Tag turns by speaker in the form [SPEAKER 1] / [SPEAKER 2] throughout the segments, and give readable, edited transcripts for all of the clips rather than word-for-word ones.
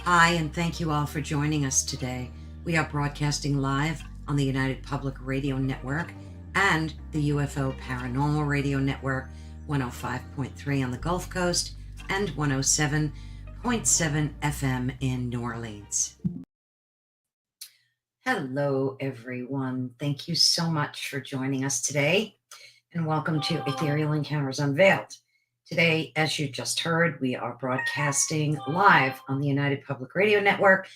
[SPEAKER 1] Hi, and thank you all for joining us today. We are broadcasting live on the United Public Radio Network and the UFO Paranormal Radio Network, 105.3 on the Gulf Coast and 107.7 FM in New Orleans. Hello, everyone. Thank you so much for joining us today, and welcome to Ethereal Encounters Unveiled. Today, as you just heard, we are broadcasting live on the United Public Radio Network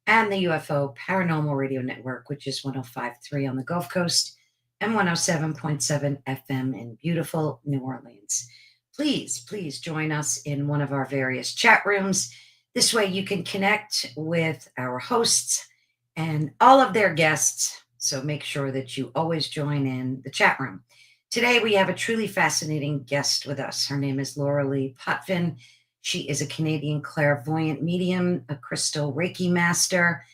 [SPEAKER 1] and the UFO Paranormal Radio Network, which is 105.3 on the Gulf Coast and 107.7 FM in beautiful New Orleans. Please join us in one of our various chat rooms. This way you can connect with our hosts and all of their guests. So make sure that you always join in the chat room. Today, we have a truly fascinating guest with us. Her name is Lorilei Potvin. She is a Canadian clairvoyant medium, a crystal Reiki master,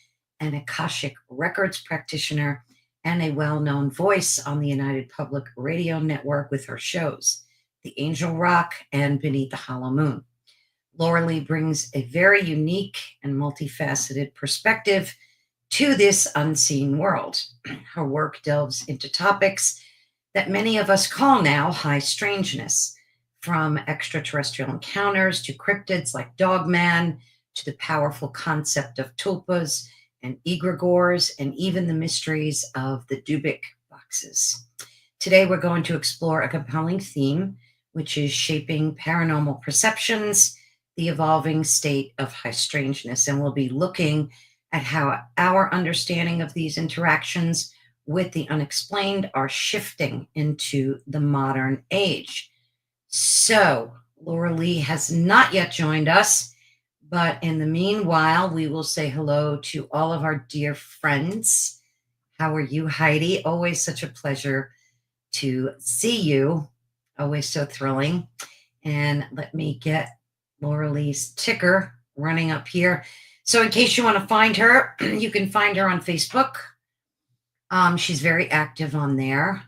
[SPEAKER 1] an Akashic Records practitioner, and a well-known voice on the United Public Radio Network with her shows, The Angel Rock and Beneath the Hollow Moon. Lorilei brings a very unique and multifaceted perspective to this unseen world. Her work delves into topics that many of us call now high strangeness, from extraterrestrial encounters to cryptids like Dogman, to the powerful concept of tulpas and egregores, and even the mysteries of the Dubik boxes. Today, we're going to explore a compelling theme, which is shaping paranormal perceptions, the evolving state of high strangeness, and we'll be looking at how our understanding of these interactions with the unexplained are shifting into the modern age. So, Lorilei has not yet joined us, but in the meanwhile, we will say hello to all of our dear friends. How are you, Heidi? Always such a pleasure to see you. Always so thrilling. And let me get Lorilei's ticker running up here. So in case you want to find her, you can find her on Facebook. She's very active on there.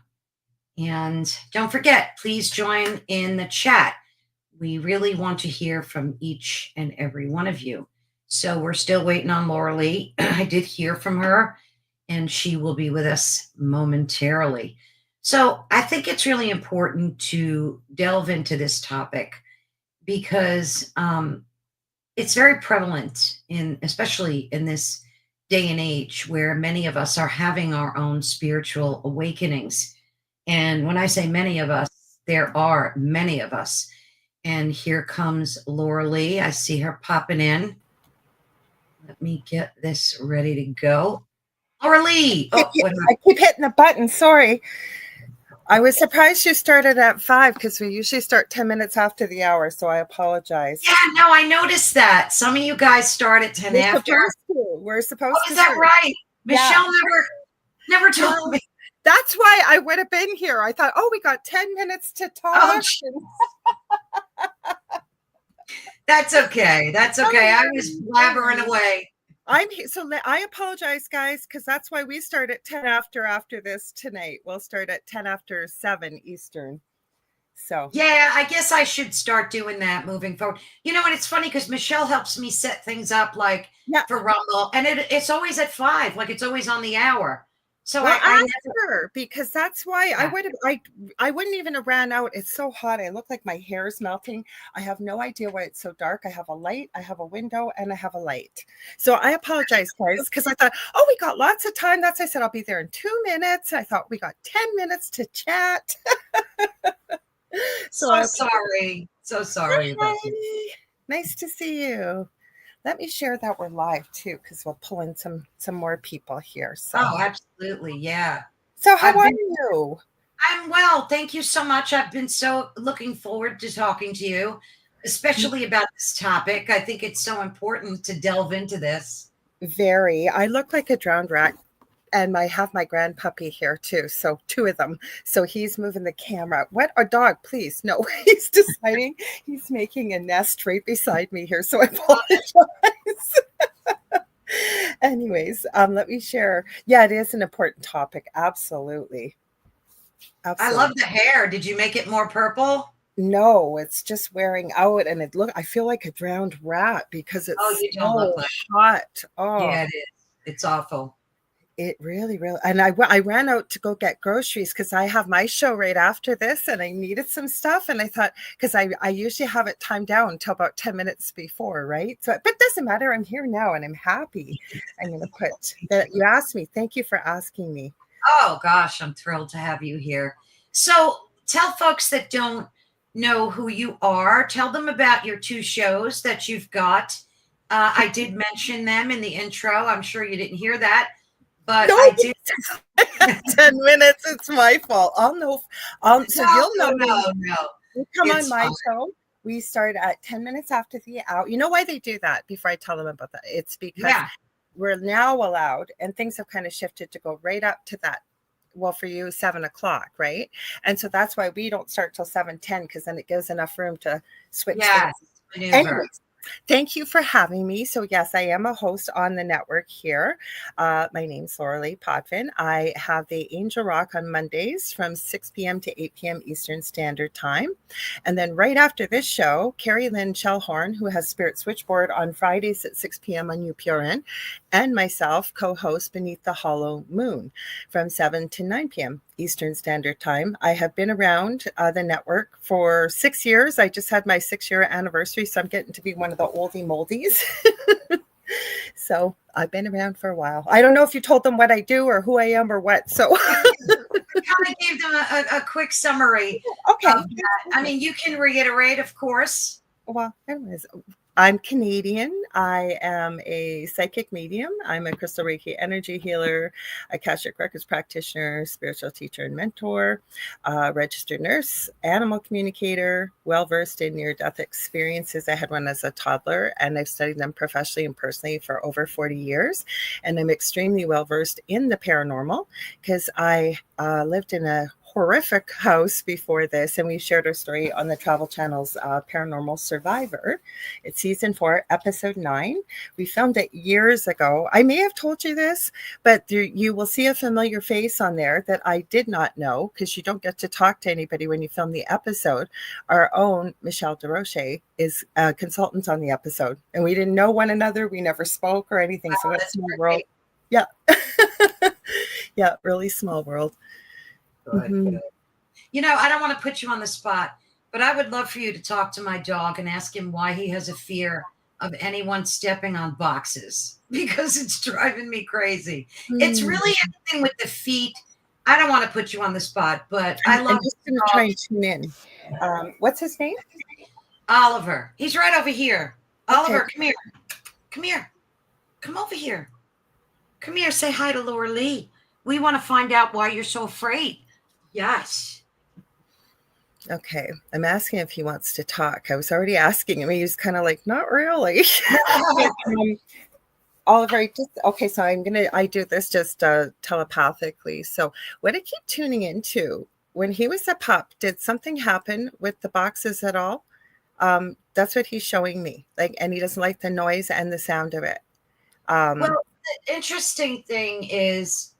[SPEAKER 1] And don't forget, please join in the chat. We really want to hear from each and every one of you. So we're still waiting on Lorilei. I did hear from her, and she will be with us momentarily. So I think it's really important to delve into this topic because it's very prevalent, especially in this day and age where many of us are having our own spiritual awakenings. And when I say many of us, there are many of us. And here comes Lorilei. I see her popping in. Let me get this ready to go. Lorilei!
[SPEAKER 2] I keep hitting the button. Sorry. I was surprised you started at 5 because we usually start 10 minutes after the hour, so I apologize.
[SPEAKER 1] Yeah, no, I noticed that. Some of you guys start at 10 after.
[SPEAKER 2] We're supposed to.
[SPEAKER 1] Is that right? Michelle never told me.
[SPEAKER 2] That's why I would have been here. I thought, we got 10 minutes to talk.
[SPEAKER 1] That's okay. I was blabbering away.
[SPEAKER 2] I apologize, guys, because that's why we start at 10 after this tonight. We'll start at 10 after 7 Eastern. So
[SPEAKER 1] yeah, I guess I should start doing that moving forward. You know, and it's funny because Michelle helps me set things up for Rumble, and it's always at 5, like it's always on the hour. So I
[SPEAKER 2] never, because that's why I wouldn't even have ran out. It's so hot. I look like my hair is melting. I have no idea why it's so dark. I have a light, I have a window, and I have a light. So I apologize, guys, because I thought, we got lots of time. That's I said I'll be there in 2 minutes. I thought we got 10 minutes to chat.
[SPEAKER 1] So sorry.
[SPEAKER 2] Hi, nice to see you. Let me share that we're live too, because we'll pull in some more people here. So.
[SPEAKER 1] Oh, absolutely, yeah.
[SPEAKER 2] So how are you?
[SPEAKER 1] I'm well, thank you so much. I've been so looking forward to talking to you, especially about this topic. I think it's so important to delve into this.
[SPEAKER 2] Very. I look like a drowned rat. And I have my grand puppy here too. So 2 of them. So he's moving the camera. What? A dog, please. No, he's deciding he's making a nest right beside me here. So I apologize. Anyways, let me share. Yeah, it is an important topic. Absolutely.
[SPEAKER 1] I love the hair. Did you make it more purple?
[SPEAKER 2] No, it's just wearing out, and I feel like a drowned rat because
[SPEAKER 1] Oh,
[SPEAKER 2] it's
[SPEAKER 1] you don't look
[SPEAKER 2] so
[SPEAKER 1] like.
[SPEAKER 2] hot. Oh,
[SPEAKER 1] Yeah, it is. It's awful.
[SPEAKER 2] it really, really, and I ran out to go get groceries because I have my show right after this, and I needed some stuff, and I thought because I usually have it timed down until about 10 minutes before, right? So, but it doesn't matter. I'm here now, and I'm happy. I'm going to put that you asked me. Thank you for asking me.
[SPEAKER 1] Oh gosh, I'm thrilled to have you here. So tell folks that don't know who you are, tell them about your two shows that you've got. I did mention them in the intro. I'm sure you didn't hear that, but
[SPEAKER 2] No,
[SPEAKER 1] I did.
[SPEAKER 2] 10 minutes. It's my fault. I'll know. So
[SPEAKER 1] No,
[SPEAKER 2] you'll know when
[SPEAKER 1] no.
[SPEAKER 2] you come on
[SPEAKER 1] It's
[SPEAKER 2] my
[SPEAKER 1] fine.
[SPEAKER 2] show. We start at 10 minutes after the hour. You know why they do that before I tell them about that? It's because
[SPEAKER 1] Yeah.
[SPEAKER 2] we're now allowed, and things have kind of shifted to go right up to that. Well, for you, 7:00, right? And so that's why we don't start till 7:10 because then it gives enough room to switch
[SPEAKER 1] Yes.
[SPEAKER 2] things.
[SPEAKER 1] Maneuver.
[SPEAKER 2] Anyways, thank you for having me. So yes, I am a host on the network here. My name's Lorilei Potvin. I have the Angel Rock on Mondays from 6 p.m. to 8 p.m. Eastern Standard Time. And then right after this show, Kerrilynn Shellhorn, who has Spirit Switchboard on Fridays at 6 p.m. on UPRN, and myself co-host Beneath the Hollow Moon from 7 to 9 p.m. Eastern Standard Time. I have been around the network for 6 years. I just had my 6-year anniversary, so I'm getting to be one of the oldie moldies. So I've been around for a while. I don't know if you told them what I do or who I am or what. So
[SPEAKER 1] I kind of gave them a quick summary.
[SPEAKER 2] okay.
[SPEAKER 1] Of that. I mean, you can reiterate, of course.
[SPEAKER 2] Well, anyways, I'm Canadian. I am a psychic medium. I'm a crystal Reiki energy healer, Akashic Records practitioner, spiritual teacher and mentor, registered nurse, animal communicator, well-versed in near-death experiences. I had one as a toddler, and I've studied them professionally and personally for over 40 years. And I'm extremely well-versed in the paranormal because I lived in a horrific house before this, and we shared our story on the Travel Channel's Paranormal Survivor. It's season 4, episode 9. We filmed it years ago. I may have told you this, but you will see a familiar face on there that I did not know because you don't get to talk to anybody when you film the episode. Our own Michelle Desrochers is a consultant on the episode, and we didn't know one another. We never spoke or anything. So it's a small world. Yeah. Yeah, really small world.
[SPEAKER 1] Good, good. You know, I don't want to put you on the spot, but I would love for you to talk to my dog and ask him why he has a fear of anyone stepping on boxes because it's driving me crazy. It's really anything with the feet. I don't want to put you on the spot, but I love.
[SPEAKER 2] I'm just going to try and tune in. What's his name?
[SPEAKER 1] Oliver. He's right over here.
[SPEAKER 2] Okay.
[SPEAKER 1] Oliver, come here. Come here. Come over here. Come here. Say hi to Lorilie. We want to find out why you're so afraid. Yes.
[SPEAKER 2] Okay. I'm asking if he wants to talk. I was already asking him. He was kind of like, not really. Oliver, okay, so I do this just telepathically. So what I keep tuning into, when he was a pup, did something happen with the boxes at all? That's what he's showing me. And he doesn't like the noise and the sound of it.
[SPEAKER 1] Well, the interesting thing is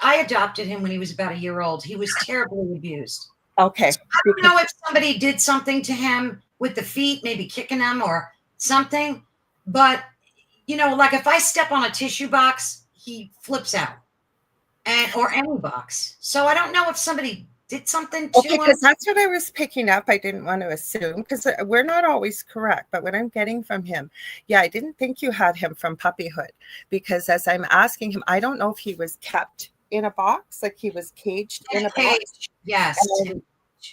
[SPEAKER 1] I adopted him when he was about a year old. He was terribly abused.
[SPEAKER 2] Okay.
[SPEAKER 1] So I don't know if somebody did something to him with the feet, maybe kicking him or something. But, you know, like if I step on a tissue box, he flips out. Or any box. So I don't know if somebody did something to him.
[SPEAKER 2] Because that's what I was picking up. I didn't want to assume because we're not always correct. But what I'm getting from him, I didn't think you had him from puppyhood because as I'm asking him, I don't know if he was kept in a box, like he was caged in a box.
[SPEAKER 1] Yes.
[SPEAKER 2] And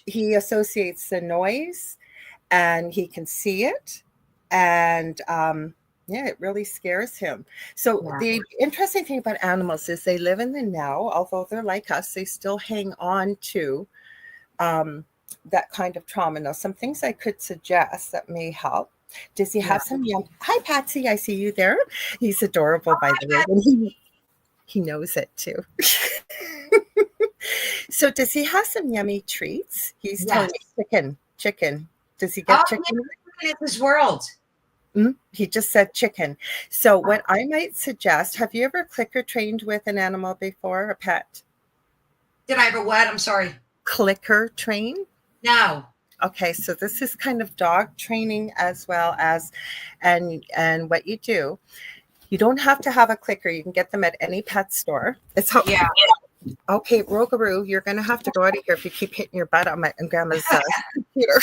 [SPEAKER 2] he associates the noise and he can see it. And it really scares him. So the interesting thing about animals is they live in the now, although they're like us, they still hang on to that kind of trauma. Now, some things I could suggest that may help. Does he have some young? Hi, Patsy. I see you there. He's adorable, by the way. And he knows it too. So does he have some yummy treats? He's telling me chicken. Does he get chicken?
[SPEAKER 1] In his world.
[SPEAKER 2] He just said chicken. So what I might suggest, have you ever clicker trained with an animal before, a pet?
[SPEAKER 1] Did I ever what? I'm sorry.
[SPEAKER 2] Clicker train?
[SPEAKER 1] No.
[SPEAKER 2] Okay, so this is kind of dog training as well as, and what you do. You don't have to have a clicker. You can get them at any pet store. It's how.
[SPEAKER 1] Yeah.
[SPEAKER 2] Okay, Rogaroo, you're going to have to go out of here if you keep hitting your butt on my and Grandma's computer.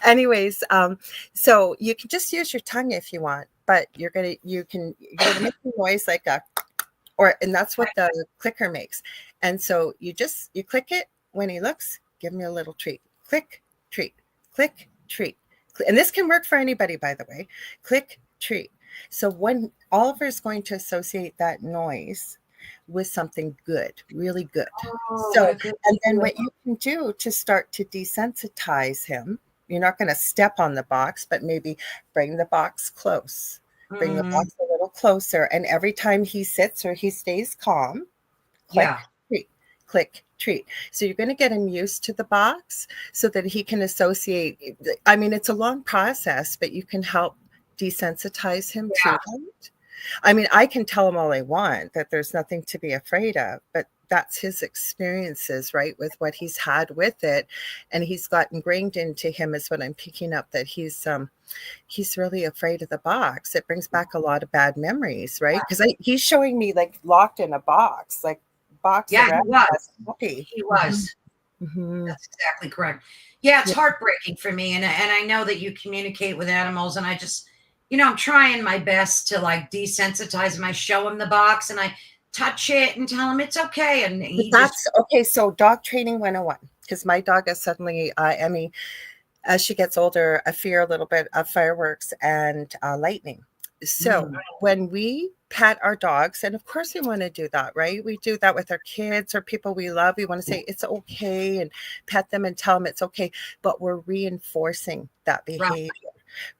[SPEAKER 2] Anyways, so you can just use your tongue if you want, but you're gonna make a noise like a, and that's what the clicker makes. And so you click it when he looks. Give me a little treat. Click, treat, click, treat, and this can work for anybody, by the way. Click, treat. So when Oliver is going to associate that noise with something good, really good. And then what you can do to start to desensitize him, you're not going to step on the box, but maybe bring the box close, bring the box a little closer. And every time he sits or he stays calm, click, treat, click, treat. So you're going to get him used to the box so that he can associate. I mean, it's a long process, but you can help desensitize him to that. I mean, I can tell him all I want that there's nothing to be afraid of, but that's his experiences, right, with what he's had with it. And he's got ingrained into him is what I'm picking up, that he's really afraid of the box. It brings back a lot of bad memories, right? Because he's showing me like locked in a box, like box.
[SPEAKER 1] Yeah, he was.
[SPEAKER 2] Puppy.
[SPEAKER 1] He was. Mm-hmm. That's exactly correct. Yeah, it's heartbreaking for me. And I know that you communicate with animals, and I just, I'm trying my best to like desensitize him. I show him the box and I touch it and tell him it's okay. And
[SPEAKER 2] okay. So dog training 101, because my dog is suddenly, Emmy, as she gets older, I fear a little bit of fireworks and lightning. So when we pet our dogs, and of course we want to do that, right? We do that with our kids or people we love. We want to say it's okay and pet them and tell them it's okay, but we're reinforcing that behavior.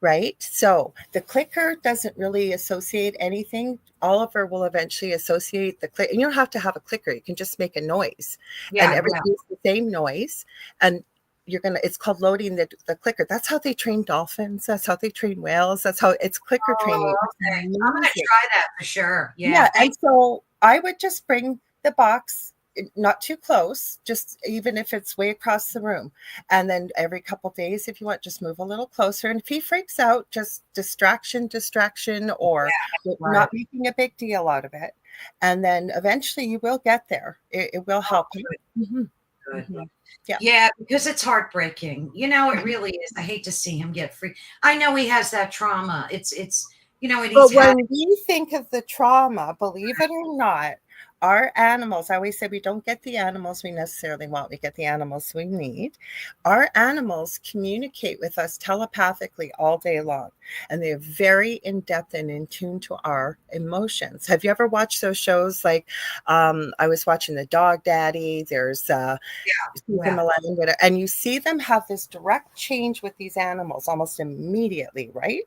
[SPEAKER 2] Right. So the clicker doesn't really associate anything. Oliver will eventually associate the clicker. You don't have to have a clicker. You can just make a noise and everything's the same noise. And it's called loading the clicker. That's how they train dolphins. That's how they train whales. That's how it's clicker training.
[SPEAKER 1] Okay. I'm going to try that for sure.
[SPEAKER 2] Yeah. And so I would just bring the box not too close, just even if it's way across the room. And then every couple of days, if you want, just move a little closer. And if he freaks out, just distraction, or not making a big deal out of it. And then eventually you will get there. It will help you.
[SPEAKER 1] Good. Yeah, because it's heartbreaking. It really is. I hate to see him get free. I know he has that trauma. It's
[SPEAKER 2] but when we think of the trauma, believe it or not, our animals, I always say we don't get the animals we necessarily want. We get the animals we need. Our animals communicate with us telepathically all day long. And they're very in-depth and in tune to our emotions. Have you ever watched those shows? Like I was watching The Dog Daddy. There's and you see them have this direct change with these animals almost immediately, right?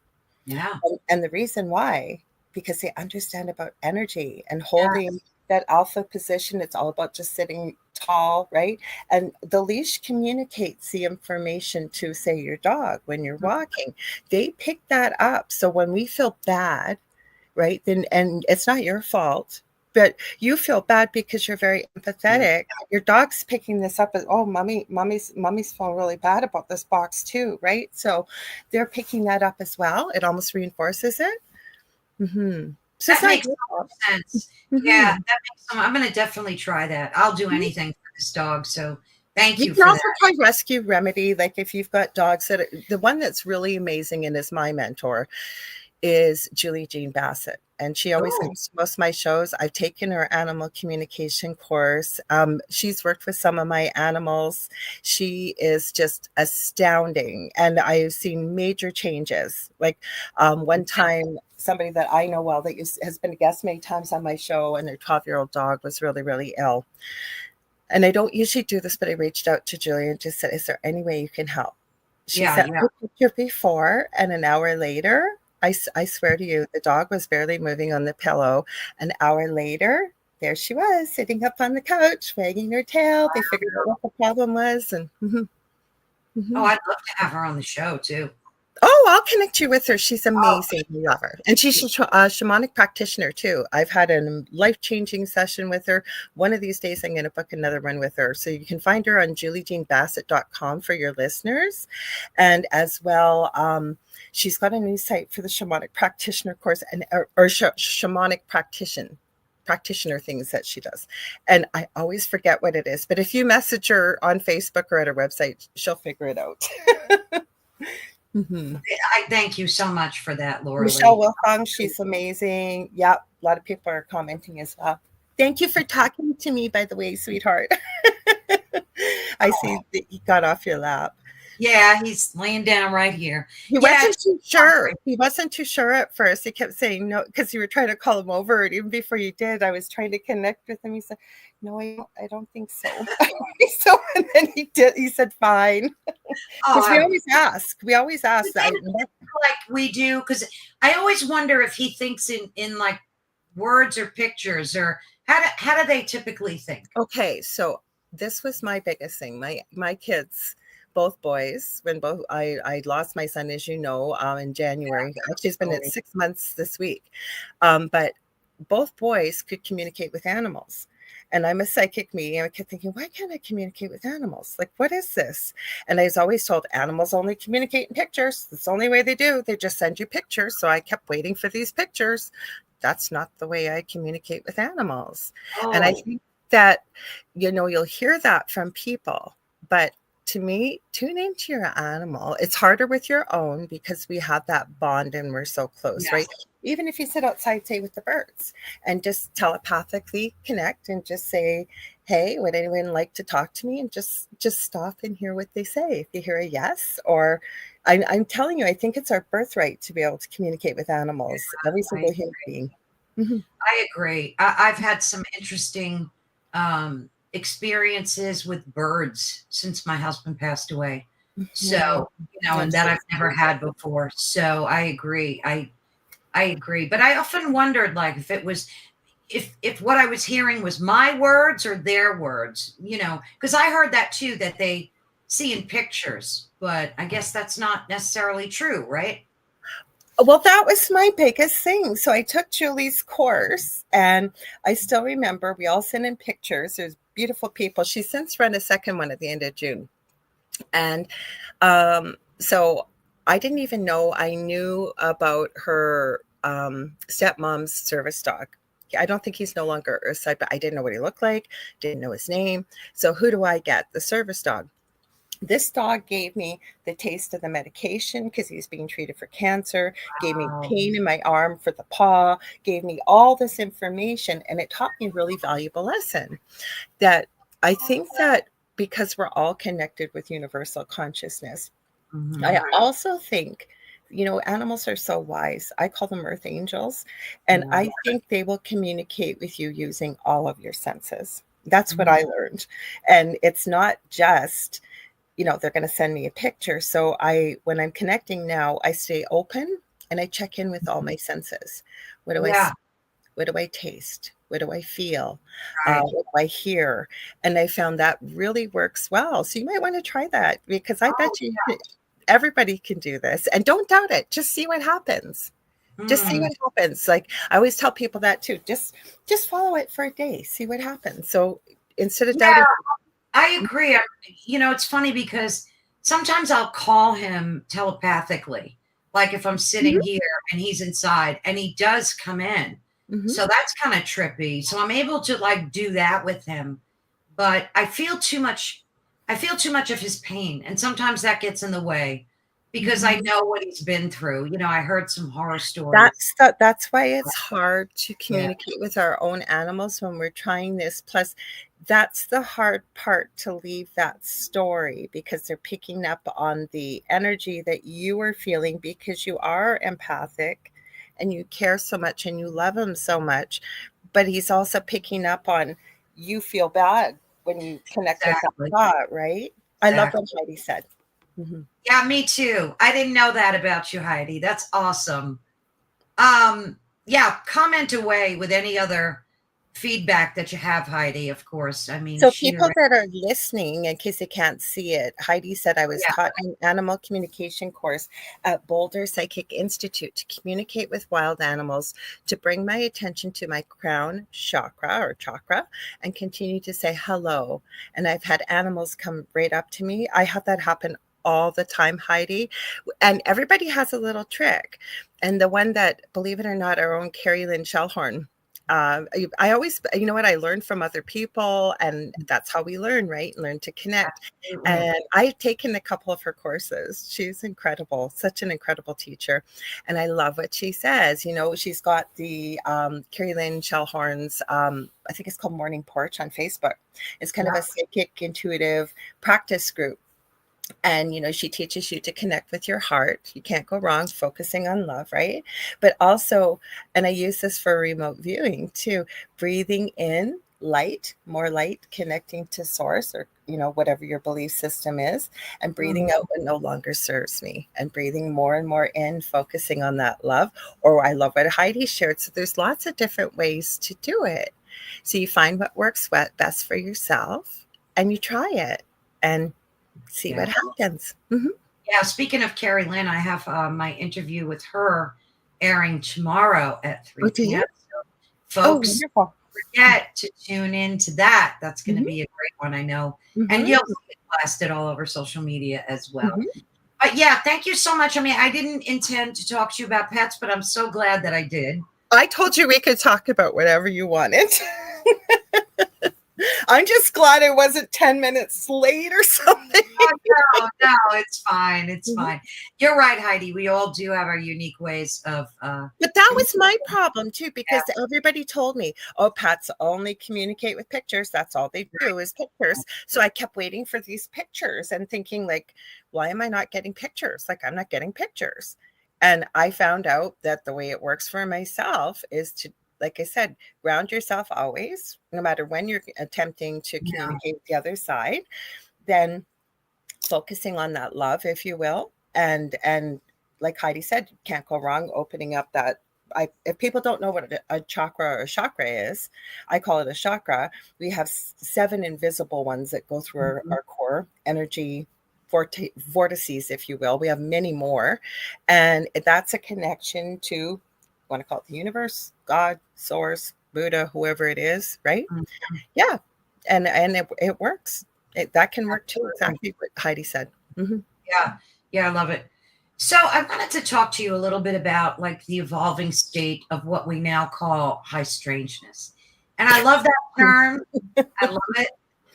[SPEAKER 1] Yeah.
[SPEAKER 2] And the reason why, because they understand about energy and holding that alpha position. It's all about just sitting tall, right? And the leash communicates the information to, say, your dog when you're walking. They pick that up. So when we feel bad, right, then, and it's not your fault, but you feel bad because you're very empathetic. Your dog's picking this up as, oh, mommy's feeling really bad about this box too, right? So they're picking that up as well. It almost reinforces it.
[SPEAKER 1] So that makes sense. Yeah, that makes I'm going to definitely try that. I'll do anything for this dog. So thank you.
[SPEAKER 2] You can also try Rescue Remedy. Like if you've got dogs the one that's really amazing and is my mentor is Julie Jean Bassett. And she always comes to most of my shows. I've taken her animal communication course. She's worked with some of my animals. She is just astounding. And I've seen major changes. Like one time, somebody that I know well that has been a guest many times on my show, and their 12-year-old dog was really, really ill. And I don't usually do this, but I reached out to Julie and just said, is there any way you can help? She sent me a picture before, and an hour later, I swear to you, the dog was barely moving on the pillow. An hour later, there she was, sitting up on the couch, wagging her tail. They figured out what the problem was. And
[SPEAKER 1] oh, I'd love to have her on the show too.
[SPEAKER 2] Oh, I'll connect you with her. She's
[SPEAKER 1] Oh,
[SPEAKER 2] amazing. We love her. And she's a shamanic practitioner too. I've had a life-changing session with her. One of these days, I'm going to book another one with her. So you can find her on juliejeanbassett.com for your listeners. And as well, she's got a new site for the shamanic practitioner course or shamanic practitioner things that she does. And I always forget what it is. But if you message her on Facebook or at her website, she'll figure it out. Mm-hmm.
[SPEAKER 1] I thank you so much for that,
[SPEAKER 2] Michelle
[SPEAKER 1] Lorilie.
[SPEAKER 2] Wilfong, she's amazing. Yep, a lot of people are commenting as well. Thank you for talking to me, by the way, sweetheart. I see that he got off your lap.
[SPEAKER 1] Yeah, he's laying down right here.
[SPEAKER 2] He wasn't too sure. He wasn't too sure at first. He kept saying no because you were trying to call him over, and even before you did, I was trying to connect with him. He said, "No, I don't think so." So, and then he did. He said, "Fine." Because we always ask. We always ask.
[SPEAKER 1] Like we do, because I always wonder if he thinks in like words or pictures, or how do they typically think?
[SPEAKER 2] Okay, so this was my biggest thing. My kids, both boys, when both I lost my son, as you know, in January. Actually, it's been at 6 months this week. But both boys could communicate with animals. And I'm a psychic medium. I kept thinking, why can't I communicate with animals? Like, what is this? And I was always told animals only communicate in pictures. That's the only way they do. They just send you pictures. So I kept waiting for these pictures. That's not the way I communicate with animals.
[SPEAKER 1] Oh.
[SPEAKER 2] And I think that, you'll hear that from people. But to me, tune into your animal. It's harder with your own because we have that bond and we're so close, yes. Right? Even if you sit outside, say with the birds, and just telepathically connect and just say, hey, would anyone like to talk to me? And just stop and hear what they say. If you hear a yes, or I'm telling you, I think it's our birthright to be able to communicate with animals. Yeah, every single human being.
[SPEAKER 1] Mm-hmm. I agree. I've had some interesting experiences with birds since my husband passed away. So, and that I've never had before. So I agree. I agree. But I often wondered, like, if it was, if what I was hearing was my words or their words, because I heard that too, that they see in pictures, but I guess that's not necessarily true, right?
[SPEAKER 2] Well, that was my biggest thing. So I took Julie's course, and I still remember we all sent in pictures. There's beautiful people. She's since run a second one at the end of June. And so I didn't even know I knew about her stepmom's service dog. I don't think he's no longer Earthside, but I didn't know what he looked like, didn't know his name. So who do I get? The service dog. This dog gave me the taste of the medication because he was being treated for cancer, gave me pain in my arm for the paw, gave me all this information. And it taught me a really valuable lesson that I think that because we're all connected with universal consciousness, I also think, animals are so wise. I call them earth angels. And I think they will communicate with you using all of your senses. That's what I learned. And it's not just, they're going to send me a picture. So when I'm connecting now, I stay open and I check in with all my senses. What do I see? What do I taste? What do I feel? What do I hear? And I found that really works well. So you might want to try that, because I bet you everybody can do this. And don't doubt it. Just see what happens. Just see what happens. Like I always tell people that too. Just follow it for a day. See what happens. So instead of doubting.
[SPEAKER 1] I agree. It's funny because sometimes I'll call him telepathically. Like if I'm sitting here and he's inside, and he does come in. So that's kind of trippy. So I'm able to like do that with him, but I feel too much of his pain. And sometimes that gets in the way because I know what he's been through. I heard some horror stories.
[SPEAKER 2] That's why it's hard to communicate with our own animals when we're trying this. Plus, that's the hard part, to leave that story, because they're picking up on the energy that you are feeling because you are empathic and you care so much and you love him so much. But he's also picking up on, you feel bad when you connect with that thought, right? I love what Heidi said.
[SPEAKER 1] Yeah, me too. I didn't know that about you, Heidi. That's awesome. Yeah, comment away with any other feedback that you have, Heidi, of course. I mean,
[SPEAKER 2] So
[SPEAKER 1] she
[SPEAKER 2] people
[SPEAKER 1] already,
[SPEAKER 2] that are listening, in case they can't see it, Heidi said I was
[SPEAKER 1] yeah,
[SPEAKER 2] taught an animal communication course at Boulder Psychic Institute to communicate with wild animals, to bring my attention to my crown chakra, and continue to say hello. And I've had animals come right up to me. I have that happen all the time, Heidi. And everybody has a little trick. And the one that, believe it or not, our own Kerrilynn Shellhorn, I always, you know what, I learned from other people, and that's how we learn, right? Learn to connect.
[SPEAKER 1] absolutely.
[SPEAKER 2] And I've taken a couple of her courses. She's incredible, such an incredible teacher. And I love what she says. You know, she's got the Carrie Lynn Shellhorn's, I think it's called Morning Porch on Facebook. It's kind of
[SPEAKER 1] Yeah.
[SPEAKER 2] a psychic intuitive practice group. And, you know, she teaches you to connect with your heart. You can't go wrong focusing on love, right? But also, and I use this for remote viewing too, breathing in light, more light, connecting to source, or, you know, whatever your belief system is, and breathing
[SPEAKER 1] Mhm.
[SPEAKER 2] out what no longer serves me, and breathing more and more in, focusing on that love. Or I love what Heidi shared. So there's lots of different ways to do it. So you find what works best for yourself, and you try it. And see what
[SPEAKER 1] Yeah.
[SPEAKER 2] happens. Mhm.
[SPEAKER 1] Yeah. Speaking of Carrie Lynn, I have my interview with her airing tomorrow at
[SPEAKER 2] Oh,
[SPEAKER 1] 3
[SPEAKER 2] do
[SPEAKER 1] p.m.
[SPEAKER 2] you?
[SPEAKER 1] So,
[SPEAKER 2] Oh,
[SPEAKER 1] folks,
[SPEAKER 2] wonderful.
[SPEAKER 1] forget to tune in to that. That's going to
[SPEAKER 2] Mhm,
[SPEAKER 1] be a great one, I know. And you'll
[SPEAKER 2] mhm,
[SPEAKER 1] see it blasted all over social media as well.
[SPEAKER 2] mhm.
[SPEAKER 1] But yeah, thank you so much. I mean, I didn't intend to talk to you about pets, but I'm so glad that I did.
[SPEAKER 2] I told you we could talk about whatever you wanted. I'm just glad it wasn't 10 minutes late or something.
[SPEAKER 1] Oh, no, it's fine. It's
[SPEAKER 2] Mhm.
[SPEAKER 1] fine. You're right, Heidi. We all do have our unique ways of
[SPEAKER 2] But that was
[SPEAKER 1] communicating.
[SPEAKER 2] my problem too, because everybody told me, oh, pets only communicate with pictures. That's all they do is pictures. So I kept waiting for these pictures and thinking, like, why am I not getting pictures? Like, I'm not getting pictures. And I found out that the way it works for myself is to, like I said, ground yourself always, no matter when you're attempting to
[SPEAKER 1] Yeah.
[SPEAKER 2] communicate with the other side, then focusing on that love, if you will. And like Heidi said, you can't go wrong opening up that. If people don't know what a chakra or a chakra is, I call it a chakra. We have 7 invisible ones that go through
[SPEAKER 1] Mhm.
[SPEAKER 2] our core energy vortices, if you will. We have many more. And that's a connection to, want to call it the universe, God, source, Buddha, whoever it is, right?
[SPEAKER 1] Mhm.
[SPEAKER 2] Yeah. And it works. That can work too,
[SPEAKER 1] Absolutely.
[SPEAKER 2] exactly what Heidi said. Mhm.
[SPEAKER 1] Yeah. Yeah, I love it. So I wanted to talk to you a little bit about like the evolving state of what we now call high strangeness. And I love that term. I love it.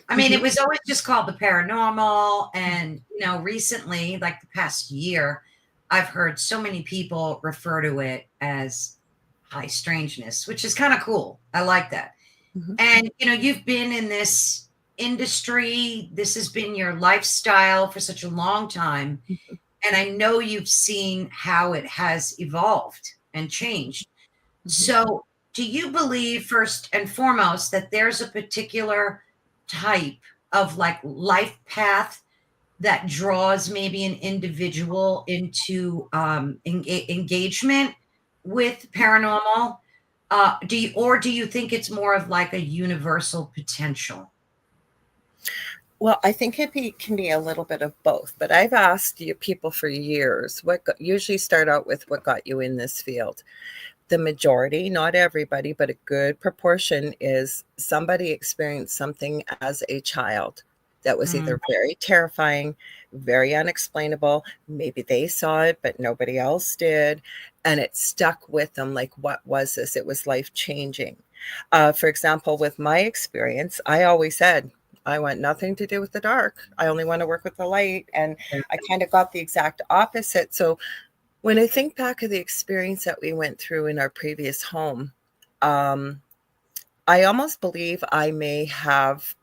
[SPEAKER 1] I mean, it
[SPEAKER 2] Mhm.
[SPEAKER 1] was always just called the paranormal. And, recently, like the past year, I've heard so many people refer to it as high strangeness, which is kind of cool. I like that.
[SPEAKER 2] Mhm.
[SPEAKER 1] And, you've been in this industry, this has been your lifestyle for such a long time.
[SPEAKER 2] Mhm.
[SPEAKER 1] And I know you've seen how it has evolved and changed.
[SPEAKER 2] Mhm.
[SPEAKER 1] So, do you believe, first and foremost, that there's a particular type of like life path that draws maybe an individual into engagement with paranormal? Do you think it's more of like a universal potential?
[SPEAKER 2] Well, I think can be a little bit of both, but I've asked you people for years usually start out with what got you in this field. The majority, not everybody, but a good proportion is somebody experienced something as a child that was
[SPEAKER 1] Mm,
[SPEAKER 2] either very terrifying, very unexplainable. Maybe they saw it, but nobody else did. And it stuck with them. Like, what was this? It was life changing. For example, with my experience, I always said, I want nothing to do with the dark. I only want to work with the light. And I kind of got the exact opposite. So when I think back of the experience that we went through in our previous home, um, I almost believe I may have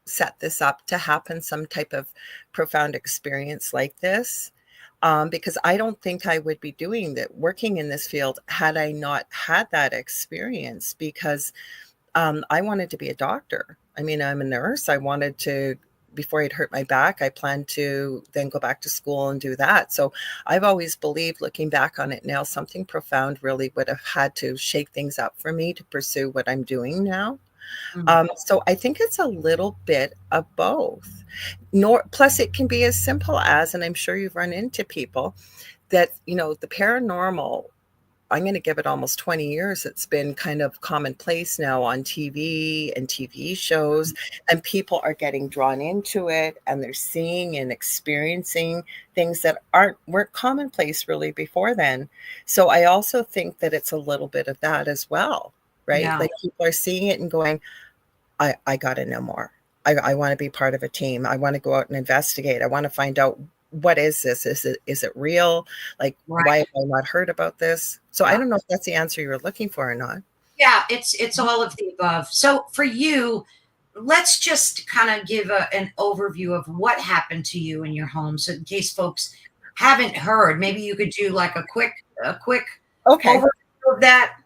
[SPEAKER 2] set this up to happen, some type of profound experience like this. Because I don't think I would be doing that, working in this field, had I not had that experience. Because I wanted to be a doctor. I mean, I'm a nurse. I wanted to before I'd hurt my back, I planned to then go back to school and do that. So I've always believed, looking back on it now, something profound really would have had to shake things up for me to pursue what I'm doing now. So I think it's a little bit of both. Plus, it can be as simple as, and I'm sure you've run into people that, the paranormal, I'm going to give it almost 20 years. It's been kind of commonplace now on TV and TV shows, and people are getting drawn into it, and they're seeing and experiencing things that weren't commonplace really before then. So I also think that it's a little bit of that as well, right?
[SPEAKER 1] Yeah.
[SPEAKER 2] Like people are seeing it and going, I got to know more. I want to be part of a team. I want to go out and investigate. I want to find out, what is this? Is it real? Like, why have I not heard about this? So I don't know if that's the answer you were looking for or not.
[SPEAKER 1] Yeah, it's all of the above. So for you, let's just kind of give an overview of what happened to you in your home. So in case folks haven't heard, maybe you could do like a quick overview of that.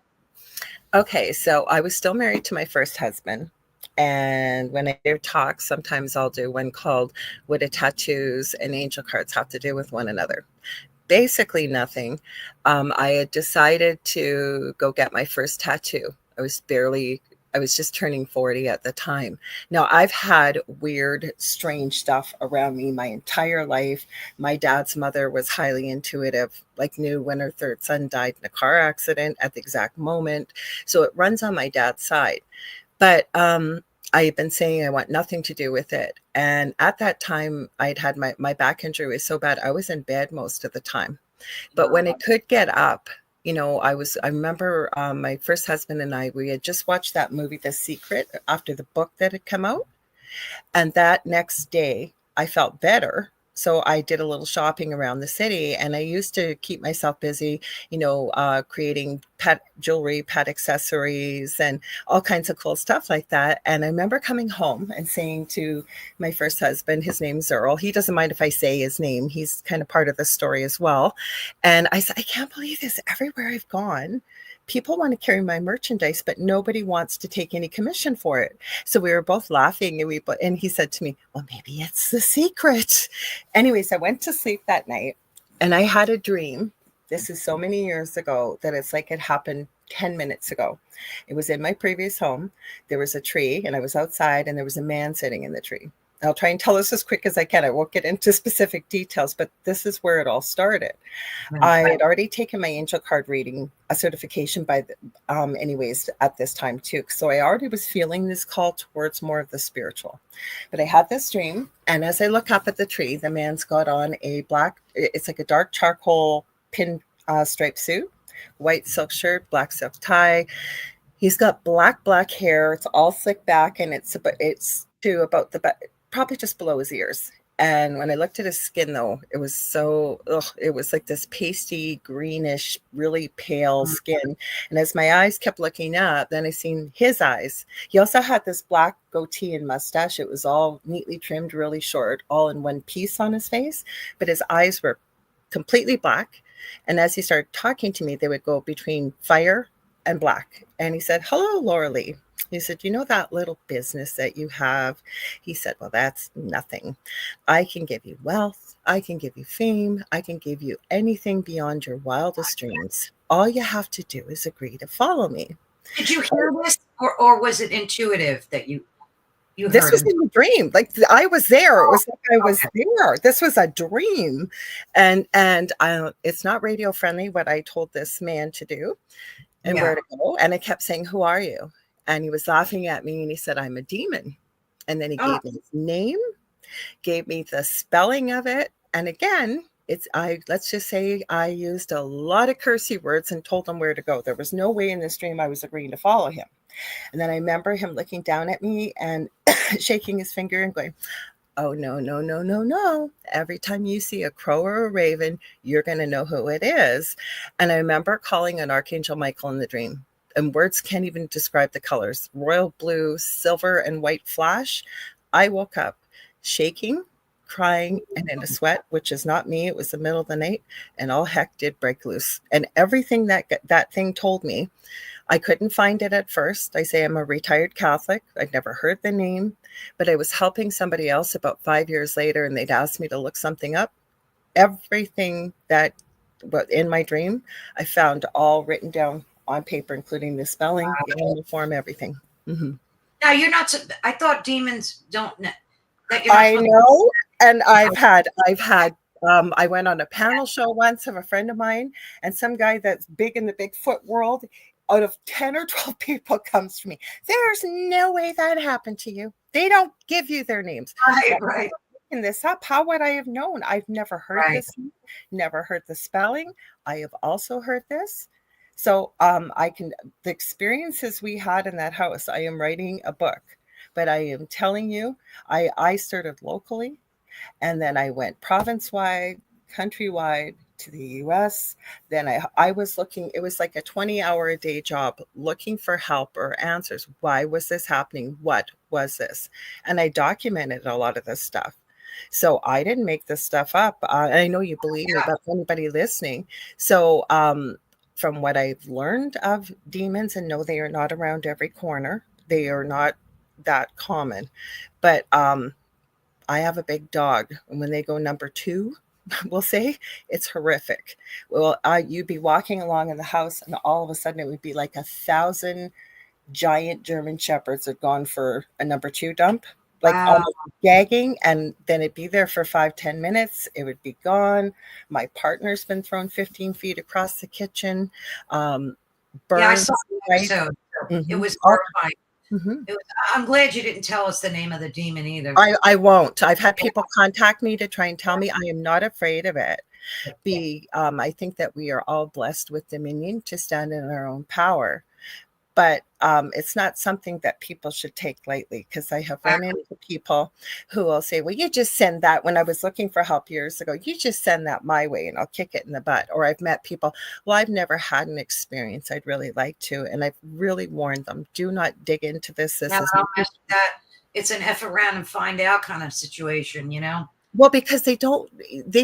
[SPEAKER 2] Okay, so I was still married to my first husband. And when I do talks, sometimes I'll do one called "What Do Tattoos and Angel Cards Have to Do with One Another?" Basically nothing. I had decided to go get my first tattoo. I was just turning 40 at the time. Now, I've had weird, strange stuff around me my entire life. My dad's mother was highly intuitive, like knew when her third son died in a car accident at the exact moment. So it runs on my dad's side. But I've been saying I want nothing to do with it. And at that time, I'd had my back injury was so bad, I was in bed most of the time. But when I could get up, I remember my first husband and we had just watched that movie, The Secret, after the book that had come out. And that next day, I felt better. So I did a little shopping around the city, and I used to keep myself busy, creating pet jewelry, pet accessories, and all kinds of cool stuff like that. And I remember coming home and saying to my first husband, his name's Earl. He doesn't mind if I say his name. He's kind of part of the story as well. And I said, I can't believe this. Everywhere I've gone, people want to carry my merchandise, but nobody wants to take any commission for it. So we were both laughing, and he said to me, well, maybe it's the secret. Anyways, I went to sleep that night, and I had a dream. This is so many years ago that it's like it happened 10 minutes ago. It was in my previous home. There was a tree, and I was outside, and there was a man sitting in the tree. I'll try and tell this as quick as I can. I won't get into specific details, but this is where it all started. I had already taken my angel card reading, a certification anyways, at this time too. So I already was feeling this call towards more of the spiritual. But I had this dream, and as I look up at the tree, the man's got on it's like a dark charcoal pin striped suit, white silk shirt, black silk tie. He's got black hair. It's all slicked back, and it's to about probably just below his ears. And when I looked at his skin, though, it was it was like this pasty, greenish, really pale skin. And as my eyes kept looking up, then I seen his eyes. He also had this black goatee and mustache. It was all neatly trimmed, really short, all in one piece on his face. But his eyes were completely black. And as he started talking to me, they would go between fire and black. And he said, hello, Lorilie. He said, you know that little business that you have? He said, well, that's nothing. I can give you wealth. I can give you fame. I can give you anything beyond your wildest dreams. All you have to do is agree to follow me.
[SPEAKER 1] Did you hear this, or was it intuitive that you heard?
[SPEAKER 2] This was in a dream. Like I was there. It was like I was there. This was a dream. And it's not radio friendly what I told this man to do and where to go. And I kept saying, who are you? And he was laughing at me, and he said, I'm a demon. And then he gave me his name, gave me the spelling of it. And again, let's just say I used a lot of cursey words and told him where to go. There was no way in this dream I was agreeing to follow him. And then I remember him looking down at me and shaking his finger and going, oh, no, no, no, no, no. Every time you see a crow or a raven, you're going to know who it is. And I remember calling on Archangel Michael in the dream. And words can't even describe the colors. Royal blue, silver, and white flash. I woke up shaking, crying, and in a sweat, which is not me. It was the middle of the night, and all heck did break loose. And everything that thing told me, I couldn't find it at first. I say I'm a retired Catholic. I'd never heard the name, but I was helping somebody else about 5 years later, and they'd asked me to look something up. Everything that was in my dream, I found all written down on paper, including the spelling, the animal form, everything. Mm-hmm.
[SPEAKER 1] Now you're not. I thought demons don't. That you're not
[SPEAKER 2] I know, and I've had. I went on a panel show once of a friend of mine, and some guy that's big in the Bigfoot world, out of 10 or 12 people, comes to me. There's no way that happened to you. They don't give you their names.
[SPEAKER 1] Right.
[SPEAKER 2] Looking this up, how would I have known? I've never heard this, never heard the spelling. I have also heard this. So the experiences we had in that house, I am writing a book, but I am telling you, I started locally, and then I went province-wide, countrywide, to the US. Then I was looking, it was like a 20-hour-a-day job looking for help or answers. Why was this happening? What was this? And I documented a lot of this stuff. So I didn't make this stuff up. I know you believe me, but for anybody listening. So from what I've learned of demons, and no, they are not around every corner. They are not that common. But I have a big dog, and when they go number 2, we'll say, it's horrific. Well, you'd be walking along in the house, and all of a sudden it would be like 1,000 giant German shepherds had gone for a number 2 dump, like almost gagging, and then it'd be there for 5-10 minutes. It would be gone. My partner's been thrown 15 feet across the kitchen. Burns.
[SPEAKER 1] Yeah, I saw the episode.
[SPEAKER 2] Mm-hmm.
[SPEAKER 1] It was horrifying.
[SPEAKER 2] Mm-hmm.
[SPEAKER 1] I'm glad you didn't tell us the name of the demon either.
[SPEAKER 2] I won't. I've had people contact me to try and tell me. I am not afraid of it. I think that we are all blessed with dominion to stand in our own power. But it's not something that people should take lightly, because I have run into people who will say, well, you just send that. When I was looking for help years ago, you just send that my way and I'll kick it in the butt. Or I've met people, well, I've never had an experience. I'd really like to. And I've really warned them, do not dig into this.
[SPEAKER 1] It's an F around and find out kind of situation, you know?
[SPEAKER 2] Well, because they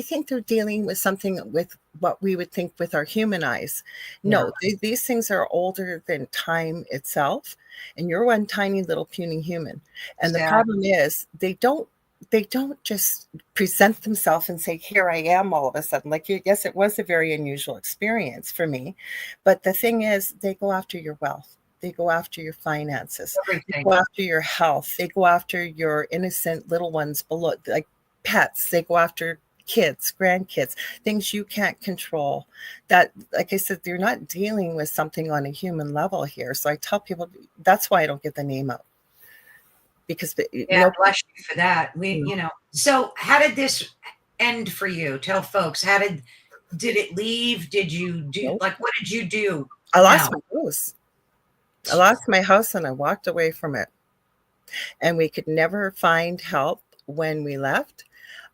[SPEAKER 2] think they're dealing with something with what we would think with our human eyes. No, these things are older than time itself. And you're one tiny little puny human. And the problem is they don't just present themselves and say, here I am all of a sudden. Like, yes, it was a very unusual experience for me. But the thing is, they go after your wealth. They go after your finances. They go after your health. They go after your innocent little ones below, like pets. They go after kids, grandkids, things you can't control. That, like I said, they're not dealing with something on a human level here. So I tell people, that's why I don't get the name out. Because
[SPEAKER 1] bless you for that. So how did this end for you? Tell folks, did it leave? Did you do what did you do?
[SPEAKER 2] I lost my house. I lost my house and I walked away from it. And we could never find help when we left.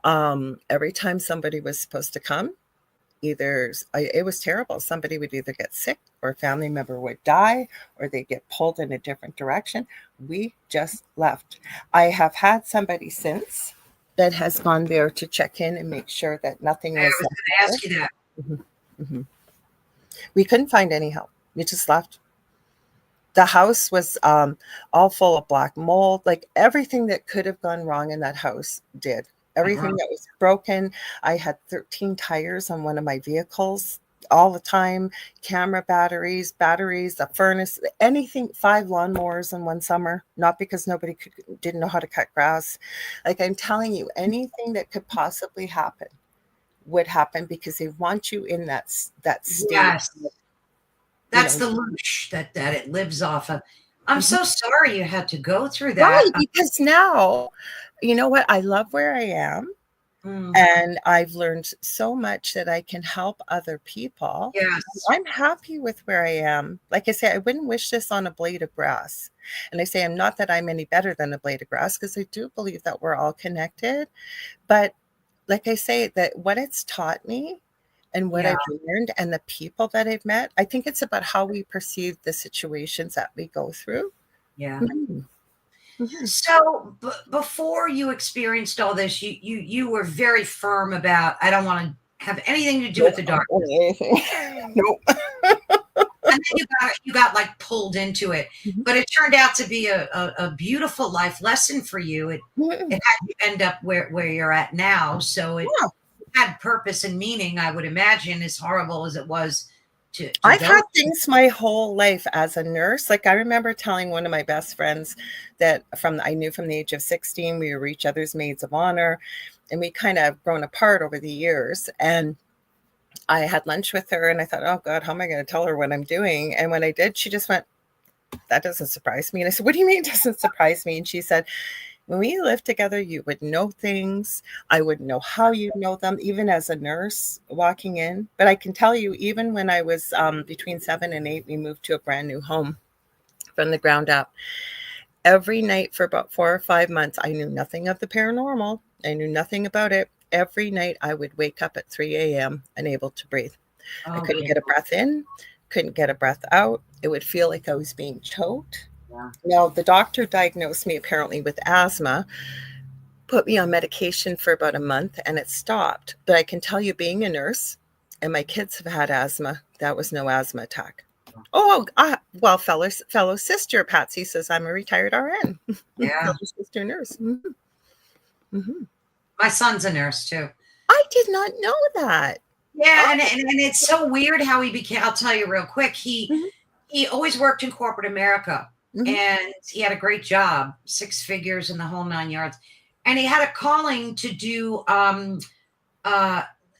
[SPEAKER 2] Every time somebody was supposed to come, it was terrible. Somebody would either get sick, or a family member would die, or they'd get pulled in a different direction. We just left. I have had somebody since that has gone there to check in and make sure that nothing was.
[SPEAKER 1] I was going to ask you that.
[SPEAKER 2] Mm-hmm. Mm-hmm. We couldn't find any help. We just left. The house was all full of black mold. Like, everything that could have gone wrong in that house did. Everything that was broken. I had 13 tires on one of my vehicles all the time, camera batteries, a furnace, anything, 5 lawnmowers in one summer, not because nobody didn't know how to cut grass. Like, I'm telling you, anything that could possibly happen would happen, because they want you in that state.
[SPEAKER 1] Yes. That's the loosh that it lives off of. I'm so sorry you had to go through that.
[SPEAKER 2] Right, because now, you know what? I love where I am. And I've learned so much that I can help other people.
[SPEAKER 1] Yes.
[SPEAKER 2] I'm happy with where I am. Like I say, I wouldn't wish this on a blade of grass. And I say, I'm not that I'm any better than a blade of grass, because I do believe that we're all connected. But like I say, that what it's taught me and what I've learned and the people that I've met, I think it's about how we perceive the situations that we go through.
[SPEAKER 1] Yeah. Mm-hmm. So before you experienced all this, you were very firm about, I don't want to have anything to do with the dark.
[SPEAKER 2] Nope.
[SPEAKER 1] And you got like pulled into it, but it turned out to be a beautiful life lesson for you. It had you end up where you're at now. So it had purpose and meaning, I would imagine, as horrible as it was to
[SPEAKER 2] I've
[SPEAKER 1] go.
[SPEAKER 2] had things my whole life as a nurse. Like I remember telling one of my best friends that I knew from the age of 16, we were each other's maids of honor, and we kind of grown apart over the years. And I had lunch with her and I thought, oh God, how am I going to tell her what I'm doing? And when I did, she just went, that doesn't surprise me. And I said, what do you mean it doesn't surprise me? And she said, when we lived together, you would know things. I would know how you know them, even as a nurse walking in. But I can tell you, even when I was between 7 and 8, we moved to a brand new home from the ground up. Every night for about 4 or 5 months, I knew nothing of the paranormal. I knew nothing about it. Every night I would wake up at 3 a.m. unable to breathe. I couldn't get a breath in, couldn't get a breath out. It would feel like I was being choked.
[SPEAKER 1] Yeah.
[SPEAKER 2] Now, the doctor diagnosed me apparently with asthma, put me on medication for about a month, and it stopped. But I can tell you, being a nurse, and my kids have had asthma, that was no asthma attack. Oh, well, fellow sister Patsy says I'm a retired RN.
[SPEAKER 1] Yeah.
[SPEAKER 2] Fellow sister nurse.
[SPEAKER 1] My son's a nurse too.
[SPEAKER 2] I did not know that.
[SPEAKER 1] Yeah, and it's so weird how he became. I'll tell you real quick. He always worked in corporate America. And he had a great job, 6 figures in the whole 9 yards. And he had a calling to do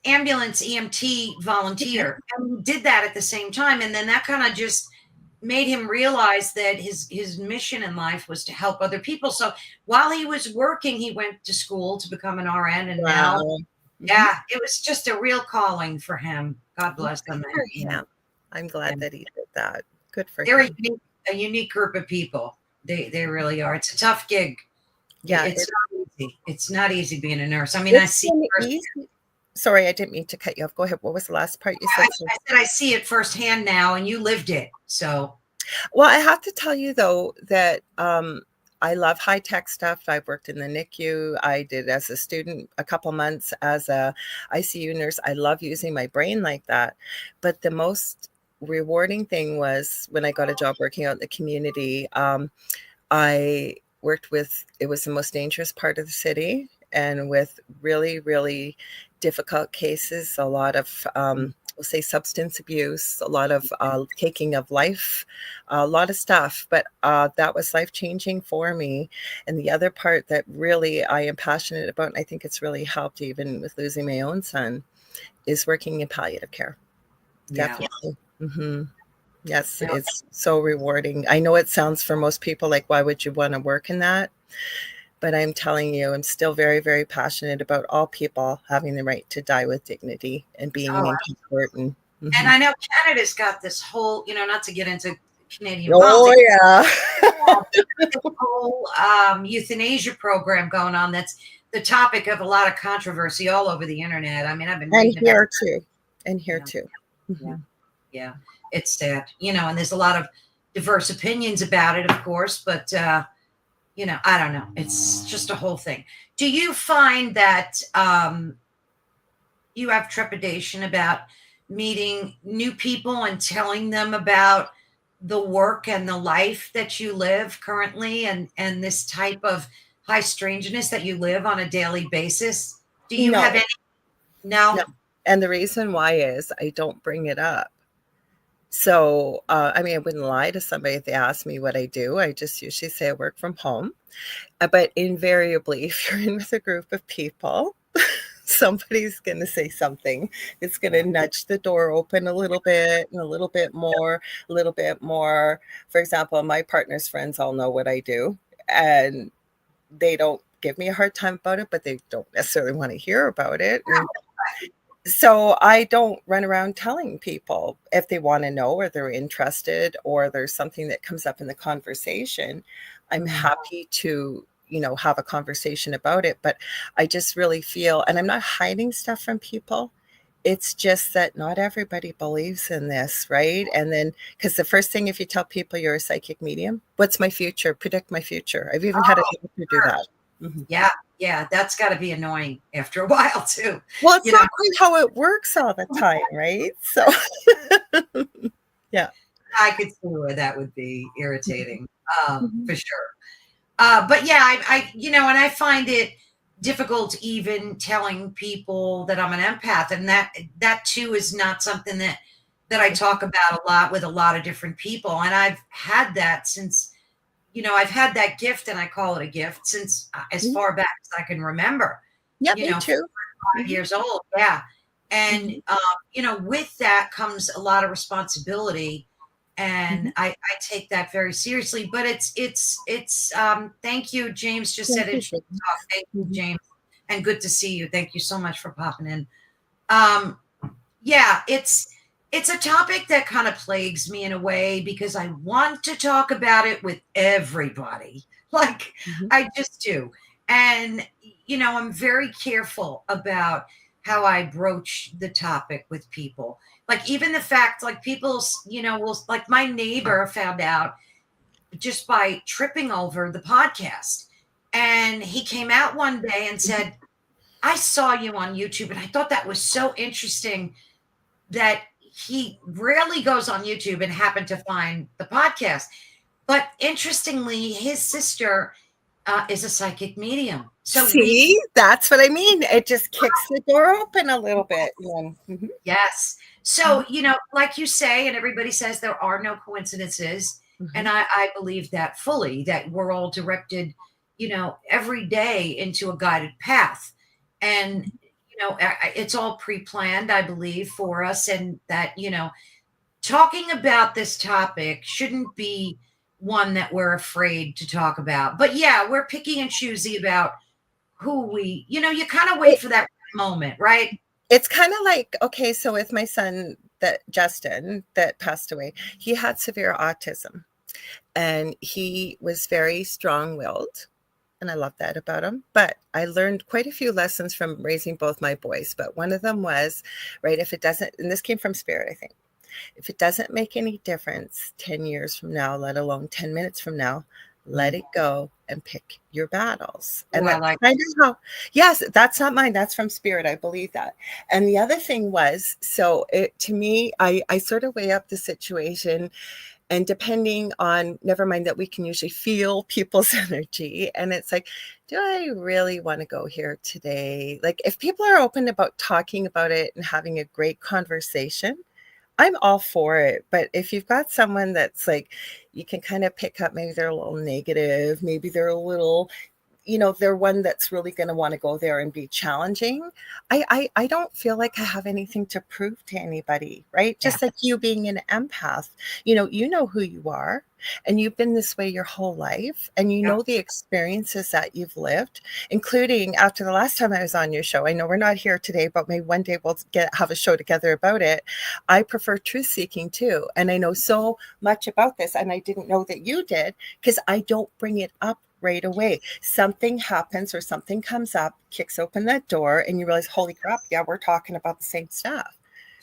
[SPEAKER 1] ambulance EMT volunteer. And he did that at the same time. And then that kind of just made him realize that his mission in life was to help other people. So while he was working, he went to school to become an RN. And now, it was just a real calling for him. God bless him.
[SPEAKER 2] I'm glad that he did that. Good for
[SPEAKER 1] They're
[SPEAKER 2] him.
[SPEAKER 1] a unique group of people. They really are. It's a tough gig.
[SPEAKER 2] Yeah,
[SPEAKER 1] it's not easy. It's not easy being a nurse. I mean, I see.
[SPEAKER 2] Sorry, I didn't mean to cut you off. Go ahead. What was the last part you said?
[SPEAKER 1] I said I see it firsthand now, and you lived it. So,
[SPEAKER 2] well, I have to tell you though that I love high tech stuff. I've worked in the NICU. I did as a student a couple months as a ICU nurse. I love using my brain like that. But the most rewarding thing was when I got a job working out in the community. I worked with, it was the most dangerous part of the city, and with really, really difficult cases, a lot of, we'll say substance abuse, a lot of taking of life, a lot of stuff, but that was life-changing for me. And the other part that really I am passionate about, and I think it's really helped even with losing my own son, is working in palliative care. Definitely. Yes, it's so rewarding. I know it sounds for most people like, why would you want to work in that? But I'm telling you, I'm still very, very passionate about all people having the right to die with dignity and being important.
[SPEAKER 1] And I know Canada's got this whole, not to get into Canadian
[SPEAKER 2] politics.
[SPEAKER 1] This whole euthanasia program going on. That's the topic of a lot of controversy all over the internet. I mean, I've been reading
[SPEAKER 2] about it. And here too.
[SPEAKER 1] Yeah, it's sad, and there's a lot of diverse opinions about it, of course, but I don't know. It's just a whole thing. Do you find that you have trepidation about meeting new people and telling them about the work and the life that you live currently, and this type of high strangeness that you live on a daily basis? Do you have any? No.
[SPEAKER 2] And the reason why is I don't bring it up. So, I wouldn't lie to somebody if they ask me what I do. I just usually say I work from home. But invariably, if you're in with a group of people, somebody's going to say something. It's going to nudge the door open a little bit and a little bit more, a little bit more. For example, my partner's friends all know what I do, and they don't give me a hard time about it, but they don't necessarily want to hear about it. And so I don't run around telling people. If they want to know or they're interested or there's something that comes up in the conversation, I'm happy to, have a conversation about it. But I just really feel, and I'm not hiding stuff from people. It's just that not everybody believes in this, right? And then, because the first thing, if you tell people you're a psychic medium, what's my future? Predict my future. I've even had a doctor do that.
[SPEAKER 1] Yeah, that's got to be annoying after a while too.
[SPEAKER 2] Well, it's not quite how it works all the time, right? So, yeah.
[SPEAKER 1] I could see where that would be irritating,
[SPEAKER 2] Mhm.
[SPEAKER 1] for sure. But yeah, and I find it difficult even telling people that I'm an empath, and that too is not something that I talk about a lot with a lot of different people. And I've had that since, I've had that gift, and I call it a gift since as
[SPEAKER 2] Mhm.
[SPEAKER 1] far back as I can remember.
[SPEAKER 2] Yeah, me
[SPEAKER 1] 4
[SPEAKER 2] too.
[SPEAKER 1] or 5
[SPEAKER 2] Mhm.
[SPEAKER 1] years old, yeah. And
[SPEAKER 2] Mhm.
[SPEAKER 1] with that comes a lot of responsibility, and
[SPEAKER 2] Mhm.
[SPEAKER 1] I take that very seriously. But thank you. James just said
[SPEAKER 2] Thank you,
[SPEAKER 1] interesting talk.
[SPEAKER 2] James.
[SPEAKER 1] Thank you,
[SPEAKER 2] Mhm.
[SPEAKER 1] James, and good to see you. Thank you so much for popping in. Um, yeah, it's a topic that kind of plagues me in a way because I want to talk about it with everybody. Like
[SPEAKER 2] Mhm.
[SPEAKER 1] I just do. And I'm very careful about how I broach the topic with people. Like even the fact like people, will like my neighbor found out just by tripping over the podcast. And he came out one day and
[SPEAKER 2] Mhm.
[SPEAKER 1] said, "I saw you on YouTube and I thought that was so interesting that he rarely goes on YouTube and happened to find the podcast." But interestingly, his sister is a psychic medium. So
[SPEAKER 2] See, that's what I mean. It just kicks the door open a little bit. Mhm.
[SPEAKER 1] yes. So,
[SPEAKER 2] Mhm.
[SPEAKER 1] like you say, and everybody says there are no coincidences. And
[SPEAKER 2] Mhm.
[SPEAKER 1] I believe that fully, that we're all directed, every day into a guided path. And, it's all pre planned, I believe, for us. And that, talking about this topic shouldn't be one that we're afraid to talk about. But yeah, we're picky and choosy about who you kind of wait
[SPEAKER 2] It,
[SPEAKER 1] for that moment, right?
[SPEAKER 2] it's kind of like, okay, so with my son, that Justin that passed away, he had severe autism and he was very strong-willed. And I love that about him. But I learned quite a few lessons from raising both my boys. But one of them was, right, if it doesn't, and this came from spirit, I think, if it doesn't make any difference 10 years from now, let alone 10 minutes from now, let
[SPEAKER 1] Mm.
[SPEAKER 2] it go and pick your battles.
[SPEAKER 1] Oh,
[SPEAKER 2] And
[SPEAKER 1] I
[SPEAKER 2] that's
[SPEAKER 1] like
[SPEAKER 2] kind of how, yes, that's not mine. That's from spirit. I believe that. And the other thing was, so it, to me, I sort of weigh up the situation, and depending on, never mind that we can usually feel people's energy, and it's like, do I really want to go here today? Like if people are open about talking about it and having a great conversation, I'm all for it. But if you've got someone that's like, you can kind of pick up, maybe they're a little negative, maybe they're a little, they're one that's really going to want to go there and be challenging. I don't feel like I have anything to prove to anybody, right?
[SPEAKER 1] that.
[SPEAKER 2] Just like you being an empath, you know who you are, and you've been this way your whole life, and you
[SPEAKER 1] Yeah.
[SPEAKER 2] know the experiences that you've lived, including after the last time I was on your show. I know we're not here today, but maybe one day we'll have a show together about it. I prefer truth seeking too, and I know so much about this, and I didn't know that you did because I don't bring it up right away. Something happens or something comes up, kicks open that door, and you realize, holy crap, yeah, we're talking about the same stuff,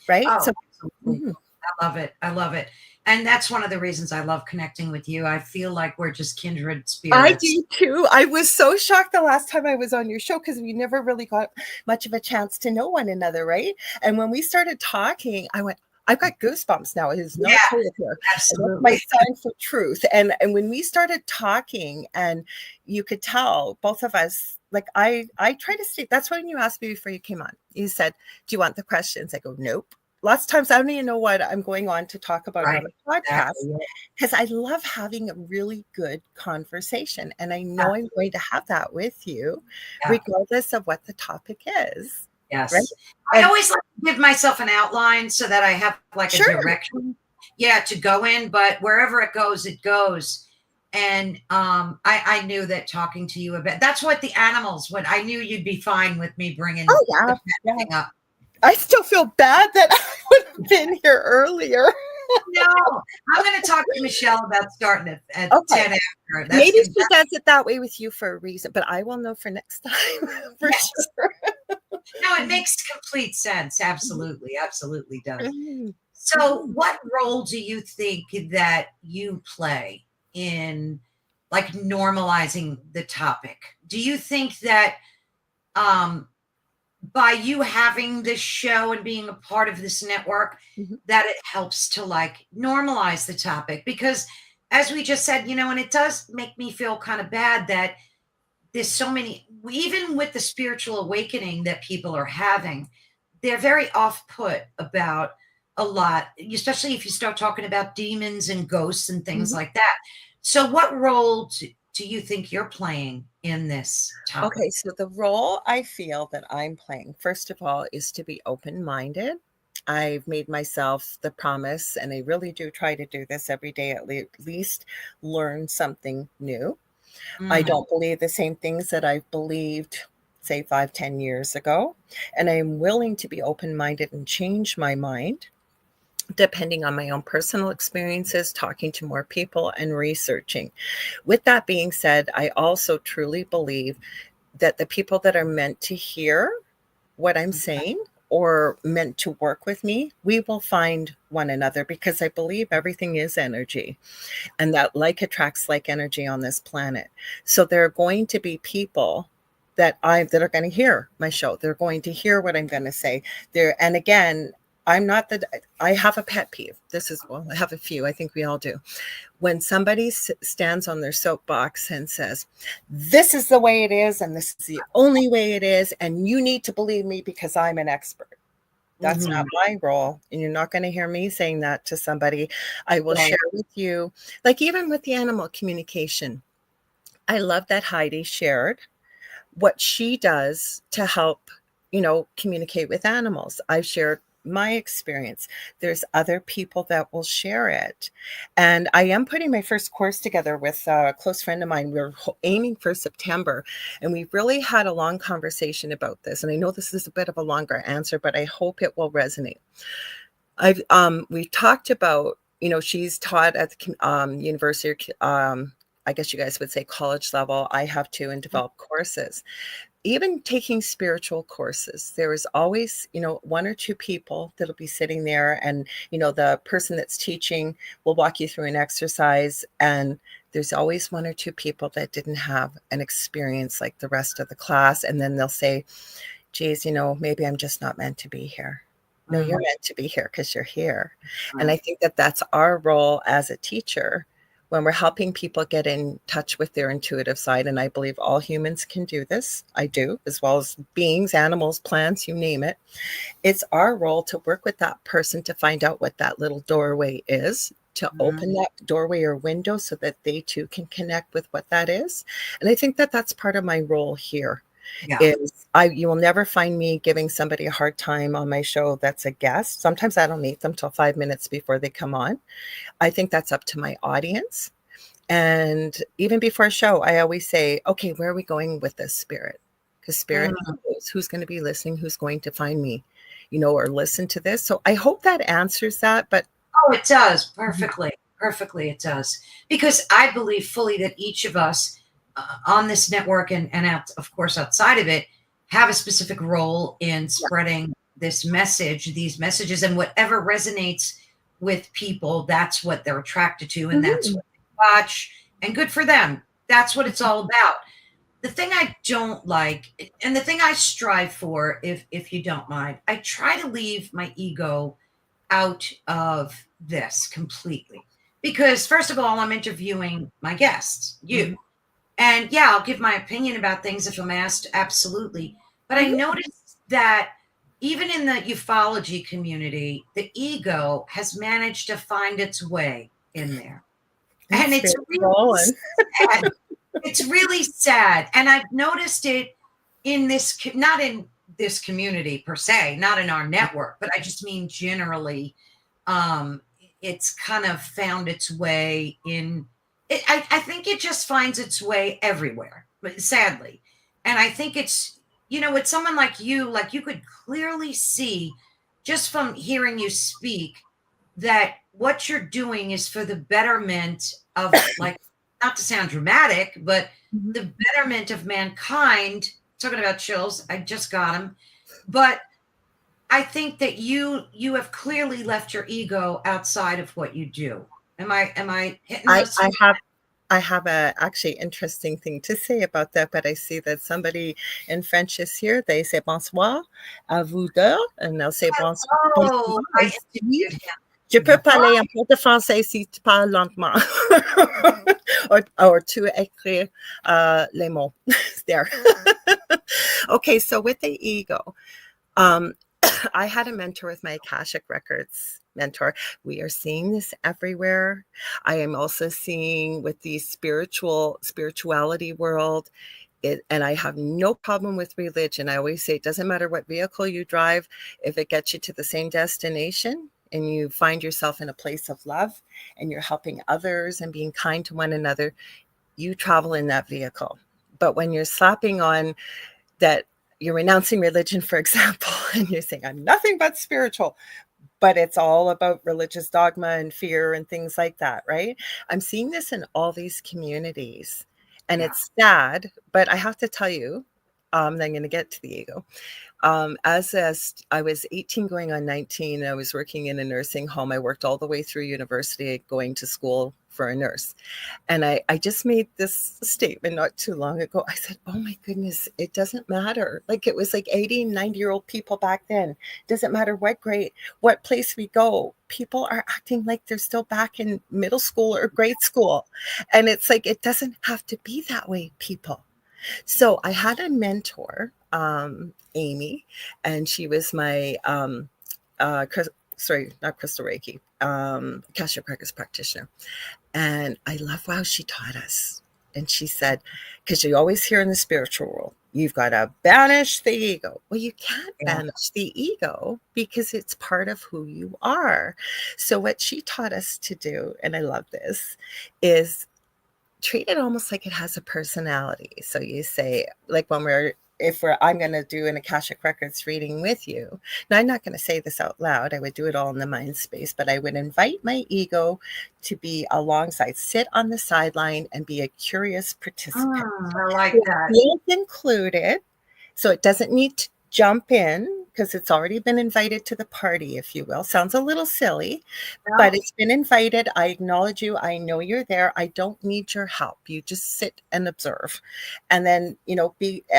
[SPEAKER 2] right?
[SPEAKER 1] Oh,
[SPEAKER 2] So,
[SPEAKER 1] absolutely.
[SPEAKER 2] mhm.
[SPEAKER 1] I love it. I love it. And that's one of the reasons I love connecting with you. I feel like we're just kindred
[SPEAKER 2] I
[SPEAKER 1] spirits.
[SPEAKER 2] do too. I was so shocked the last time I was on your show because we never really got much of a chance to know one another, right? And when we started talking, I went, I've got goosebumps now. It is
[SPEAKER 1] Yeah,
[SPEAKER 2] not cold here. And that's my
[SPEAKER 1] absolutely.
[SPEAKER 2] sign for truth. And when we started talking, and you could tell both of us, like I try to stay. That's when you asked me before you came on. You said, "Do you want the questions?" I go, "Nope." Lots of times I don't even know what I'm going on to talk about
[SPEAKER 1] Right.
[SPEAKER 2] on a podcast,
[SPEAKER 1] Exactly.
[SPEAKER 2] because I love having a really good conversation. And I
[SPEAKER 1] Yeah.
[SPEAKER 2] know I'm going to have that with you,
[SPEAKER 1] Yeah.
[SPEAKER 2] regardless of what the topic is. Right.
[SPEAKER 1] Yes. I
[SPEAKER 2] And
[SPEAKER 1] always like to give myself an outline so that I have like a
[SPEAKER 2] sure.
[SPEAKER 1] direction, yeah, to go in, but wherever it goes, it goes. And I knew that talking to you about that's what the animals would. I knew you'd be fine with me bringing
[SPEAKER 2] Oh,
[SPEAKER 1] the
[SPEAKER 2] yeah.
[SPEAKER 1] pet
[SPEAKER 2] Yeah.
[SPEAKER 1] thing up.
[SPEAKER 2] I still feel bad that I would have been here earlier.
[SPEAKER 1] No, I'm going to talk to Michelle about starting at
[SPEAKER 2] Okay.
[SPEAKER 1] 10 after. That's
[SPEAKER 2] Maybe
[SPEAKER 1] going
[SPEAKER 2] she does it that way with you for a reason, but I will know for next time for
[SPEAKER 1] yes.
[SPEAKER 2] sure.
[SPEAKER 1] No, it makes complete sense. Absolutely. Absolutely does.
[SPEAKER 2] Mhm.
[SPEAKER 1] So,
[SPEAKER 2] Mhm.
[SPEAKER 1] what role do you think that you play in like normalizing the topic? Do you think that um by you having this show and being a part of this network,
[SPEAKER 2] Mhm.
[SPEAKER 1] that it helps to like normalize the topic. Because as we just said, and it does make me feel kind of bad that there's so many, even with the spiritual awakening that people are having, they're very off put about a lot, especially if you start talking about demons and ghosts and things
[SPEAKER 2] Mhm.
[SPEAKER 1] like that. So, what role do you think you're playing in this topic?
[SPEAKER 2] Okay, so the role I feel that I'm playing, first of all, is to be open-minded. I've made myself the promise, and I really do try to do this every day, at least learn something new. I
[SPEAKER 1] Mm,
[SPEAKER 2] don't believe the same things that I've believed, say, 5, 10 years ago, and I'm willing to be open-minded and change my mind depending on my own personal experiences, talking to more people, and researching. With that being said, I also truly believe that the people that are meant to hear what I'm saying or meant to work with me, we will find one another, because I believe everything is energy, and that like attracts like energy on this planet. So there are going to be people that are going to hear my show. They're going to hear what I'm going to say. And again, I have a pet peeve. Well, I have a few. I think we all do. When somebody stands on their soapbox and says, "This is the way it is, and this is the only way it is, and you need to believe me because I'm an expert." That's not
[SPEAKER 1] mhm,
[SPEAKER 2] my role, and you're not going to hear me saying that to somebody. I will
[SPEAKER 1] right.
[SPEAKER 2] share with you, like even with the animal communication. I love that Heidi shared what she does to help, communicate with animals. I've shared my experience. There's other people that will share it. And I am putting my first course together with a close friend of mine. We're aiming for September, and we've really had a long conversation about this. And I know this is a bit of a longer answer, but I hope it will resonate. We've talked about, she's taught at the university, I guess you guys would say college level. I have too, and developed courses. Even taking spiritual courses, there is always, one or two people that'll be sitting there, and, the person that's teaching will walk you through an exercise. And there's always one or two people that didn't have an experience like the rest of the class. And then they'll say, geez, maybe I'm just not meant to be here. No, you're
[SPEAKER 1] Mhm,
[SPEAKER 2] meant to be here because you're here. And I
[SPEAKER 1] right.
[SPEAKER 2] think that that's our role as a teacher when we're helping people get in touch with their intuitive side. And I believe all humans can do this. I do, as well as beings, animals, plants, you name it. It's our role to work with that person to find out what that little doorway is, to
[SPEAKER 1] Mhm,
[SPEAKER 2] open that doorway or window so that they too can connect with what that is. And I think that that's part of my role here.
[SPEAKER 1] yeah.
[SPEAKER 2] You will never find me giving somebody a hard time on my show that's a guest. Sometimes I don't meet them till 5 minutes before they come on. I think that's up to my audience. And even before a show, I always say, okay, where are we going with this, spirit? Because spirit
[SPEAKER 1] Mm.
[SPEAKER 2] knows who's going to be listening, who's going to find me, or listen to this. So I hope that answers that. But
[SPEAKER 1] Oh, it does
[SPEAKER 2] Mhm.
[SPEAKER 1] perfectly. Perfectly, it does. Because I believe fully that each of us on this network and out, of course, outside of it, have a specific role in
[SPEAKER 2] Yeah.
[SPEAKER 1] spreading this message, these messages, and whatever resonates with people, that's what they're attracted to, and that's
[SPEAKER 2] Mhm.
[SPEAKER 1] what they watch. And good for them. That's what it's all about. The thing I don't like, and the thing I strive for, if you don't mind, I try to leave my ego out of this completely. Because, first of all, I'm interviewing my guests,
[SPEAKER 2] Mhm.
[SPEAKER 1] you. And yeah, I'll give my opinion about things if I'm asked, absolutely. But I
[SPEAKER 2] Mhm.
[SPEAKER 1] noticed that even in the ufology community, the ego has managed to find its way in there. And
[SPEAKER 2] It's
[SPEAKER 1] it's
[SPEAKER 2] spirit
[SPEAKER 1] really
[SPEAKER 2] rolling.
[SPEAKER 1] sad. It's really sad. And I've noticed it in this, not in this community per se, not in our network, but I just mean generally um, it's kind of found its way in it, I think it just finds its way everywhere, but sadly. And I think it's, with someone like you could clearly see just from hearing you speak that what you're doing is for the betterment of, like, not to sound dramatic, but
[SPEAKER 2] Mhm.
[SPEAKER 1] the betterment of mankind. Talking about chills, I just got them. But I think that you have clearly left your ego outside of what you do. Am I hitting
[SPEAKER 2] I,
[SPEAKER 1] this?
[SPEAKER 2] I have I have a actually interesting thing to say about that, but I see that somebody in French is here. They say bonsoir à vous deux, and they'll say bonsoir.
[SPEAKER 1] Oh, I interviewed him.
[SPEAKER 2] Je peux parler un peu de français si tu parles lentement. or to écrire les mots there. Okay, so with the ego, I had a mentor with my Akashic Records mentor. We are seeing this everywhere. I am also seeing with the spirituality world. And I have no problem with religion. I always say it doesn't matter what vehicle you drive, if it gets you to the same destination and you find yourself in a place of love and you're helping others and being kind to one another, you travel in that vehicle. But when you're slapping on that, you're renouncing religion, for example, and you're saying, I'm nothing but spiritual, but it's all about religious dogma and fear and things like that, right? I'm seeing this in all these communities. And it's sad, but I have to tell you, I'm going to get to the ego. I was 18 going on 19, I was working in a nursing home. I worked all the way through university, going to school for a nurse. And I just made this statement not too long ago. I said, oh my goodness, it doesn't matter. Like it was like 80 and 90-year-old people back then. Doesn't matter what grade, what place we go. People are acting like they're still back in middle school or grade school. And it's like, it doesn't have to be that way, people. So I had a mentor, Amy, and she was my, not Crystal Reiki, Akashic Records practitioner. And I love how she taught us. And she said, because you always hear in the spiritual world, you've got to banish the ego. Well, you can't banish the ego because it's part of who you are. So what she taught us to do, and I love this, is treat it almost like it has a personality. So you say, like I'm going to do an Akashic Records reading with you. Now, I'm not going to say this out loud. I would do it all in the mind space, but I would invite my ego to be alongside, sit on the sideline and be a curious participant.
[SPEAKER 1] I like that.
[SPEAKER 2] Feels included. So it doesn't need to jump in because it's already been invited to the party, if you will. Sounds a little silly, but it's been invited. I acknowledge you. I know you're there. I don't need your help. You just sit and observe. And then,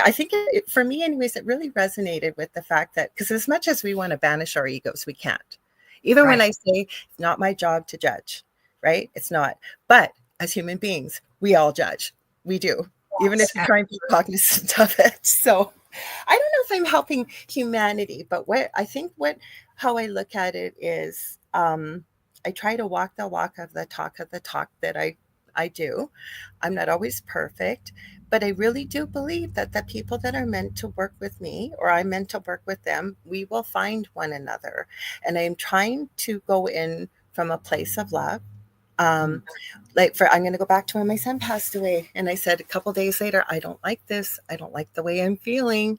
[SPEAKER 2] I think for me anyways, it really resonated with the fact that, because as much as we want to banish our egos, we can't. Even when I say it's not my job to judge, right? It's not. But as human beings, we all judge. We do. Even if you're trying to be cognizant of it. So I don't know if I'm helping humanity, but how I look at it is I try to walk the walk of the talk that I do. I'm not always perfect, but I really do believe that the people that are meant to work with me or I'm meant to work with them, we will find one another. And I'm trying to go in from a place of love. I'm going to go back to when my son passed away. And I said a couple days later, I don't like this. I don't like the way I'm feeling.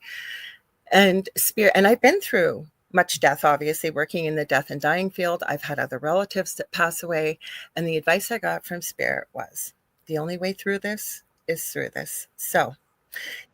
[SPEAKER 2] And I've been through much death, obviously, working in the death and dying field. I've had other relatives that pass away. And the advice I got from Spirit was, the only way through this is through this. So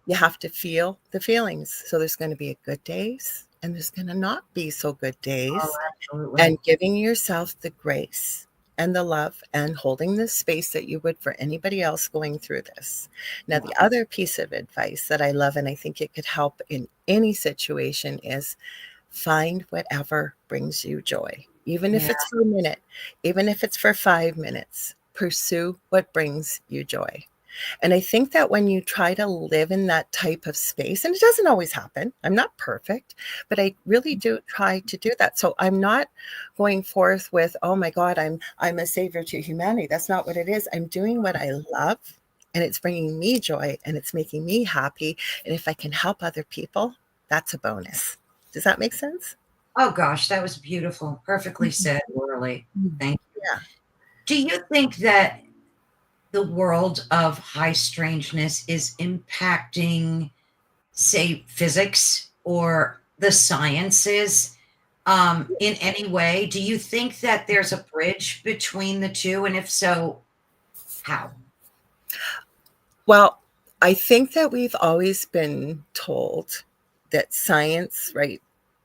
[SPEAKER 2] you have to feel the feelings. So there's going to be good days and there's going to not be so good days.
[SPEAKER 1] Oh, absolutely.
[SPEAKER 2] And giving yourself the grace and the love and holding the space that you would for anybody else going through this. Now, the other piece of advice that I love, and I think it could help in any situation, is find whatever brings you joy. Even if it's for a minute, even if it's for 5 minutes, pursue what brings you joy. And I think that when you try to live in that type of space, and it doesn't always happen, I'm not perfect, but I really do try to do that. So I'm not going forth with, oh my God, I'm a savior to humanity. That's not what it is. I'm doing what I love and it's bringing me joy and it's making me happy. And if I can help other people, that's a bonus. Does that make sense?
[SPEAKER 1] Oh gosh, that was beautiful. Perfectly said, Lorilie. Thank you.
[SPEAKER 2] Yeah.
[SPEAKER 1] Do you think that the world of high strangeness is impacting, say, physics or the sciences in any way? Do you think that there's a bridge between the two? And if so, how?
[SPEAKER 2] Well, I think that we've always been told that science, right,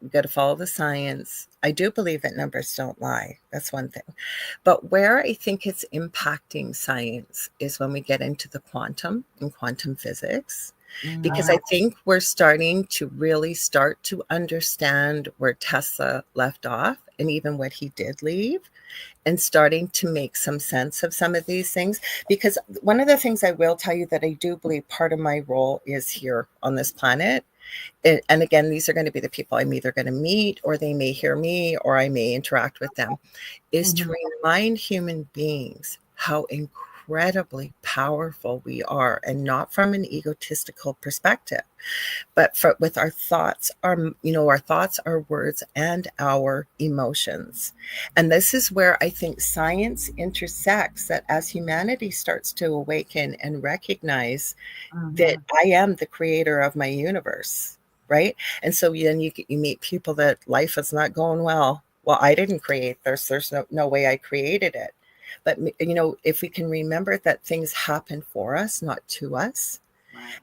[SPEAKER 2] We got to follow the science. I do believe that numbers don't lie. That's one thing. But where I think it's impacting science is when we get into the quantum and quantum physics, because I think we're starting to really start to understand where Tesla left off and even what he did leave, and starting to make some sense of some of these things. Because one of the things I will tell you that I do believe part of my role is here on this planet. And again, these are going to be the people I'm either going to meet, or they may hear me, or I may interact with them, is to remind human beings how incredibly powerful we are, and not from an egotistical perspective, but with our thoughts, our thoughts, our words, and our emotions. And this is where I think science intersects, that as humanity starts to awaken and recognize that I am the creator of my universe, right? And so then you meet people that life is not going well. Well, I didn't create this. There's no way I created it. But, if we can remember that things happen for us, not to us,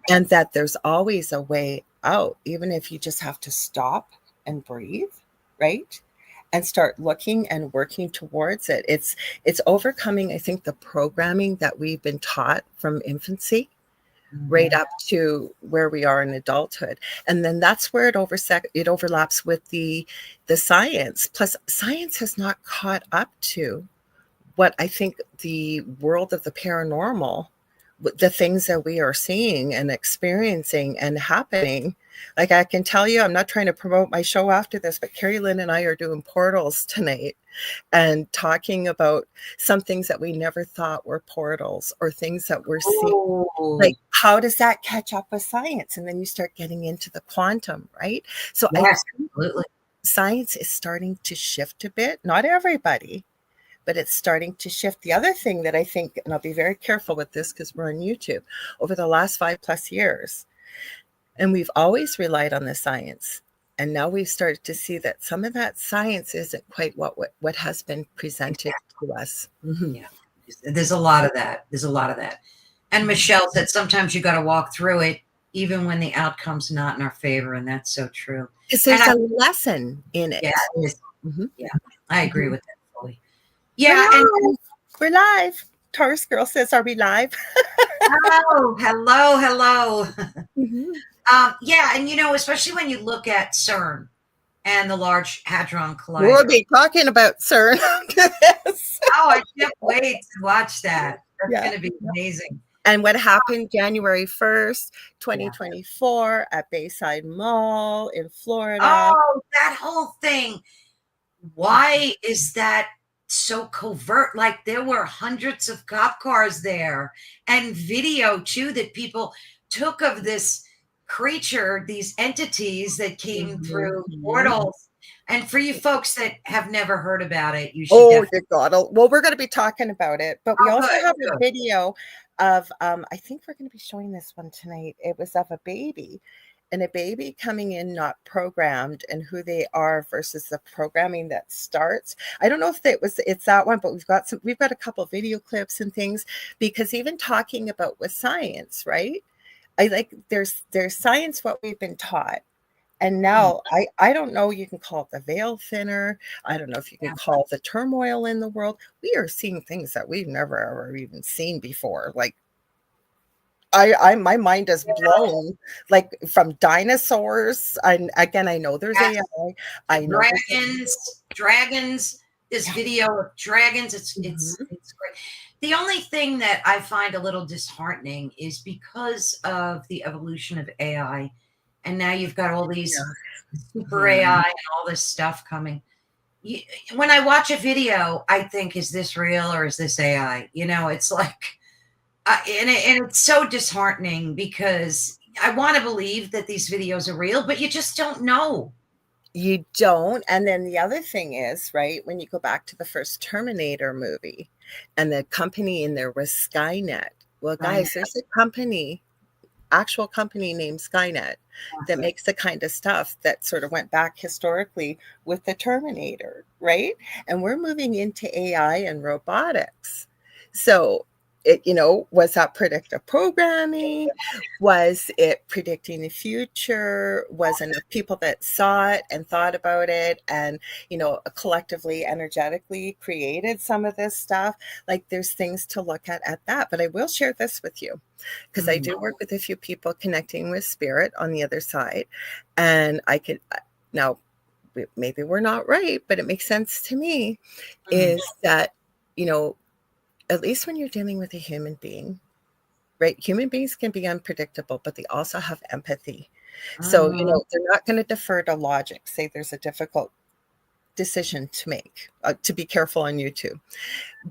[SPEAKER 2] and that there's always a way out, even if you just have to stop and breathe, right? And start looking and working towards it. It's overcoming, I think, the programming that we've been taught from infancy right up to where we are in adulthood. And then that's where it overlaps with the science. Plus, science has not caught up to what I think the world of the paranormal, the things that we are seeing and experiencing and happening. Like, I can tell you, I'm not trying to promote my show after this, but Kerrilynn and I are doing portals tonight and talking about some things that we never thought were portals, or things that we're seeing. Like, how does that catch up with science? And then you start getting into the quantum, right? So
[SPEAKER 1] Yes,
[SPEAKER 2] I think
[SPEAKER 1] absolutely.
[SPEAKER 2] science is starting to shift a bit. Not everybody, but it's starting to shift. The other thing that I think, and I'll be very careful with this because we're on YouTube, over the last 5+ years, and we've always relied on the science. And now we've started to see that some of that science isn't quite what has been presented to us.
[SPEAKER 1] Yeah. There's a lot of that. And Michelle said sometimes you got to walk through it, even when the outcome's not in our favor. And that's so true.
[SPEAKER 2] Because there's a lesson in it.
[SPEAKER 1] Yeah, it is. Yeah, I agree with that fully.
[SPEAKER 2] Yeah, we're live. Taurus Girl says, "Are we live?"
[SPEAKER 1] Hello. Yeah, and especially when you look at CERN and the Large Hadron Collider.
[SPEAKER 2] We'll be talking about CERN after this.
[SPEAKER 1] Oh, I can't wait to watch that. That's going to be amazing.
[SPEAKER 2] And what happened January 1st, 2024 at Bayside Mall in Florida.
[SPEAKER 1] Oh, that whole thing. Why is that so covert? Like, there were hundreds of cop cars there, and video too that people took of this creature, these entities that came through portals. And for you folks that have never heard about it, you should.
[SPEAKER 2] Oh, you got it. Well, we're going to be talking about it, but we also have a video of, I think we're going to be showing this one tonight. It was of a baby, and a baby coming in not programmed, and who they are versus the programming that starts. I don't know if it's that one, but we've got a couple video clips and things, because even talking about with science, right? I like there's science, what we've been taught. And now I don't know, you can call it the veil thinner. I don't know if you can call it the turmoil in the world. We are seeing things that we've never ever even seen before. Like, my mind is blown, like, from dinosaurs. And again, I know there's AI. I know
[SPEAKER 1] dragons. This video of dragons. It's great. The only thing that I find a little disheartening is because of the evolution of AI, and now you've got all these super AI and all this stuff coming. When I watch a video, I think, is this real or is this AI? It's like, and it's so disheartening, because I want to believe that these videos are real, but you just don't know.
[SPEAKER 2] You don't. And then the other thing is, right, when you go back to the first Terminator movie, and the company in there was Skynet. Well, guys, there's a actual company named Skynet that makes the kind of stuff that sort of went back historically with the Terminator, right? And we're moving into AI and robotics. So it, was that predictive programming? Was it predicting the future? Was enough people that saw it and thought about it and, collectively, energetically created some of this stuff? Like, there's things to look at that. But I will share this with you because I do work with a few people connecting with spirit on the other side. And I could, now, maybe we're not right, but it makes sense to me, is that, at least when you're dealing with a human being, right? Human beings can be unpredictable, but they also have empathy. So, they're not going to defer to logic. Say there's a difficult decision to make, to be careful on YouTube.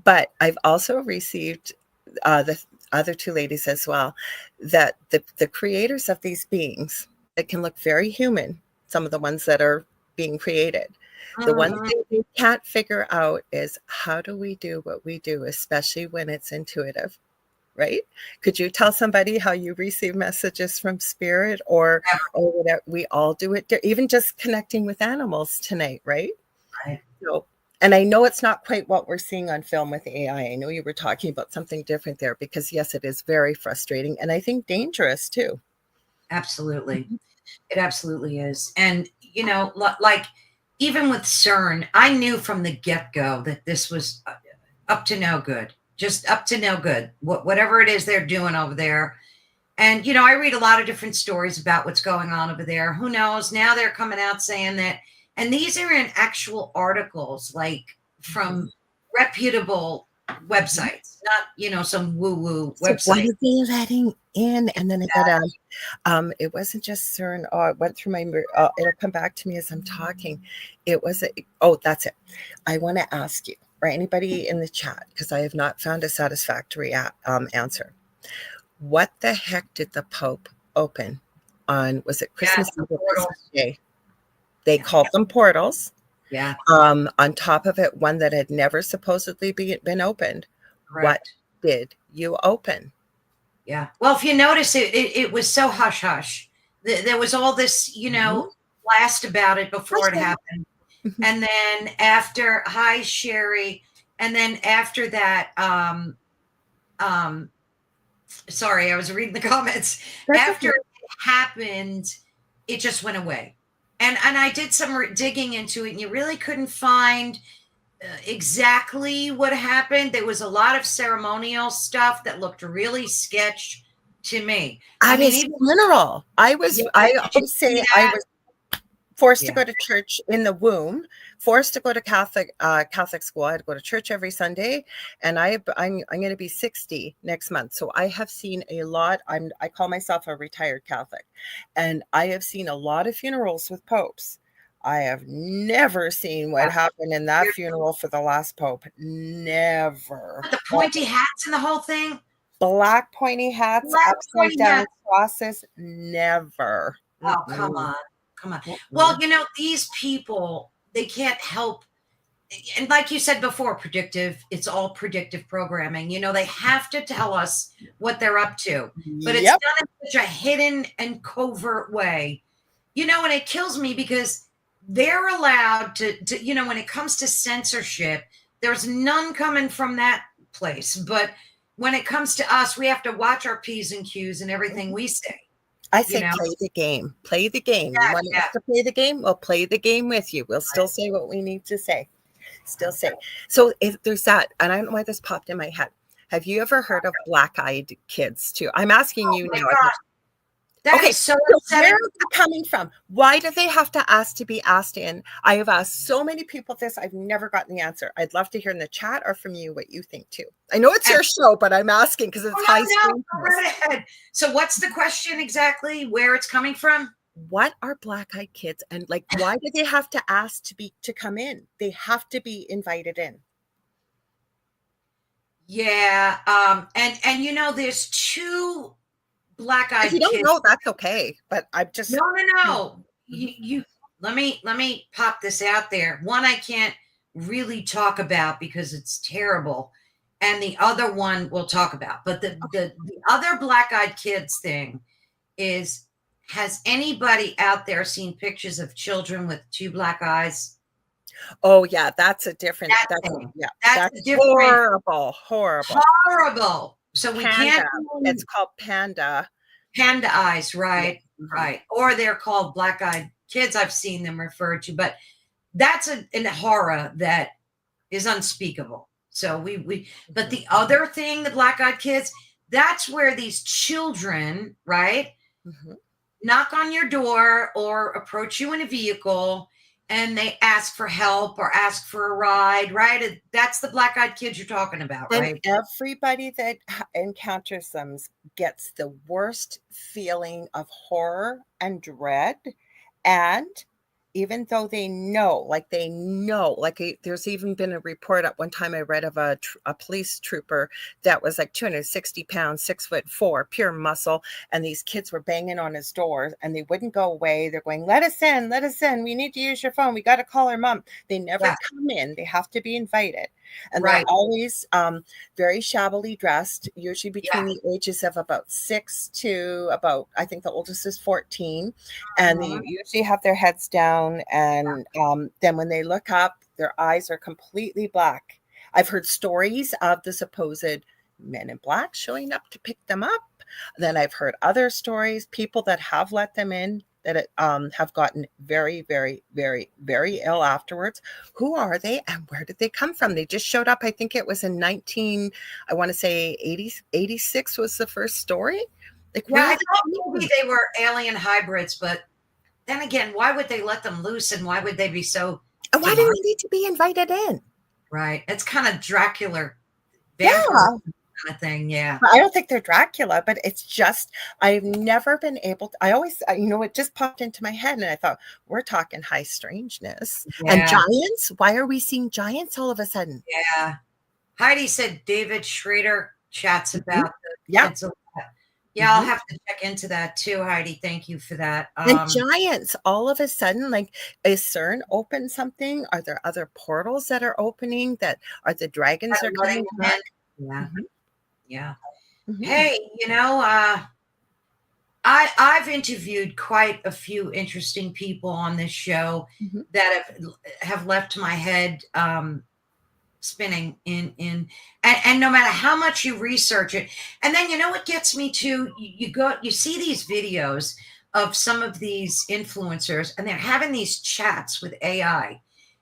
[SPEAKER 2] But I've also received the other two ladies as well, that the creators of these beings that can look very human, some of the ones that are being created, the one thing we can't figure out is how do we do what we do, especially when it's intuitive, right? Could you tell somebody how you receive messages from spirit or whatever? We all do it, even just connecting with animals tonight, right?
[SPEAKER 1] Right.
[SPEAKER 2] So, and I know it's not quite what we're seeing on film with AI. I know you were talking about something different there because, yes, it is very frustrating and I think dangerous too.
[SPEAKER 1] Absolutely. It absolutely is. And, like even with CERN, I knew from the get-go that this was up to no good, just up to no good, whatever it is they're doing over there. And, I read a lot of different stories about what's going on over there. Who knows? Now they're coming out saying that, and these are in actual articles, like from reputable websites, not, some woo-woo website.
[SPEAKER 2] So what are they letting in? And then I got it wasn't just CERN. Oh, it went through my, it'll come back to me as I'm talking. It was, that's it. I want to ask you, or anybody in the chat, because I have not found a satisfactory answer. What the heck did the Pope open on, was it Christmas Eve or Christmas Day? They called them portals.
[SPEAKER 1] Yeah.
[SPEAKER 2] On top of it, one that had never supposedly been opened.
[SPEAKER 1] Correct.
[SPEAKER 2] What did you open?
[SPEAKER 1] Yeah. Well, if you notice, it was so hush hush. There was all this, blast about it before it happened. And then after, hi, Sherry. And then after that, sorry, I was reading the comments. After it happened, it just went away. And I did some digging into it, and you really couldn't find exactly what happened. There was a lot of ceremonial stuff that looked really sketch to me.
[SPEAKER 2] At his funeral, I was forced to go to church in the womb, forced to go to Catholic school. I had to go to church every Sunday, and I'm going to be 60 next month. So I have seen a lot. I call myself a retired Catholic, and I have seen a lot of funerals with popes. I have never seen what happened in that funeral for the last pope. Never.
[SPEAKER 1] The pointy hats and the whole thing.
[SPEAKER 2] Black pointy hats, upside down crosses. Never.
[SPEAKER 1] Oh, come on. Come on. Well, these people, they can't help. And like you said before, it's all predictive programming. They have to tell us what they're up to, but it's done in such a hidden and covert way, and it kills me because they're allowed to, when it comes to censorship, there's none coming from that place. But when it comes to us, we have to watch our P's and Q's and everything we say.
[SPEAKER 2] I say play the game. Play the game. You want us to play the game? We'll play the game with you. We'll still say what we need to say. Still say. So if there's that, and I don't know why this popped in my head. Have you ever heard of black-eyed kids too? I'm asking you now.
[SPEAKER 1] That is so
[SPEAKER 2] where is it coming from? Why do they have to ask to be asked in? I have asked so many people this. I've never gotten the answer. I'd love to hear in the chat or from you what you think too. I know it's your show, but I'm asking because it's high school.
[SPEAKER 1] Right ahead. So what's the question exactly? Where it's coming from?
[SPEAKER 2] What are black-eyed kids, and why do they have to ask to come in? They have to be invited in.
[SPEAKER 1] Yeah. And there's two black-eyed kids.
[SPEAKER 2] If you don't know, that's okay. But I'm just
[SPEAKER 1] no. You let me pop this out there. One I can't really talk about because it's terrible, and the other one we'll talk about. But the other black-eyed kids thing is, has anybody out there seen pictures of children with two black eyes?
[SPEAKER 2] Oh yeah, that's a different. That's
[SPEAKER 1] a different,
[SPEAKER 2] horrible.
[SPEAKER 1] horrible. So we
[SPEAKER 2] Panda.
[SPEAKER 1] can't
[SPEAKER 2] It's called panda.
[SPEAKER 1] panda eyes, right?
[SPEAKER 2] Yeah.
[SPEAKER 1] Right. Or they're called black-eyed kids. I've seen them referred to, but that's an horror that is unspeakable. So but the other thing, the black-eyed kids, that's where these children, right,
[SPEAKER 2] Mm-hmm.
[SPEAKER 1] knock on your door or approach you in a vehicle and they ask for help or ask for a ride, right? That's the black-eyed kids you're talking about,
[SPEAKER 2] And
[SPEAKER 1] right?
[SPEAKER 2] everybody that encounters them gets the worst feeling of horror and dread. And even though they know, there's even been a report at one time I read of a police trooper that was like 260 pounds, 6'4", pure muscle. And these kids were banging on his door and they wouldn't go away. They're going, let us in, let us in. We need to use your phone. We got to call our mom. They never come in. They have to be invited. And they're always very shabbily dressed, usually between the ages of about 6 to about, I think the oldest is 14. And they usually have their heads down. And then when they look up, their eyes are completely black. I've heard stories of the supposed men in black showing up to pick them up. Then I've heard other stories, people that have let them in that have gotten very, very, very, very ill afterwards. Who are they and where did they come from? They just showed up. I think it was in I want to say 86 was the first story. Like,
[SPEAKER 1] yeah, I thought maybe they were alien hybrids, but then again, why would they let them loose and why would they be so
[SPEAKER 2] and why do they need to be invited in?
[SPEAKER 1] Right. It's kind of Dracula
[SPEAKER 2] vampire
[SPEAKER 1] kind of thing. Yeah.
[SPEAKER 2] I don't think they're Dracula, but it's just, I've never been able to, I always, it just popped into my head and I thought, we're talking high strangeness. And giants. Why are we seeing giants all of a sudden?
[SPEAKER 1] Yeah. Heidi said David Schrader chats about the kids a lot. Yeah, I'll have to check into that too, Heidi. Thank you for that.
[SPEAKER 2] And giants, all of a sudden, like, is CERN open something? Are there other portals that are opening? That are the dragons are coming back?
[SPEAKER 1] Yeah. Yeah. Hey, I've interviewed quite a few interesting people on this show that have left my head spinning and no matter how much you research it, and then what gets me to you see these videos of some of these influencers and they're having these chats with AI,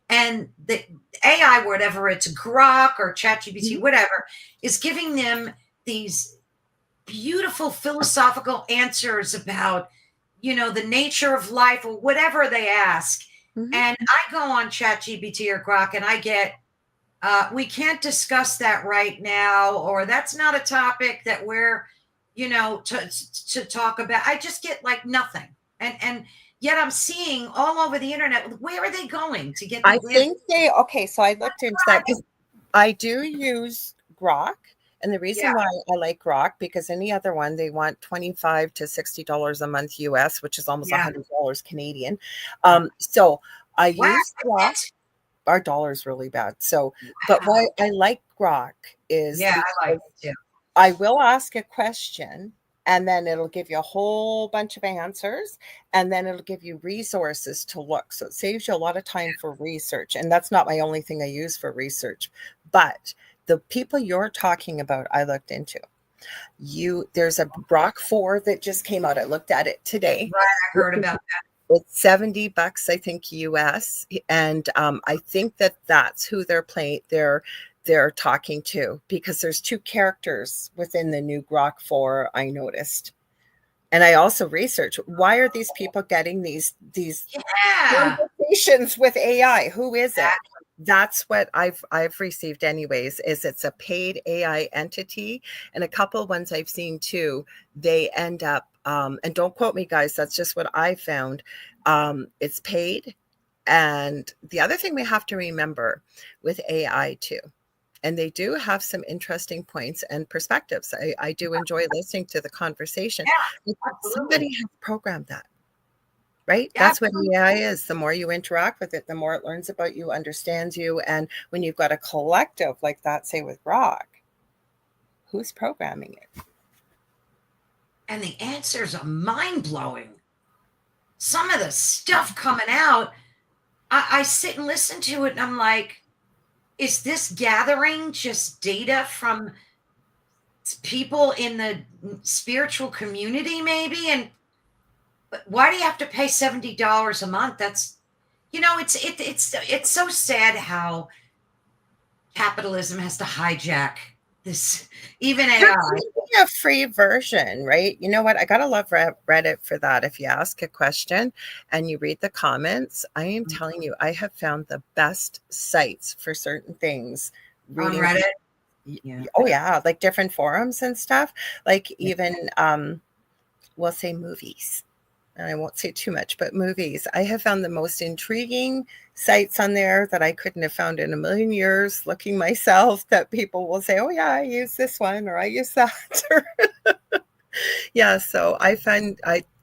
[SPEAKER 1] and the AI, whatever it's Grok or ChatGPT, whatever, is giving them these beautiful philosophical answers about the nature of life or whatever they ask. And I go on ChatGPT or Grok and I get we can't discuss that right now, or that's not a topic that we're, to talk about. I just get like nothing. And yet I'm seeing all over the internet, where are they going to get these
[SPEAKER 2] answers? So I looked into that because I do use Grok. And the reason why I like Grok, because any other one, they want $25 to $60 a month US, which is almost $100 Canadian. So I use Grok. Our dollar is really bad. So, but why I like Grok is
[SPEAKER 1] I like it too.
[SPEAKER 2] I will ask a question and then it'll give you a whole bunch of answers and then it'll give you resources to look. So it saves you a lot of time for research. And that's not my only thing I use for research. But the people you're talking about, I looked into. There's a Grok 4 that just came out. I looked at it today.
[SPEAKER 1] Right, I heard about that.
[SPEAKER 2] It's $70, I think, US, and I think that's who they're playing. They're talking to, because there's 2 characters within the new Grok 4. I noticed, and I also researched why are these people getting these conversations with AI? Who is it? That's what I've received anyways, is it's a paid AI entity. And a couple of ones I've seen too, they end up, and don't quote me guys, that's just what I found. It's paid. And the other thing we have to remember with AI too, and they do have some interesting points and perspectives. I do enjoy listening to the conversation. Somebody has programmed that. Right? That's what AI is. The more you interact with it, the more it learns about you, understands you. And when you've got a collective like that, say with Grok, who's programming it?
[SPEAKER 1] And the answers are mind-blowing. Some of the stuff coming out, I sit and listen to it and I'm like, is this gathering just data from people in the spiritual community, maybe. And why do you have to pay $70 a month? That's, it's so sad how capitalism has to hijack this, even
[SPEAKER 2] There
[SPEAKER 1] AI.
[SPEAKER 2] can be a free version, right? You know what? I gotta love Reddit for that. If you ask a question and you read the comments, I am telling you, I have found the best sites for certain things.
[SPEAKER 1] On Reddit.
[SPEAKER 2] Yeah. Oh yeah, like different forums and stuff. Like even we'll say movies. And I won't say too much, but movies. I have found the most intriguing sites on there that I couldn't have found in a million years looking myself, that people will say, oh yeah, I use this one or I use that. Yeah, so I find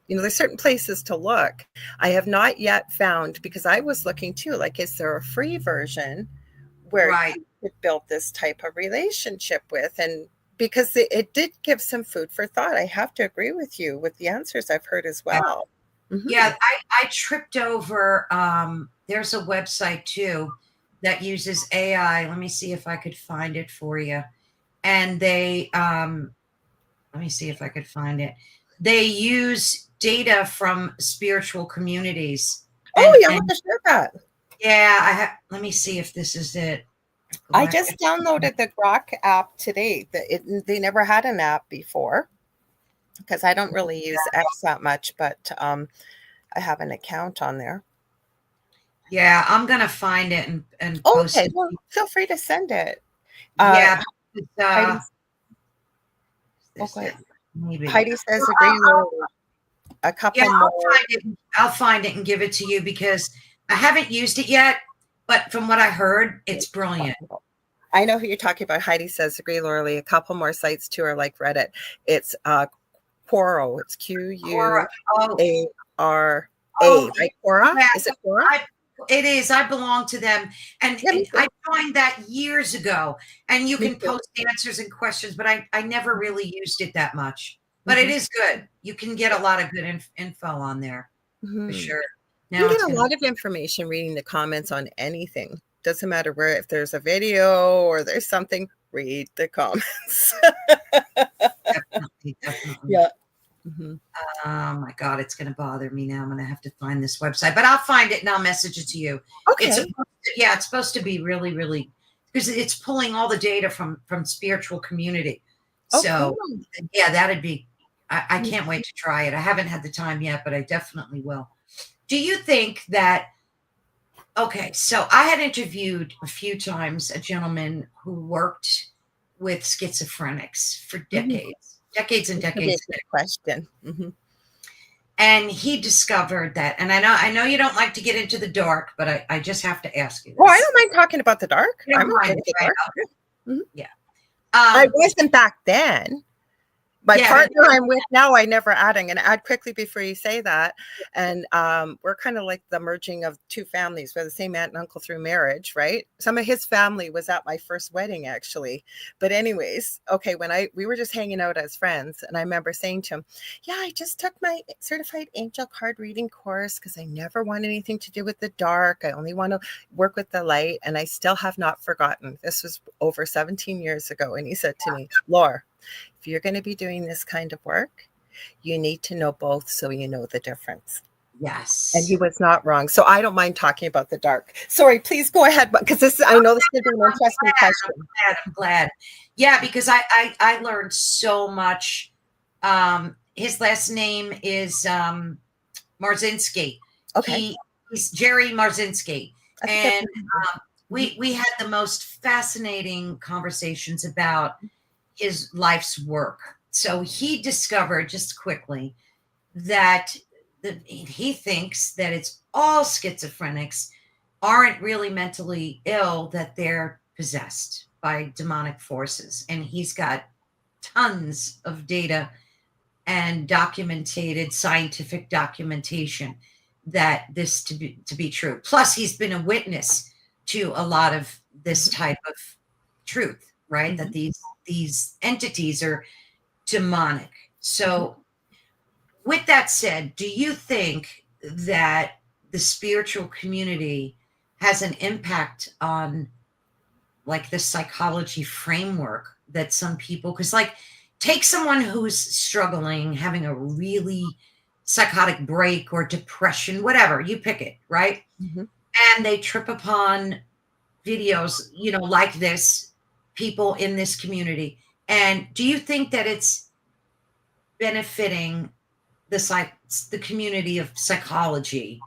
[SPEAKER 2] there's certain places to look. I have not yet found, because I was looking too, like, is there a free version where you could build this type of relationship with? And because it did give some food for thought. I have to agree with you with the answers I've heard as well. Mm-hmm.
[SPEAKER 1] Yeah, I tripped over, there's a website too that uses AI. Let me see if I could find it for you. And they, let me see if I could find it. They use data from spiritual communities.
[SPEAKER 2] I want to share that.
[SPEAKER 1] Yeah, let me see if this is it.
[SPEAKER 2] I just downloaded the Grok app today. They never had an app before, because I don't really use X that much, but I have an account on there.
[SPEAKER 1] Yeah, I'm gonna find it and post it.
[SPEAKER 2] Well, feel free to send it.
[SPEAKER 1] Yeah.
[SPEAKER 2] Maybe Heidi says agree. A couple more.
[SPEAKER 1] I'll find it and give it to you, because I haven't used it yet, but from what I heard, it's brilliant.
[SPEAKER 2] I know who you're talking about. Heidi says agree, Lorilie. A couple more sites too are like Reddit. It's Quora. It's Quura, right? Quora?
[SPEAKER 1] Yeah,
[SPEAKER 2] is it Quora?
[SPEAKER 1] It is. I belong to them, and I joined that years ago. And you can post answers and questions, but I never really used it that much. But it is good. You can get a lot of good info on there, for sure.
[SPEAKER 2] Now you get a lot of information reading the comments on anything. Doesn't matter where, if there's a video or there's something, read the comments.
[SPEAKER 1] Definitely.
[SPEAKER 2] Yeah.
[SPEAKER 1] Oh my God, it's going to bother me now. I'm going to have to find this website, but I'll find it and I'll message it to you.
[SPEAKER 2] Okay.
[SPEAKER 1] It's supposed to be really, really, because it's pulling all the data from spiritual community. So yeah, that'd be, I can't wait to try it. I haven't had the time yet, but I definitely will. Do you think that, okay, so I had interviewed a few times a gentleman who worked with schizophrenics for decades and decades.
[SPEAKER 2] Good question.
[SPEAKER 1] And he discovered that, and I know you don't like to get into the dark, but I just have to ask you this.
[SPEAKER 2] Oh, I don't mind talking about the dark. I'm okay with the dark.
[SPEAKER 1] Yeah.
[SPEAKER 2] I wasn't back then. My partner I'm with now, I never add. I'm going to add quickly before you say that. And we're kind of like the merging of two families. We're the same aunt and uncle through marriage, right? Some of his family was at my first wedding, actually. But anyways, okay, we were just hanging out as friends, and I remember saying to him, yeah, I just took my certified angel card reading course because I never want anything to do with the dark. I only want to work with the light. And I still have not forgotten. This was over 17 years ago. And he said to me, Laura, if you're going to be doing this kind of work, you need to know both so you know the difference.
[SPEAKER 1] Yes.
[SPEAKER 2] And he was not wrong. So I don't mind talking about the dark. Sorry, please go ahead, because I know this is an interesting question.
[SPEAKER 1] I'm glad. Yeah, because I learned so much. His last name is Marzinski.
[SPEAKER 2] Okay.
[SPEAKER 1] He's Jerry Marzinski. And we had the most fascinating conversations about his life's work. So he discovered, just quickly, that he thinks that it's all schizophrenics aren't really mentally ill, that they're possessed by demonic forces. And he's got tons of data and documented scientific documentation that this to be true. Plus, he's been a witness to a lot of this type of truth, right? That these entities are demonic. So with that said, do you think that the spiritual community has an impact on like the psychology framework that some people, because like take someone who's struggling, having a really psychotic break or depression, whatever, you pick it, right?
[SPEAKER 2] Mm-hmm.
[SPEAKER 1] And they trip upon videos, like this, people in this community. And do you think that it's benefiting the community of psychology,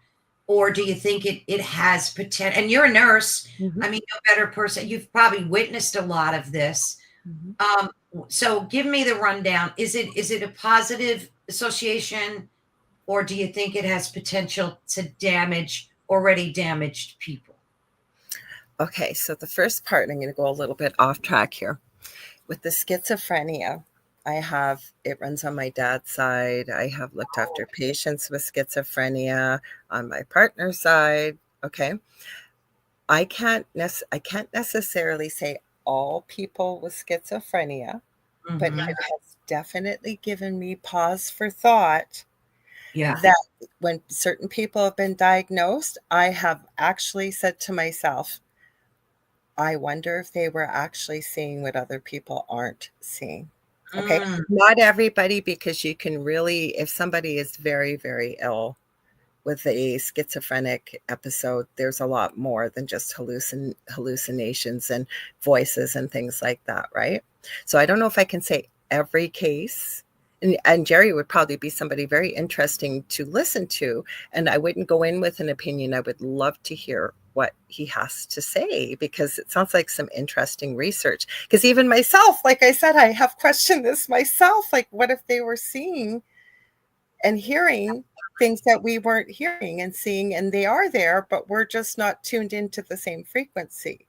[SPEAKER 1] or do you think it has potential? And you're a nurse.
[SPEAKER 2] Mm-hmm.
[SPEAKER 1] I mean, no better person. You've probably witnessed a lot of this.
[SPEAKER 2] Mm-hmm.
[SPEAKER 1] So give me the rundown. Is it a positive association, or do you think it has potential to damage already damaged people?
[SPEAKER 2] Okay, so the first part, I'm going to go a little bit off track here. With the schizophrenia, it runs on my dad's side. I have looked after patients with schizophrenia on my partner's side. Okay. I can't necessarily say all people with schizophrenia, but
[SPEAKER 1] Mhm.
[SPEAKER 2] it has definitely given me pause for thought
[SPEAKER 1] Yeah.
[SPEAKER 2] that when certain people have been diagnosed, I have actually said to myself, I wonder if they were actually seeing what other people aren't seeing. Okay.
[SPEAKER 1] Mm.
[SPEAKER 2] Not everybody, because you can really, if somebody is very, very ill with a schizophrenic episode, there's a lot more than just hallucinations and voices and things like that, right? So I don't know if I can say every case. And Jerry would probably be somebody very interesting to listen to. And I wouldn't go in with an opinion. I would love to hear what he has to say, because it sounds like some interesting research. Because even myself, like I said, I have questioned this myself. Like, what if they were seeing and hearing things that we weren't hearing and seeing, and they are there, but we're just not tuned into the same frequency.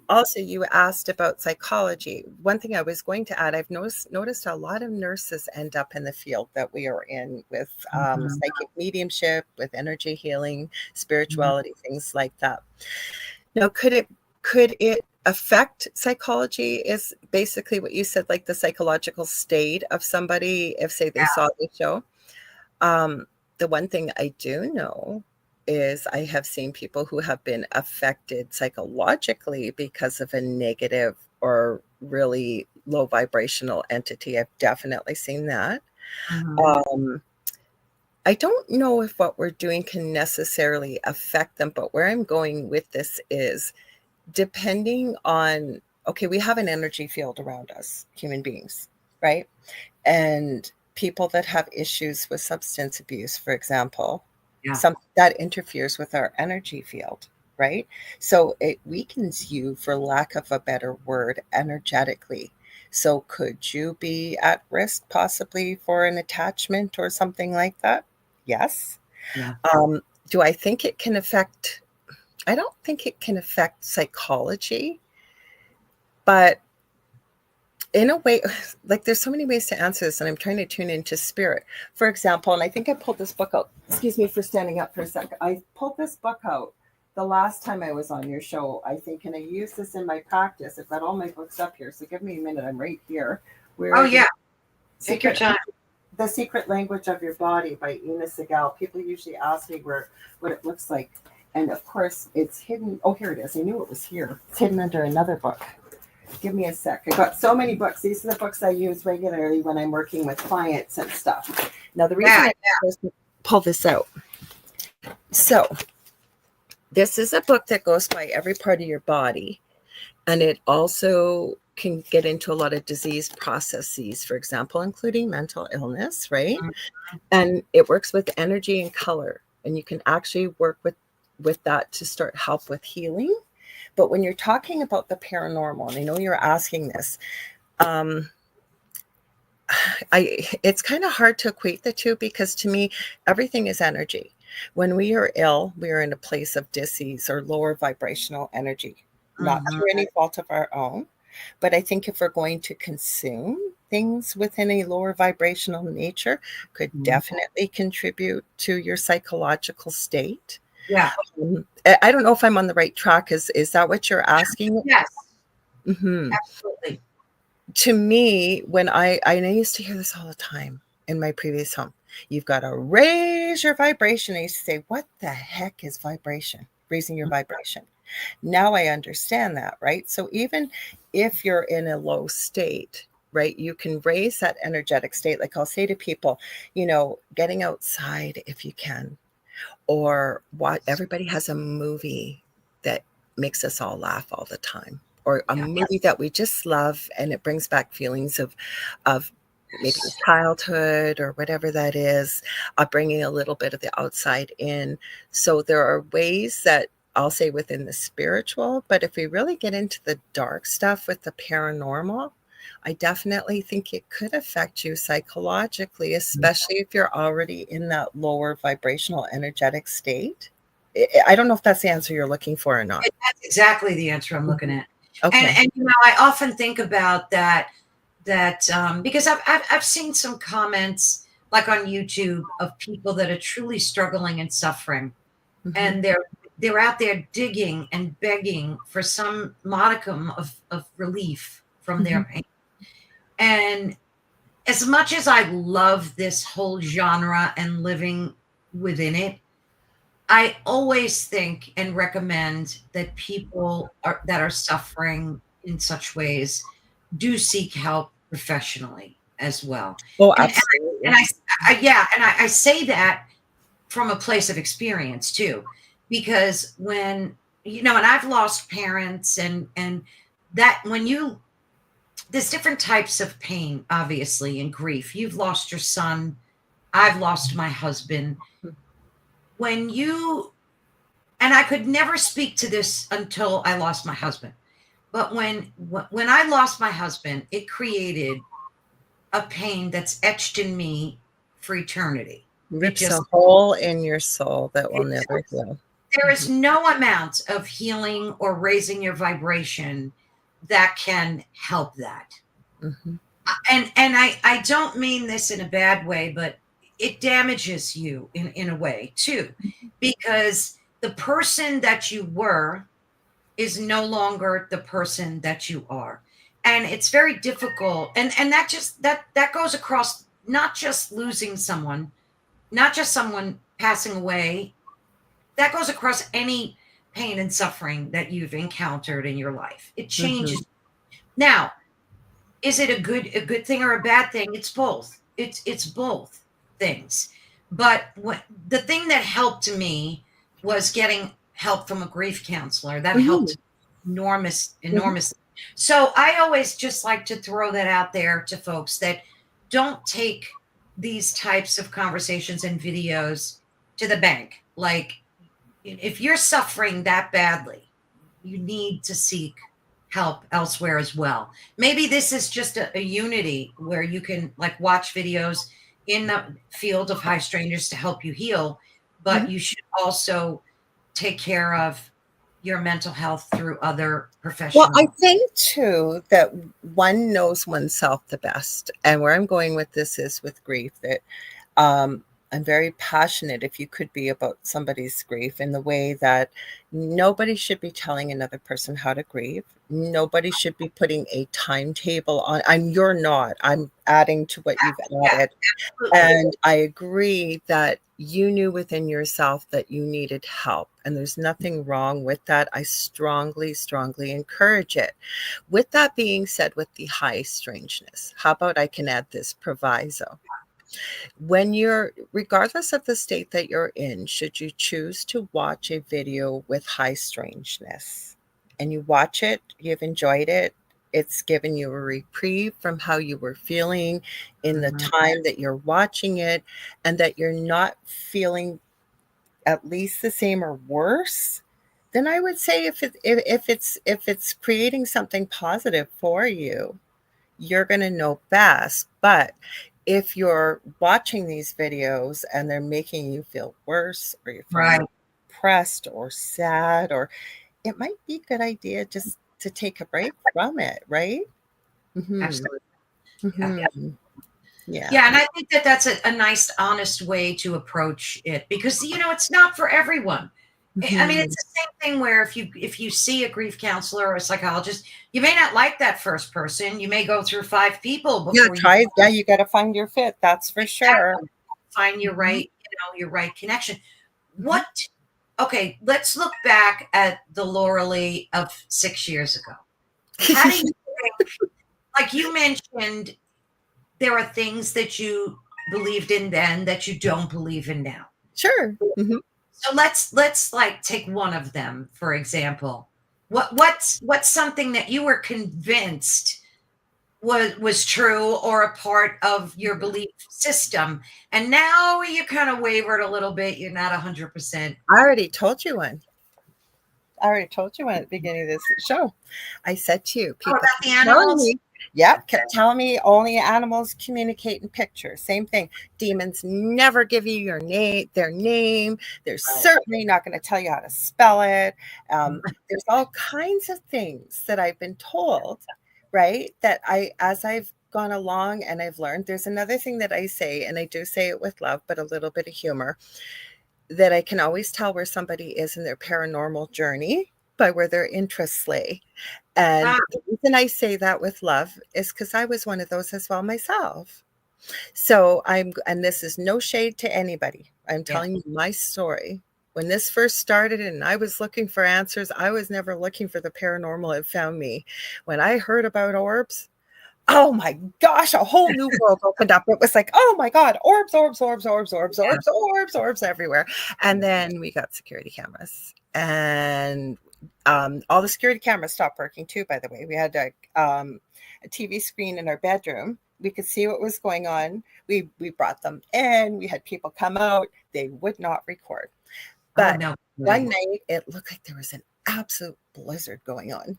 [SPEAKER 2] Also, you asked about psychology. One thing I was going to add, I've noticed a lot of nurses end up in the field that we are in with psychic mediumship, with energy healing, spirituality, things like that. Now, could it affect psychology? Is basically what you said, like the psychological state of somebody if, say, they saw the show. The one thing I do know is I have seen people who have been affected psychologically because of a negative or really low vibrational entity. I've definitely seen that. I don't know if what we're doing can necessarily affect them, but where I'm going with this is depending on, okay, we have an energy field around us, human beings, right? And people that have issues with substance abuse, for example, something that interferes with our energy field, right? So it weakens you, for lack of a better word, energetically. So could you be at risk possibly for an attachment or something like that? Yes.
[SPEAKER 1] Yeah.
[SPEAKER 2] Do I think it can affect? I don't think it can affect psychology, but in a way, like there's so many ways to answer this, and I'm trying to tune into spirit. For example, and I think I pulled this book out. Excuse me for standing up for a second. I pulled this book out the last time I was on your show, I think, and I used this in my practice. I've got all my books up here, so give me a minute. I'm right here.
[SPEAKER 1] Take your time.
[SPEAKER 2] The Secret Language of Your Body by Ina Segal. People usually ask me what it looks like. And of course, it's hidden. Oh, here it is. I knew it was here. It's hidden under another book. Give me a sec. I've got so many books. These are the books I use regularly when I'm working with clients and stuff. Now, the reason I was to pull this out. So, this is a book that goes by every part of your body. And it also can get into a lot of disease processes, for example, including mental illness, right? And it works with energy and color. And you can actually work with that to start help with healing. But when you're talking about the paranormal, and I know you're asking this, it's kind of hard to equate the two, because to me, everything is energy. When we are ill, we are in a place of dis-ease or lower vibrational energy, not through any fault of our own. But I think if we're going to consume things within a lower vibrational nature, could definitely contribute to your psychological state.
[SPEAKER 1] Yeah.
[SPEAKER 2] I don't know if I'm on the right track. Is that what you're asking?
[SPEAKER 1] Yes.
[SPEAKER 2] Absolutely. To me, when I used to hear this all the time in my previous home, you've got to raise your vibration. I used to say, what the heck is vibration? Raising your vibration. Now I understand that, right? So even if you're in a low state, right, you can raise that energetic state. Like I'll say to people, getting outside if you can, or what everybody has a movie that makes us all laugh all the time, or a movie that we just love and it brings back feelings of maybe childhood or whatever that is, bringing a little bit of the outside in. So there are ways that I'll say within the spiritual, but if we really get into the dark stuff with the paranormal, I definitely think it could affect you psychologically, especially if you're already in that lower vibrational energetic state. I don't know if that's the answer you're looking for or not.
[SPEAKER 1] That's exactly the answer I'm looking at.
[SPEAKER 2] Okay.
[SPEAKER 1] And I often think about that because I've seen some comments like on YouTube of people that are truly struggling and suffering, and they're out there digging and begging for some modicum of relief from their pain. And as much as I love this whole genre and living within it, I always think and recommend that people that are suffering in such ways do seek help professionally as well.
[SPEAKER 2] Oh,
[SPEAKER 1] And
[SPEAKER 2] absolutely.
[SPEAKER 1] I say that from a place of experience too, because when and I've lost parents, and that there's different types of pain, obviously, and grief. You've lost your son. I've lost my husband. And I could never speak to this until I lost my husband. But when I lost my husband, it created a pain that's etched in me for eternity.
[SPEAKER 2] Rips a hole in your soul that will never heal.
[SPEAKER 1] There is no amount of healing or raising your vibration that can help that. And I don't mean this in a bad way, but it damages you in a way too, because the person that you were is no longer the person that you are. And it's very difficult. And that goes across not just losing someone, not just someone passing away. That goes across any pain and suffering that you've encountered in your life. It changes. Now, is it a good thing or a bad thing? It's both. It's both things. But the thing that helped me was getting help from a grief counselor. That helped enormously. So I always just like to throw that out there to folks that don't take these types of conversations and videos to the bank. Like, if you're suffering that badly, you need to seek help elsewhere as well. Maybe this is just a unity where you can like watch videos in the field of high strangeness to help you heal, but you should also take care of your mental health through other professionals.
[SPEAKER 2] Well, I think too that one knows oneself the best. And where I'm going with this is with grief, that I'm very passionate, if you could be, about somebody's grief, in the way that nobody should be telling another person how to grieve. Nobody should be putting a timetable on. You're not. I'm adding to what you've added. And I agree that you knew within yourself that you needed help. And there's nothing wrong with that. I strongly, strongly encourage it. With that being said, with the high strangeness, how about I can add this proviso? When you're, regardless of the state that you're in, should you choose to watch a video with high strangeness and you watch it, you've enjoyed it, it's given you a reprieve from how you were feeling in the time that you're watching it, and that you're not feeling at least the same or worse, then I would say if it's creating something positive for you, you're going to know best. But if you're watching these videos and they're making you feel worse, or you're feeling depressed or sad, or it might be a good idea just to take a break from it, right?
[SPEAKER 1] Absolutely.
[SPEAKER 2] Yeah.
[SPEAKER 1] And I think that that's a nice, honest way to approach it, because it's not for everyone. I mean, it's the same thing where if you see a grief counselor or a psychologist, you may not like that first person. You may go through 5 people before
[SPEAKER 2] you got to find your fit. That's for sure.
[SPEAKER 1] Find your right, your right connection. What okay, let's look back at the Lorilie of 6 years ago. How do you think, like you mentioned, there are things that you believed in then that you don't believe in now.
[SPEAKER 2] Sure. Mm-hmm.
[SPEAKER 1] So let's like take one of them, for example. What's something that you were convinced was true or a part of your belief system, and now you kind of wavered a little bit, you're not 100%.
[SPEAKER 2] I already told you one. I already told you one at the beginning of this show. I said to you, people
[SPEAKER 1] about the animals.
[SPEAKER 2] Kept telling me only animals communicate in pictures. Same thing. Demons never give you their name. They're certainly not going to tell you how to spell it. There's all kinds of things that I've been told, right? That as I've gone along and I've learned, there's another thing that I say, and I do say it with love, but a little bit of humor, that I can always tell where somebody is in their paranormal journey by where their interests lay. And the reason I say that with love is because I was one of those as well myself. So and this is no shade to anybody. I'm telling you my story. When this first started and I was looking for answers, I was never looking for the paranormal. It found me. When I heard about orbs, oh my gosh, a whole new world opened up. It was like, oh my God, orbs everywhere. And then we got security cameras, and all the security cameras stopped working too, by the way. We had a TV screen in our bedroom. We could see what was going on. We brought them in. We had people come out. They would not record. But one night, it looked like there was an absolute blizzard going on.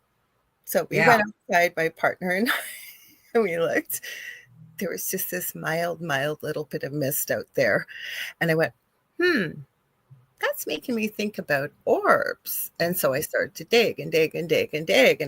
[SPEAKER 2] So we went outside, my partner and I, and we looked. There was just this mild little bit of mist out there. And I went, that's making me think about orbs. And so I started to dig. And I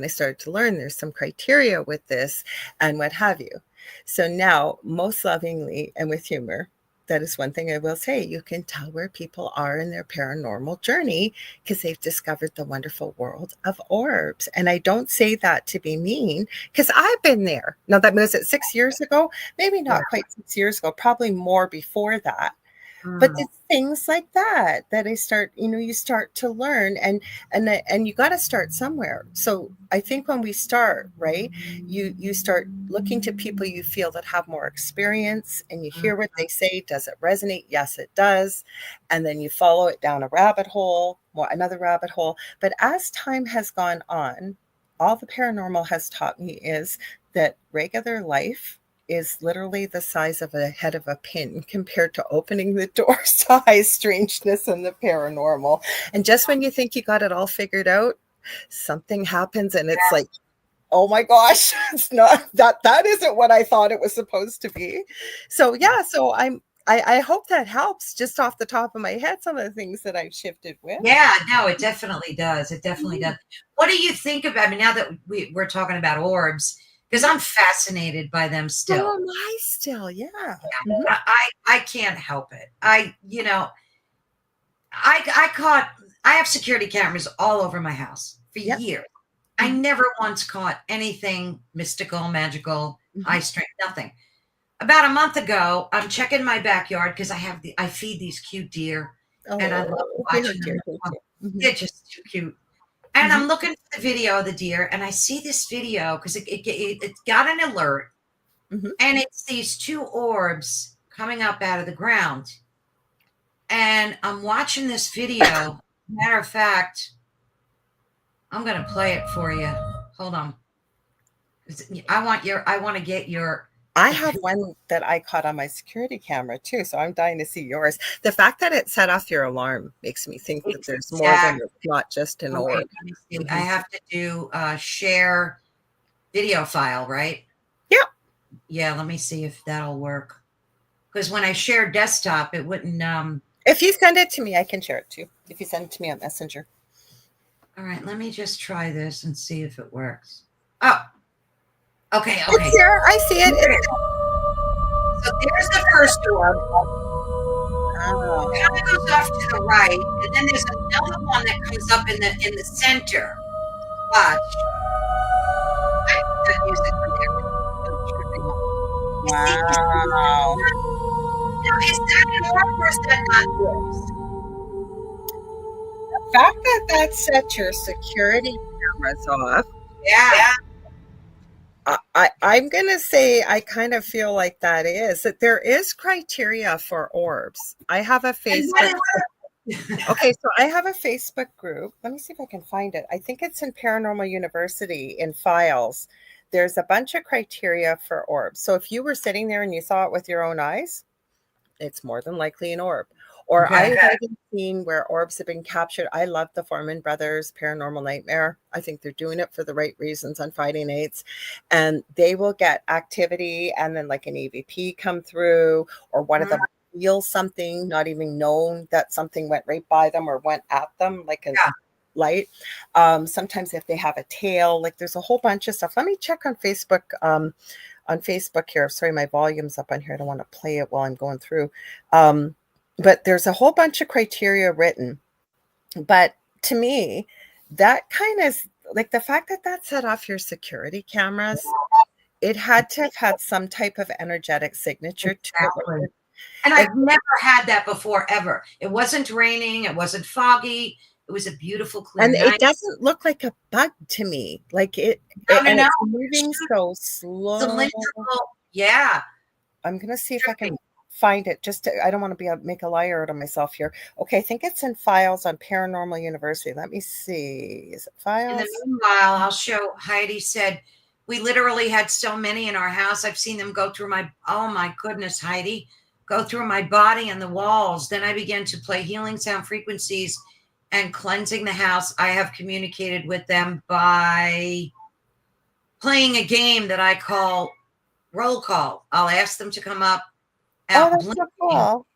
[SPEAKER 2] started to learn there's some criteria with this and what have you. So now, most lovingly and with humor, that is one thing I will say. You can tell where people are in their paranormal journey because they've discovered the wonderful world of orbs. And I don't say that to be mean, because I've been there. Now, that was 6 years ago, maybe not quite 6 years ago, probably more before that. But it's things like that I start, you start to learn, and you got to start somewhere. So I think when we start, right, you start looking to people you feel that have more experience, and you hear what they say. Does it resonate? Yes, it does. And then you follow it down a rabbit hole, another rabbit hole. But as time has gone on, all the paranormal has taught me is that regular life is literally the size of a head of a pin compared to opening the doors to high strangeness and the paranormal. And just when you think you got it all figured out, something happens and it's like, oh my gosh, it's not that isn't what I thought it was supposed to be. So I hope that helps, just off the top of my head, some of the things that I've shifted with.
[SPEAKER 1] Yeah, no, it definitely does. It definitely does. What do you think about, I mean, now that we're talking about orbs, because I'm fascinated by them still.
[SPEAKER 2] Oh, I still, yeah.
[SPEAKER 1] I can't help it. I have security cameras all over my house for years. I never once caught anything mystical, magical, eye strength, nothing. About a month ago, I'm checking my backyard because I feed these cute deer, and I love watching them. They're just too cute. And I'm looking for the video of the deer, and I see this video because it got an alert, and it's these two orbs coming up out of the ground. And I'm watching this video. Matter of fact, I'm going to play it for you. Hold on. I want to get your.
[SPEAKER 2] I have one that I caught on my security camera too, so I'm dying to see yours. The fact that it set off your alarm makes me think that there's more than not just an orb.
[SPEAKER 1] I have to do share video file, right?
[SPEAKER 2] Yeah.
[SPEAKER 1] Yeah, let me see if that'll work. Because when I share desktop, it wouldn't.
[SPEAKER 2] If you send it to me, I can share it too. If you send it to me on Messenger.
[SPEAKER 1] All right, let me just try this and see if it works. Oh. Okay.
[SPEAKER 2] It's here. I see it.
[SPEAKER 1] So there's the first orb. It kind of goes off to the right, and then there's another one that comes up in the center. Watch. I put that music on there.
[SPEAKER 2] Wow.
[SPEAKER 1] Now, is that an orb or is that not orbs?
[SPEAKER 2] fact that set your security cameras off,
[SPEAKER 1] Yeah.
[SPEAKER 2] I'm going to say I kind of feel like that there is criteria for orbs. I have a
[SPEAKER 1] And what
[SPEAKER 2] Facebook. Okay, so I have a Facebook group. Let me see if I can find it. I think it's in Paranormal University in files. There's a bunch of criteria for orbs. So if you were sitting there and you saw it with your own eyes, it's more than likely an orb. Or
[SPEAKER 1] Okay.
[SPEAKER 2] I've even seen where orbs have been captured. I love the Foreman Brothers Paranormal Nightmare. I think they're doing it for the right reasons on Friday nights. And they will get activity and then like an EVP come through, or one of them feel something, not even known that something went right by them or went at them like a light. Sometimes if they have a tail, like there's a whole bunch of stuff. Let me check on Facebook. On Facebook here. Sorry, my volume's up on here. I don't want to play it while I'm going through. But there's a whole bunch of criteria written. But to me, that kind of like the fact that set off your security cameras, it had to have had some type of energetic signature to it.
[SPEAKER 1] And I've never had that before, ever. It wasn't raining. It wasn't foggy. It was a beautiful, clear night.
[SPEAKER 2] It doesn't look like a bug to me. Like it's moving so slow.
[SPEAKER 1] Cylindrical. Yeah.
[SPEAKER 2] I'm going to see if I can find it. I don't want to make a liar out of myself here. Okay, I think it's in files on Paranormal University. Let me see. Is it files?
[SPEAKER 1] In the meanwhile, I'll show. Heidi said, we literally had so many in our house. I've seen them go through oh my goodness, Heidi, go through my body and the walls. Then I began to play healing sound frequencies and cleansing the house. I have communicated with them by playing a game that I call roll call. I'll ask them to come up.
[SPEAKER 2] Oh, that's so cool.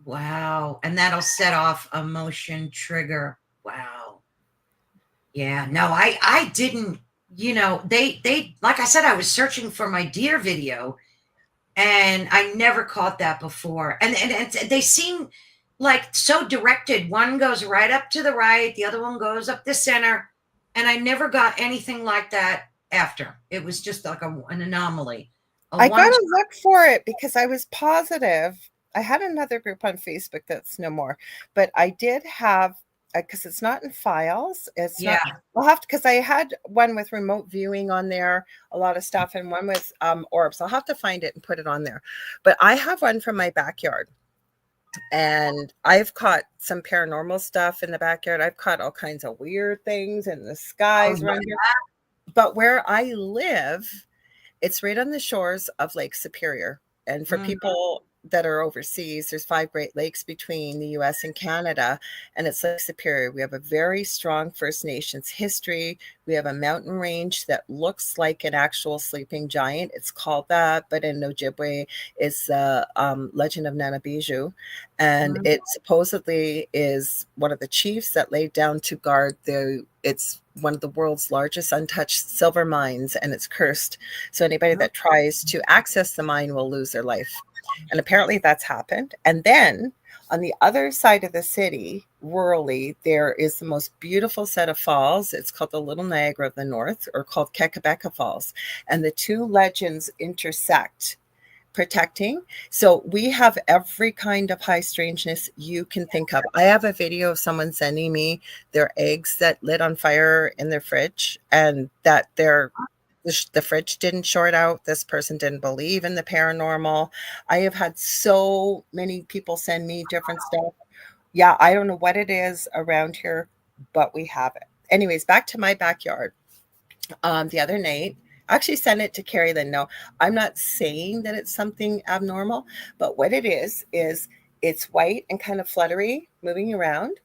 [SPEAKER 1] Wow. And that'll set off a motion trigger. Wow. Yeah. No, I didn't, they, like I said, I was searching for my deer video and I never caught that before. And they seem like so directed. One goes right up to the right. The other one goes up the center. And I never got anything like that after. It was just like an anomaly.
[SPEAKER 2] I got to look for it because I was positive. I had another group on Facebook that's no more, but I did have, because it's not in files. It's not, I'll have to, because I had one with remote viewing on there, a lot of stuff, and one with orbs. I'll have to find it and put it on there. But I have one from my backyard. And I've caught some paranormal stuff in the backyard. I've caught all kinds of weird things in the skies. But where I live, it's right on the shores of Lake Superior. And for people that are overseas, there's 5 Great Lakes between the US and Canada, and it's Lake Superior. We have a very strong First Nations history. We have a mountain range that looks like an actual sleeping giant. It's called that, but in Ojibwe, it's the legend of Nanabiju. And it supposedly is one of the chiefs that laid down to guard it's one of the world's largest untouched silver mines, and it's cursed. So anybody that tries to access the mine will lose their life. And apparently that's happened. And then on the other side of the city, rurally, there is the most beautiful set of falls. It's called the Little Niagara of the North, or called Kekabeka Falls. And the two legends intersect, protecting. So we have every kind of high strangeness you can think of. I have a video of someone sending me their eggs that lit on fire in their fridge, and that the fridge didn't short out. This person didn't believe in the paranormal. I have had so many people send me different stuff. Yeah, I don't know what it is around here, but we have it. Anyways, back to my backyard. The other night, I actually sent it to Kerrilynn. No, I'm not saying that it's something abnormal, but what it is it's white and kind of fluttery, moving around,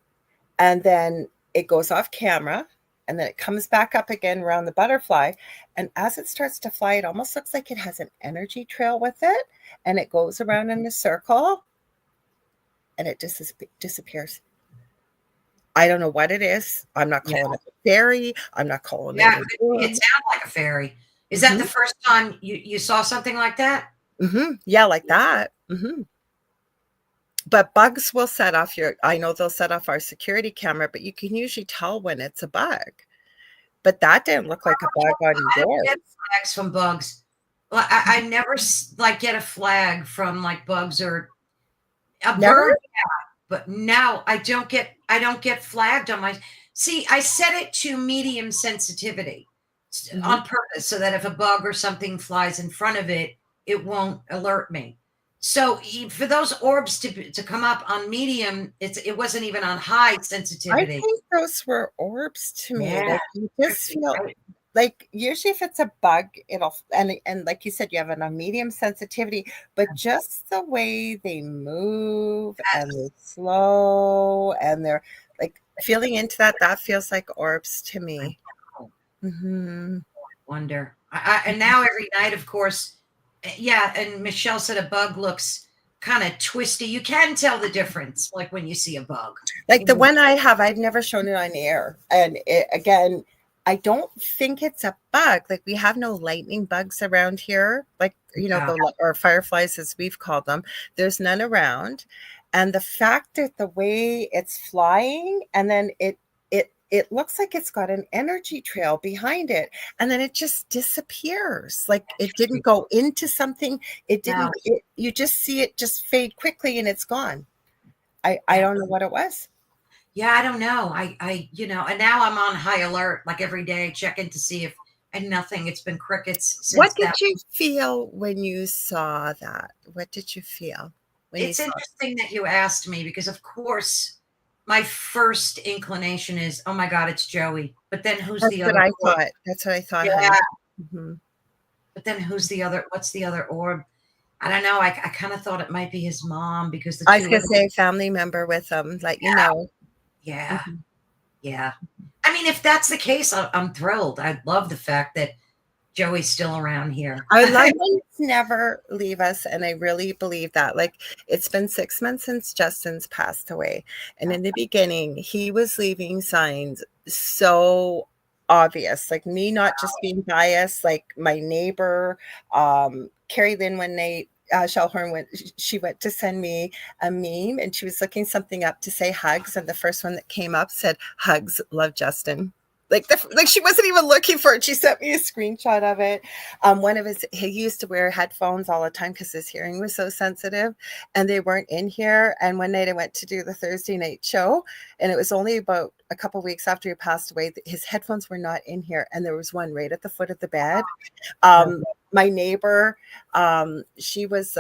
[SPEAKER 2] and then it goes off camera. And then it comes back up again around the butterfly. And as it starts to fly, it almost looks like it has an energy trail with it. And it goes around in a circle. And it disappears. I don't know what it is. I'm not calling it a fairy. I'm not calling it.
[SPEAKER 1] It sounds like a fairy. Is that the first time you saw something like that?
[SPEAKER 2] Yeah, like that. But bugs will set off I know they'll set off our security camera, but you can usually tell when it's a bug. But that didn't look like a bug on yours.
[SPEAKER 1] I get flags from bugs. Well, I never get a flag from bugs or a bird. Yeah, but now I I don't get flagged on my. See, I set it to medium sensitivity on purpose so that if a bug or something flies in front of it, it won't alert me. So for those orbs to come up on medium, it wasn't even on high
[SPEAKER 2] I
[SPEAKER 1] sensitivity.
[SPEAKER 2] think those were orbs to me.
[SPEAKER 1] Yeah.
[SPEAKER 2] Like you just feel like usually if it's a bug, it'll and like you said, you have a medium sensitivity, but just the way they move and they flow and they're like feeling into that feels like orbs to me.
[SPEAKER 1] Wonder. And now every night, of course, yeah. And Michelle said a bug looks kind of twisty. You can tell the difference, like when you see a bug.
[SPEAKER 2] Like the one I have, I've never shown it on air. And again, I don't think it's a bug. Like we have no lightning bugs around here, like, or fireflies as we've called them. There's none around. And the fact that the way it's flying and then it looks like it's got an energy trail behind it. And then it just disappears. Like it didn't go into something. It didn't, you just see it just fade quickly and it's gone. I don't know what it was.
[SPEAKER 1] Yeah, I don't know. I and now I'm on high alert, like every day, checking to see if, and nothing. It's been crickets since.
[SPEAKER 2] What did you feel when you saw that? What did you feel?
[SPEAKER 1] It's interesting that you asked me because, of course, my first inclination is, oh my God, it's Joey. But then who's the other?
[SPEAKER 2] That's what I thought.
[SPEAKER 1] Yeah. But then who's the other? What's the other orb? I don't know. I kind of thought it might be his mom because
[SPEAKER 2] I was going to say a family member with him, like,
[SPEAKER 1] Yeah. Yeah. I mean, if that's the case, I'm thrilled. I love the fact that Joey's still around here.
[SPEAKER 2] Our loved ones never leave us. And I really believe that. Like, it's been 6 months since Justin's passed away. And in the beginning, he was leaving signs so obvious, like me not just being biased, like my neighbor, Kerrilynn, when Shellhorn she went to send me a meme and she was looking something up to say hugs. And the first one that came up said, hugs, love Justin. Like she wasn't even looking for it. She sent me a screenshot of it. He used to wear headphones all the time because his hearing was so sensitive and they weren't in here. And one night I went to do the Thursday night show and it was only about a couple of weeks after he passed away. His headphones were not in here. And there was one right at the foot of the bed. My neighbor, she was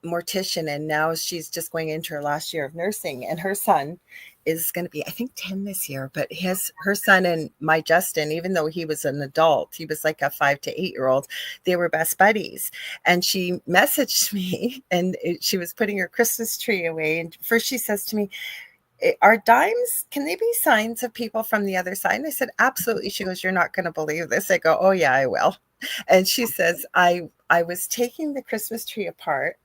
[SPEAKER 2] mortician and now she's just going into her last year of nursing, and her son is going to be, I think, 10 this year, but her son and my Justin, even though he was an adult, he was like a 5 to 8 year old, they were best buddies. And she messaged me and she was putting her Christmas tree away. And first she says to me, are dimes, can they be signs of people from the other side? And I said, absolutely. She goes, you're not going to believe this. I go, oh yeah, I will. And she says, I was taking the Christmas tree apart.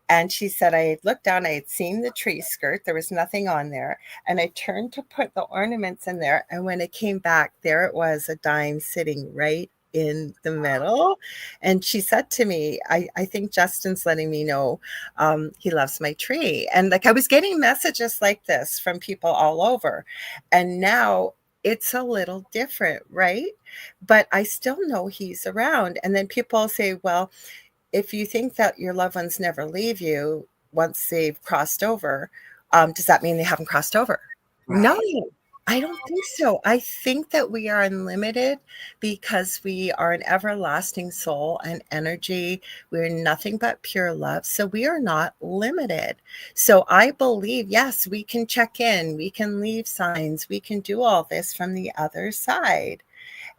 [SPEAKER 2] And she said, I had looked down, I had seen the tree skirt. There was nothing on there. And I turned to put the ornaments in there. And when it came back, there it was, a dime sitting right in the middle. And she said to me, I think Justin's letting me know he loves my tree. And like I was getting messages like this from people all over. And now it's a little different, right? But I still know he's around. And then people say, well, if you think that your loved ones never leave you once they've crossed over, does that mean they haven't crossed over? Right. No, I don't think so. I think that we are unlimited because we are an everlasting soul and energy. We're nothing but pure love. So we are not limited. So I believe, yes, we can check in, we can leave signs, we can do all this from the other side.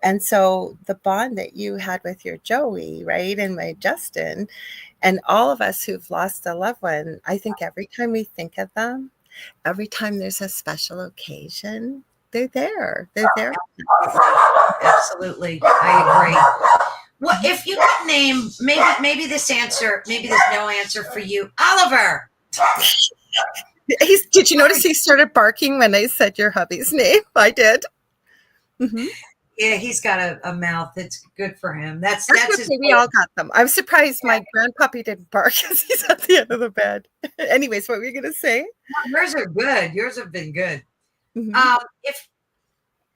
[SPEAKER 2] And so the bond that you had with your Joey, right, and my Justin, and all of us who've lost a loved one, I think every time we think of them, every time there's a special occasion, they're there. They're there.
[SPEAKER 1] Absolutely. I agree. Well, if you could name, maybe there's no answer for you. Oliver.
[SPEAKER 2] Did you notice he started barking when I said your hubby's name? I did.
[SPEAKER 1] Mm-hmm. Yeah, he's got a mouth. It's good for him. That's
[SPEAKER 2] his we all got them. I'm surprised my grandpuppy didn't bark because he's at the end of the bed. Anyways, what were you going to say?
[SPEAKER 1] Yours are good. Yours have been good. Mm-hmm.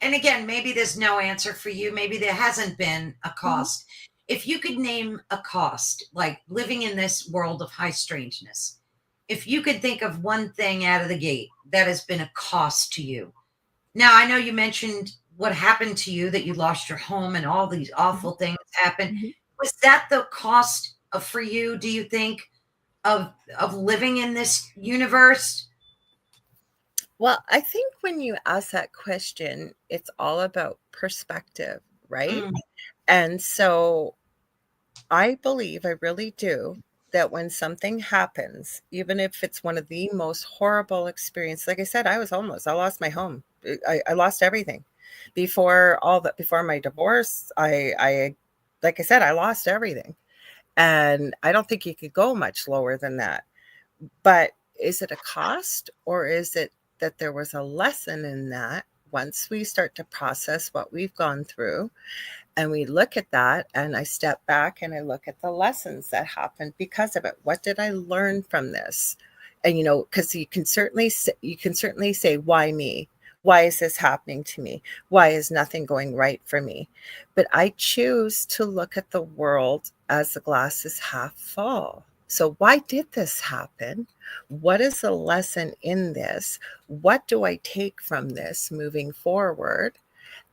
[SPEAKER 1] And again, maybe there's no answer for you. Maybe there hasn't been a cost. Mm-hmm. If you could name a cost, like living in this world of high strangeness, if you could think of one thing out of the gate that has been a cost to you. Now, I know you mentioned what happened to you, that you lost your home and all these awful things happened.
[SPEAKER 2] Mhm.
[SPEAKER 1] Was that the cost for you, do you think, of living in this universe?
[SPEAKER 2] Well, I think when you ask that question, it's all about perspective, right?
[SPEAKER 1] Mm,
[SPEAKER 2] And so I believe, I really do, that when something happens, even if it's one of the most horrible experiences, like I said, I was homeless. I lost my home. I lost everything. Before my divorce, I like I said, I lost everything. And I don't think you could go much lower than that. But is it a cost, or is it that there was a lesson in that once we start to process what we've gone through? And we look at that, and I step back and I look at the lessons that happened because of it. What did I learn from this? And because you can certainly say, why me? Why is this happening to me? Why is nothing going right for me? But I choose to look at the world as the glass is half full. So why did this happen? What is the lesson in this? What do I take from this moving forward?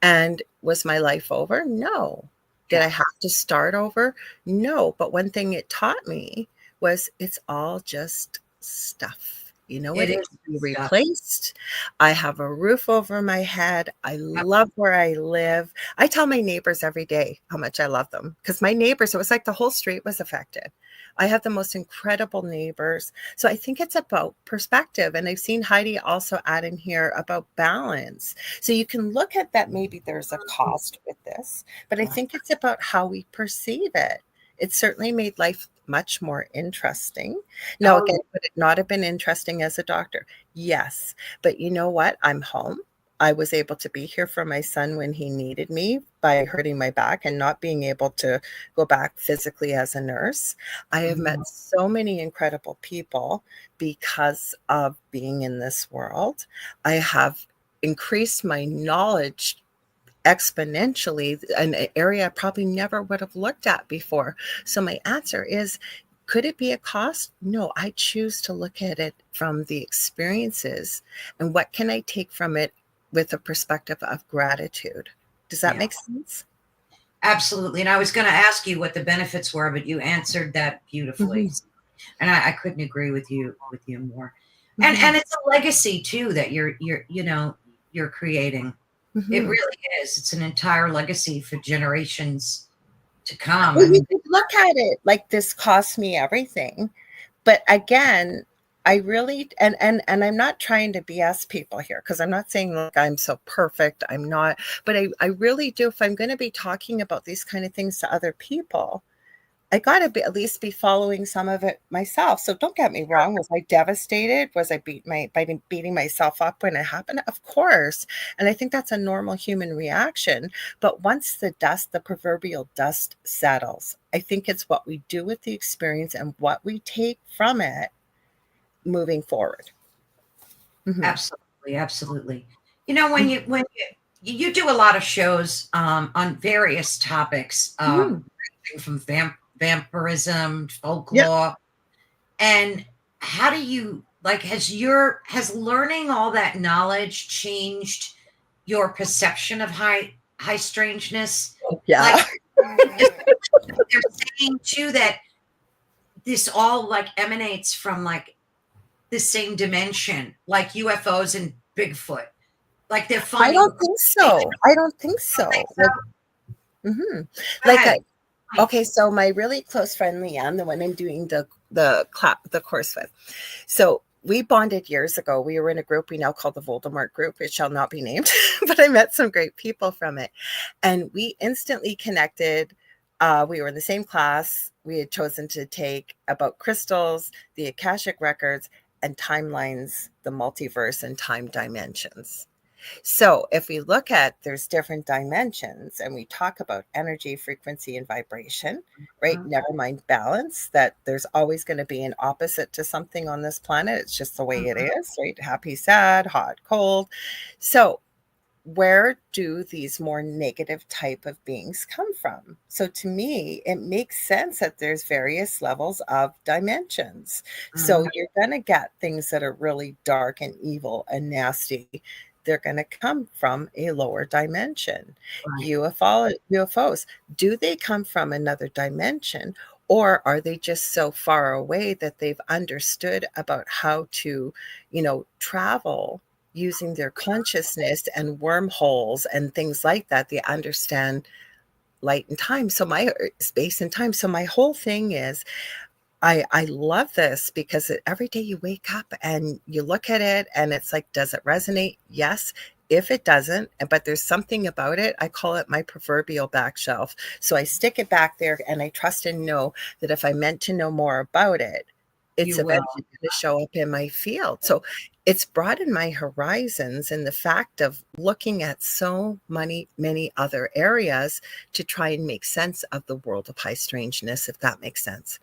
[SPEAKER 2] And was my life over? No. Did I
[SPEAKER 1] yeah,
[SPEAKER 2] have to start over? No. But one thing it taught me was it's all just stuff. You know what?
[SPEAKER 1] it
[SPEAKER 2] It
[SPEAKER 1] is
[SPEAKER 2] can be
[SPEAKER 1] stuff.
[SPEAKER 2] replaced. I have a roof over my head. I
[SPEAKER 1] Yep.
[SPEAKER 2] love where I live. I tell my neighbors every day how much I love them because my neighbors, it was like the whole street was affected. I have the most incredible neighbors. So I think it's about perspective. And I've seen Heidi also add in here about balance. So you can look at that. Maybe there's a cost with this, but I
[SPEAKER 1] Yeah.
[SPEAKER 2] think it's about how we perceive it. It certainly made life much more interesting. Now,
[SPEAKER 1] Oh,
[SPEAKER 2] again, would it not have been interesting as a doctor? Yes. But you know what? I'm home. I was able to be here for my son when he needed me by hurting my back and not being able to go back physically as a nurse. I have met
[SPEAKER 1] mhm.
[SPEAKER 2] so many incredible people because of being in this world. I have increased my knowledge exponentially, an area I probably never would have looked at before. So my answer is, could it be a cost? No, I choose to look at it from the experiences and what can I take from it with a perspective of gratitude. Does that
[SPEAKER 1] Yeah,
[SPEAKER 2] make sense?
[SPEAKER 1] absolutely. And I was going to ask you what the benefits were, but you answered that beautifully.
[SPEAKER 2] Mhm.
[SPEAKER 1] And I couldn't agree with you more.
[SPEAKER 2] Mhm.
[SPEAKER 1] And it's a legacy too that you're creating. It
[SPEAKER 2] Mhm.
[SPEAKER 1] really is. It's an entire legacy for generations to come.
[SPEAKER 2] Well,
[SPEAKER 1] I
[SPEAKER 2] you
[SPEAKER 1] mean,
[SPEAKER 2] could look at it like this cost me everything. But again, I really and I'm not trying to BS people here because I'm not saying like I'm so perfect. I'm not, but I really do. If I'm going to be talking about these kind of things to other people, I got to be at least be following some of it myself. So don't get me wrong. Was I devastated? Was I beating myself up when it happened? Of course. And I think that's a normal human reaction. But once the proverbial dust settles, I think it's what we do with the experience and what we take from it moving forward. Mhm.
[SPEAKER 1] absolutely, absolutely. You know, when you do a lot of shows on various topics,
[SPEAKER 2] Mhm.
[SPEAKER 1] ranging from vampirism,
[SPEAKER 2] Yep.
[SPEAKER 1] folklore, and how do you like has learning all that knowledge changed your perception of high strangeness? Like,
[SPEAKER 2] Yeah.
[SPEAKER 1] especially they're saying too that this all like emanates from like the same dimension, like UFOs and Bigfoot. Like they're
[SPEAKER 2] I
[SPEAKER 1] finding
[SPEAKER 2] don't think
[SPEAKER 1] they
[SPEAKER 2] so. I don't think
[SPEAKER 1] don't think
[SPEAKER 2] so.
[SPEAKER 1] so.
[SPEAKER 2] Mhm.
[SPEAKER 1] Go
[SPEAKER 2] Like
[SPEAKER 1] ahead.
[SPEAKER 2] okay, so my really close friend Leanne, the one I'm doing the course with. So we bonded years ago. We were in a group we now call the Voldemort group. It shall not be named, but I met some great people from it, and we instantly connected. We were in the same class. We had chosen to take about crystals, the Akashic records, and timelines, the multiverse, and time dimensions. So if we look at there's different dimensions and we talk about energy, frequency, and vibration, right?
[SPEAKER 1] Uh-huh.
[SPEAKER 2] Never mind balance, that there's always going to be an opposite to something on this planet. It's just the way it
[SPEAKER 1] Mhm.
[SPEAKER 2] is, right? Happy, sad, hot, cold. So where do these more negative type of beings come from? So to me, it makes sense that there's various levels of dimensions. So you're going to get things that are really dark and evil and nasty. They're going to come from a lower dimension.
[SPEAKER 1] Right.
[SPEAKER 2] UFOs, do they come from another dimension, or are they just so far away that they've understood about how to, travel using their consciousness and wormholes and things like that? They understand light and time. So space and time. So my whole thing is, I love this because every day you wake up and you look at it and it's like, does it resonate? Yes. If it doesn't, but there's something about it, I call it my proverbial back shelf. So I stick it back there and I trust and know that if I meant to know more about it, it's
[SPEAKER 1] You will.
[SPEAKER 2] eventually going to show up in my field. So it's broadened my horizons, and the fact of looking at so many other areas to try and make sense of the world of high strangeness, if that makes sense.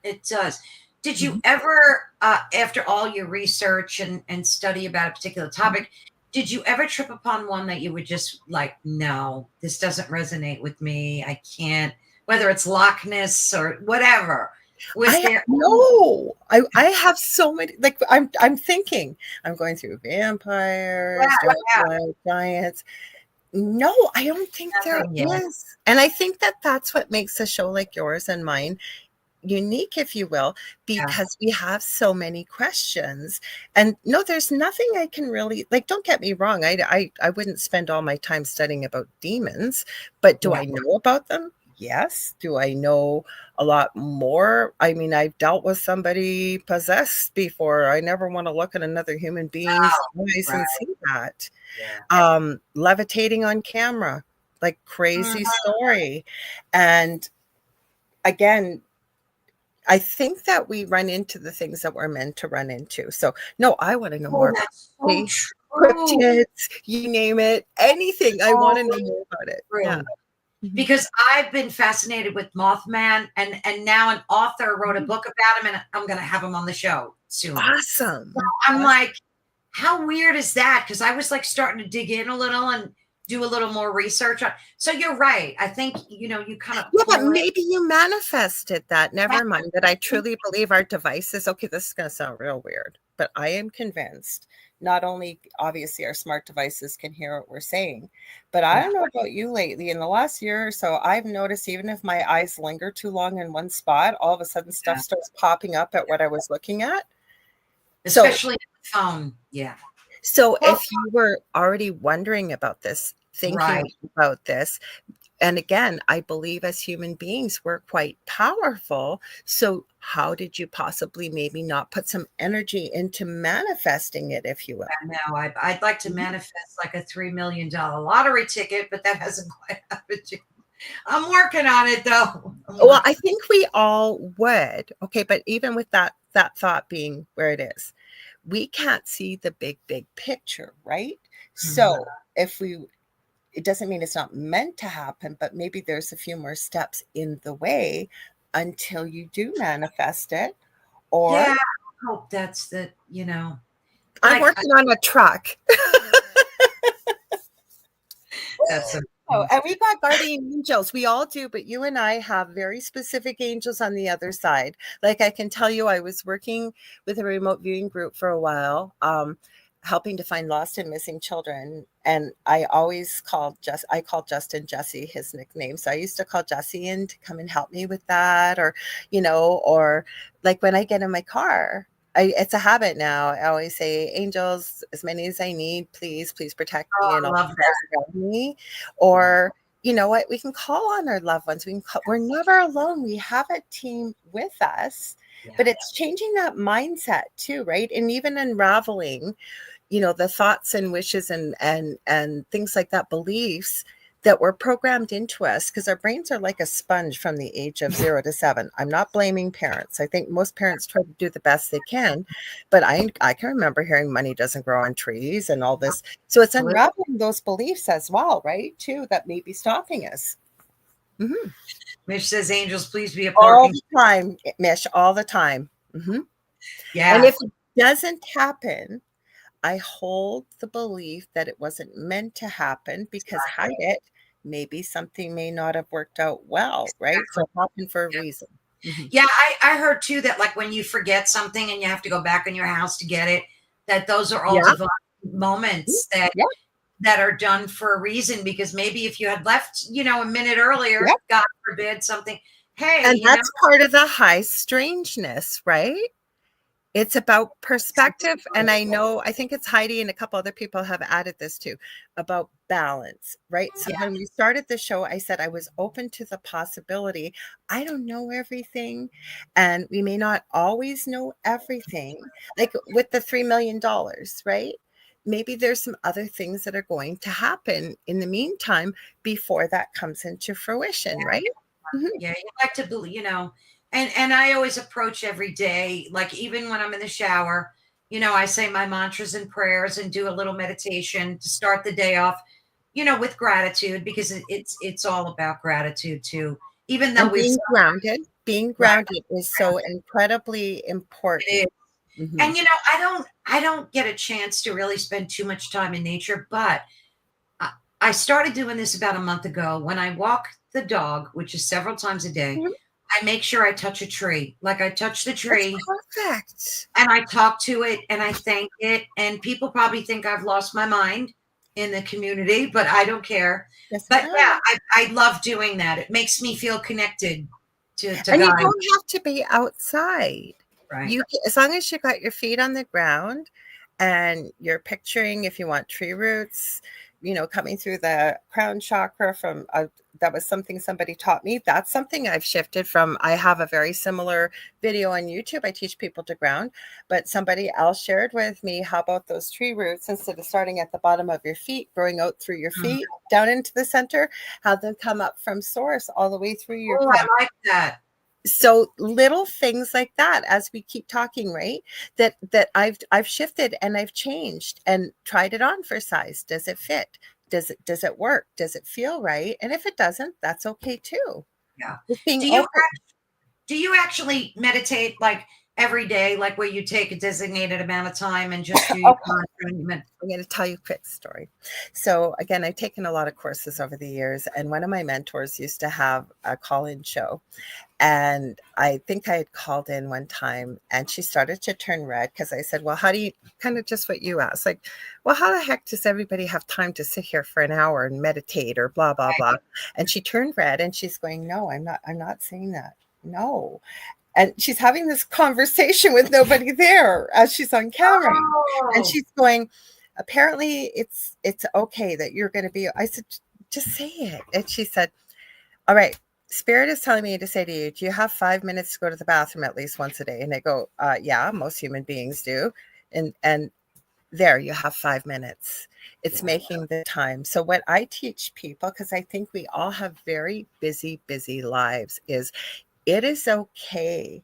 [SPEAKER 1] It does. Did you ever, after all your research and study about a particular topic, did you ever trip upon one that you would just like, no, this doesn't resonate with me. I can't, whether it's Loch Ness or whatever.
[SPEAKER 2] No, I have so many, like I'm thinking, I'm going through vampires, giants. No, I don't think there is. And I think that that's what makes a show like yours and mine unique, if you will, because we have so many questions. And no, there's nothing I can really, like, don't get me wrong, I wouldn't spend all my time studying about demons, but do I know about them? Yes. Do I know a lot more? I mean, I've dealt with somebody possessed before. I never want to look at another human being's eyes and see that. Levitating on camera, like crazy story. And again, I think that we run into the things that we're meant to run into. So no, I want to know more about cryptids, you name it, anything. I want to know more about it. Yeah.
[SPEAKER 1] Because I've been fascinated with Mothman, and now an author wrote a book about him, and I'm going to have him on the show soon.
[SPEAKER 2] Awesome.
[SPEAKER 1] So I'm like, how weird is that? Because I was like starting to dig in a little and do a little more research on. So you're right. I think, you kind of.
[SPEAKER 2] Yeah, but maybe you manifested that. Never mind that. I truly believe our devices. Okay, this is going to sound real weird, but I am convinced not only obviously our smart devices can hear what we're saying, but I don't know about you lately. In the last year or so, I've noticed even if my eyes linger too long in one spot, all of a sudden stuff starts popping up at what I was looking at.
[SPEAKER 1] Especially the phone. Yeah.
[SPEAKER 2] So if you were already wondering about this, thinking about this, and again, I believe as human beings, we're quite powerful. So how did you possibly maybe not put some energy into manifesting it, if you will?
[SPEAKER 1] I know. I'd like to manifest like a $3 million lottery ticket, but that hasn't quite happened yet. I'm working on it, though.
[SPEAKER 2] Well, I think we all would. Okay, but even with that thought being where it is, we can't see the big picture, right? So it doesn't mean it's not meant to happen, but maybe there's a few more steps in the way until you do manifest it. Or
[SPEAKER 1] I hope that's the,
[SPEAKER 2] I'm working on a truck.
[SPEAKER 1] That's
[SPEAKER 2] and we got guardian angels. We all do, but you and I have very specific angels on the other side. Like I can tell you, I was working with a remote viewing group for a while, helping to find lost and missing children. And I always called Justin Jesse, his nickname. So I used to call Jesse in to come and help me with that, or like when I get in my car, it's a habit now. I always say, angels, as many as I need, please protect me and all around me. Or you know what? We can call on our loved ones. We're never alone. We have a team with us. But it's changing that mindset too, right? And even unraveling, the thoughts and wishes and things like that, beliefs that were programmed into us, because our brains are like a sponge from the age of 0 to 7. I'm not blaming parents. I think most parents try to do the best they can, but I can remember hearing money doesn't grow on trees and all this. So it's unraveling those beliefs as well, right? Too, that may be stopping us.
[SPEAKER 1] Mm-hmm. Mish says, angels, please be a
[SPEAKER 2] all the time, Mish, all the time. Mm-hmm.
[SPEAKER 1] Yeah.
[SPEAKER 2] And if it doesn't happen, I hold the belief that it wasn't meant to happen, because had it, maybe something may not have worked out well, right? So it happened for a reason. Mm-hmm.
[SPEAKER 1] Yeah, I heard too that like when you forget something and you have to go back in your house to get it, that those are all divine moments that are done for a reason, because maybe if you had left, a minute earlier, God forbid something, hey,
[SPEAKER 2] and that's part of the high strangeness, right? It's about perspective. And I think it's Heidi and a couple other people have added this too, about balance, right? So when we started the show, I said I was open to the possibility. I don't know everything, and we may not always know everything. Like with the $3 million, right? Maybe there's some other things that are going to happen in the meantime before that comes into fruition, right?
[SPEAKER 1] Mm-hmm. Yeah, you like to believe, and I always approach every day, like even when I'm in the shower, I say my mantras and prayers and do a little meditation to start the day off, with gratitude, because it's all about gratitude too. Even though
[SPEAKER 2] being grounded is so incredibly important.
[SPEAKER 1] Mm-hmm. And I don't get a chance to really spend too much time in nature, but I started doing this about a month ago. When I walk the dog, which is several times a day, I make sure I touch a tree. Like I touch the tree.
[SPEAKER 2] That's perfect.
[SPEAKER 1] And I talk to it and I thank it. And people probably think I've lost my mind in the community, but I don't care. But yeah, I love doing that. It makes me feel connected to
[SPEAKER 2] and
[SPEAKER 1] God.
[SPEAKER 2] You don't have to be outside.
[SPEAKER 1] Right.
[SPEAKER 2] As long as you got your feet on the ground and you're picturing, if you want, tree roots, coming through the crown chakra from that was something somebody taught me. That's something I've shifted from. I have a very similar video on YouTube. I teach people to ground, but somebody else shared with me, how about those tree roots, instead of starting at the bottom of your feet, growing out through your feet, down into the center, have them come up from source all the way through your
[SPEAKER 1] crown. I like that.
[SPEAKER 2] So little things like that, as we keep talking, right? That I've shifted and I've changed and tried it on for size. Does it fit? Does it work? Does it feel right? And if it doesn't, that's okay too.
[SPEAKER 1] Yeah. Do you actually meditate like every day, like where you take a designated amount of time and just do your mantra?
[SPEAKER 2] I'm going to tell you a quick story. So again, I've taken a lot of courses over the years, and one of my mentors used to have a call-in show. And I think I had called in one time and she started to turn red, because I said, well, how do you, kind of just what you asked, like, well, how the heck does everybody have time to sit here for an hour and meditate or blah, blah, blah. And she turned red and she's going, no, I'm not saying that. No. And she's having this conversation with nobody there as she's on camera. And she's going, apparently it's okay that you're going to be, I said, just say it. And she said, all right, Spirit is telling me to say to you, do you have 5 minutes to go to the bathroom at least once a day? And I go, yeah, most human beings do. And there you have 5 minutes. It's making the time. So what I teach people, because I think we all have very busy lives, is it is okay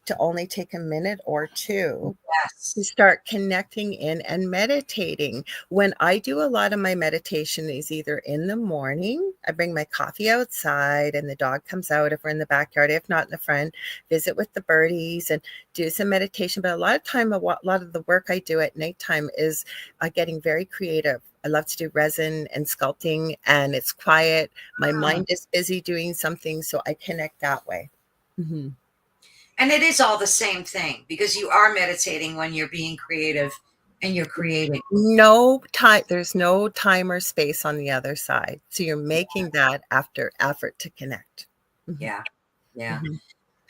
[SPEAKER 2] to only take a minute or two to start connecting in and meditating. When I do a lot of my meditation is either in the morning, I bring my coffee outside and the dog comes out if we're in the backyard, if not in the front, visit with the birdies and do some meditation. But a lot of the work I do at nighttime is getting very creative. I love to do resin and sculpting, and it's quiet. My mind is busy doing something, so I connect that way. Mm-hmm.
[SPEAKER 1] And it is all the same thing, because you are meditating when you're being creative and you're creating.
[SPEAKER 2] No time. There's no time or space on the other side. So you're making that after effort to connect.
[SPEAKER 1] Mm-hmm. Yeah. Mm-hmm.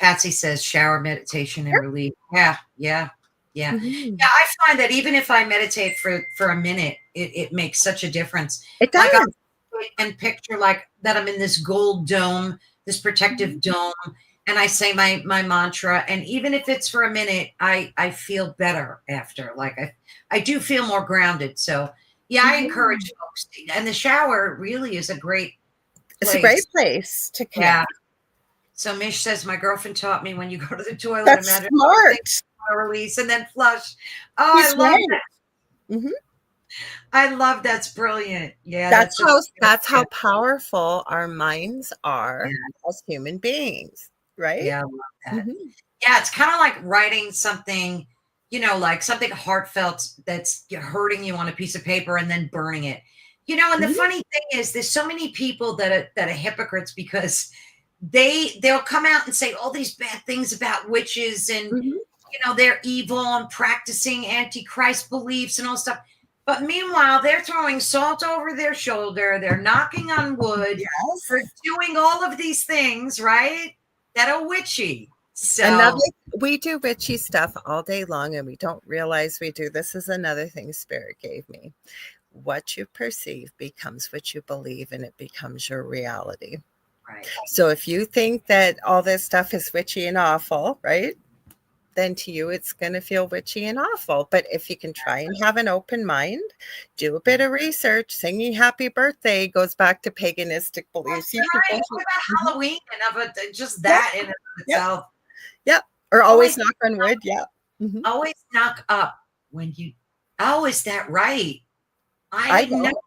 [SPEAKER 1] Patsy says shower meditation and relief. Yeah. Mm-hmm. Yeah. I find that even if I meditate for a minute, it makes such a difference.
[SPEAKER 2] It does.
[SPEAKER 1] Like and picture like that I'm in this gold dome, this protective dome. And I say my mantra, and even if it's for a minute, I feel better after. Like I do feel more grounded. So yeah, I encourage folks. And the shower really is a great place.
[SPEAKER 2] It's a great place to connect. Yeah.
[SPEAKER 1] So Mish says, my girlfriend taught me when you go to the toilet,
[SPEAKER 2] that's
[SPEAKER 1] imagine
[SPEAKER 2] smart.
[SPEAKER 1] Release and then flush. Oh, I love that. Mm-hmm. I love that's brilliant. Yeah,
[SPEAKER 2] that's how powerful our minds are as human beings. Right?
[SPEAKER 1] Yeah, I love that. Mm-hmm. Yeah, it's kind of like writing something like something heartfelt that's hurting you on a piece of paper and then burning it. And the
[SPEAKER 2] Mhm.
[SPEAKER 1] funny thing is there's so many people that are hypocrites because they'll come out and say all these bad things about witches and
[SPEAKER 2] Mhm.
[SPEAKER 1] they're evil and practicing antichrist beliefs and all stuff. But meanwhile, they're throwing salt over their shoulder, they're knocking on wood, they're
[SPEAKER 2] Yes.
[SPEAKER 1] doing all of these things, right? That are witchy.
[SPEAKER 2] Another,
[SPEAKER 1] So
[SPEAKER 2] we do witchy stuff all day long and we don't realize we do. This is another thing Spirit gave me. What you perceive becomes what you believe, and it becomes your reality.
[SPEAKER 1] right.
[SPEAKER 2] So if you think that all this stuff is witchy and awful, right? Then to you, it's going to feel witchy and awful. But if you can try and have an open mind, do a bit of research, singing happy birthday goes back to paganistic beliefs. You can
[SPEAKER 1] Right.
[SPEAKER 2] go
[SPEAKER 1] What
[SPEAKER 2] to,
[SPEAKER 1] about Halloween and of it, just
[SPEAKER 2] yep,
[SPEAKER 1] that in and of
[SPEAKER 2] yep,
[SPEAKER 1] itself?
[SPEAKER 2] yep. Or
[SPEAKER 1] Always,
[SPEAKER 2] always knock on wood. Yeah. Mm-hmm.
[SPEAKER 1] always knock up when you. Oh, is that right? I
[SPEAKER 2] I
[SPEAKER 1] didn't know.
[SPEAKER 2] don't.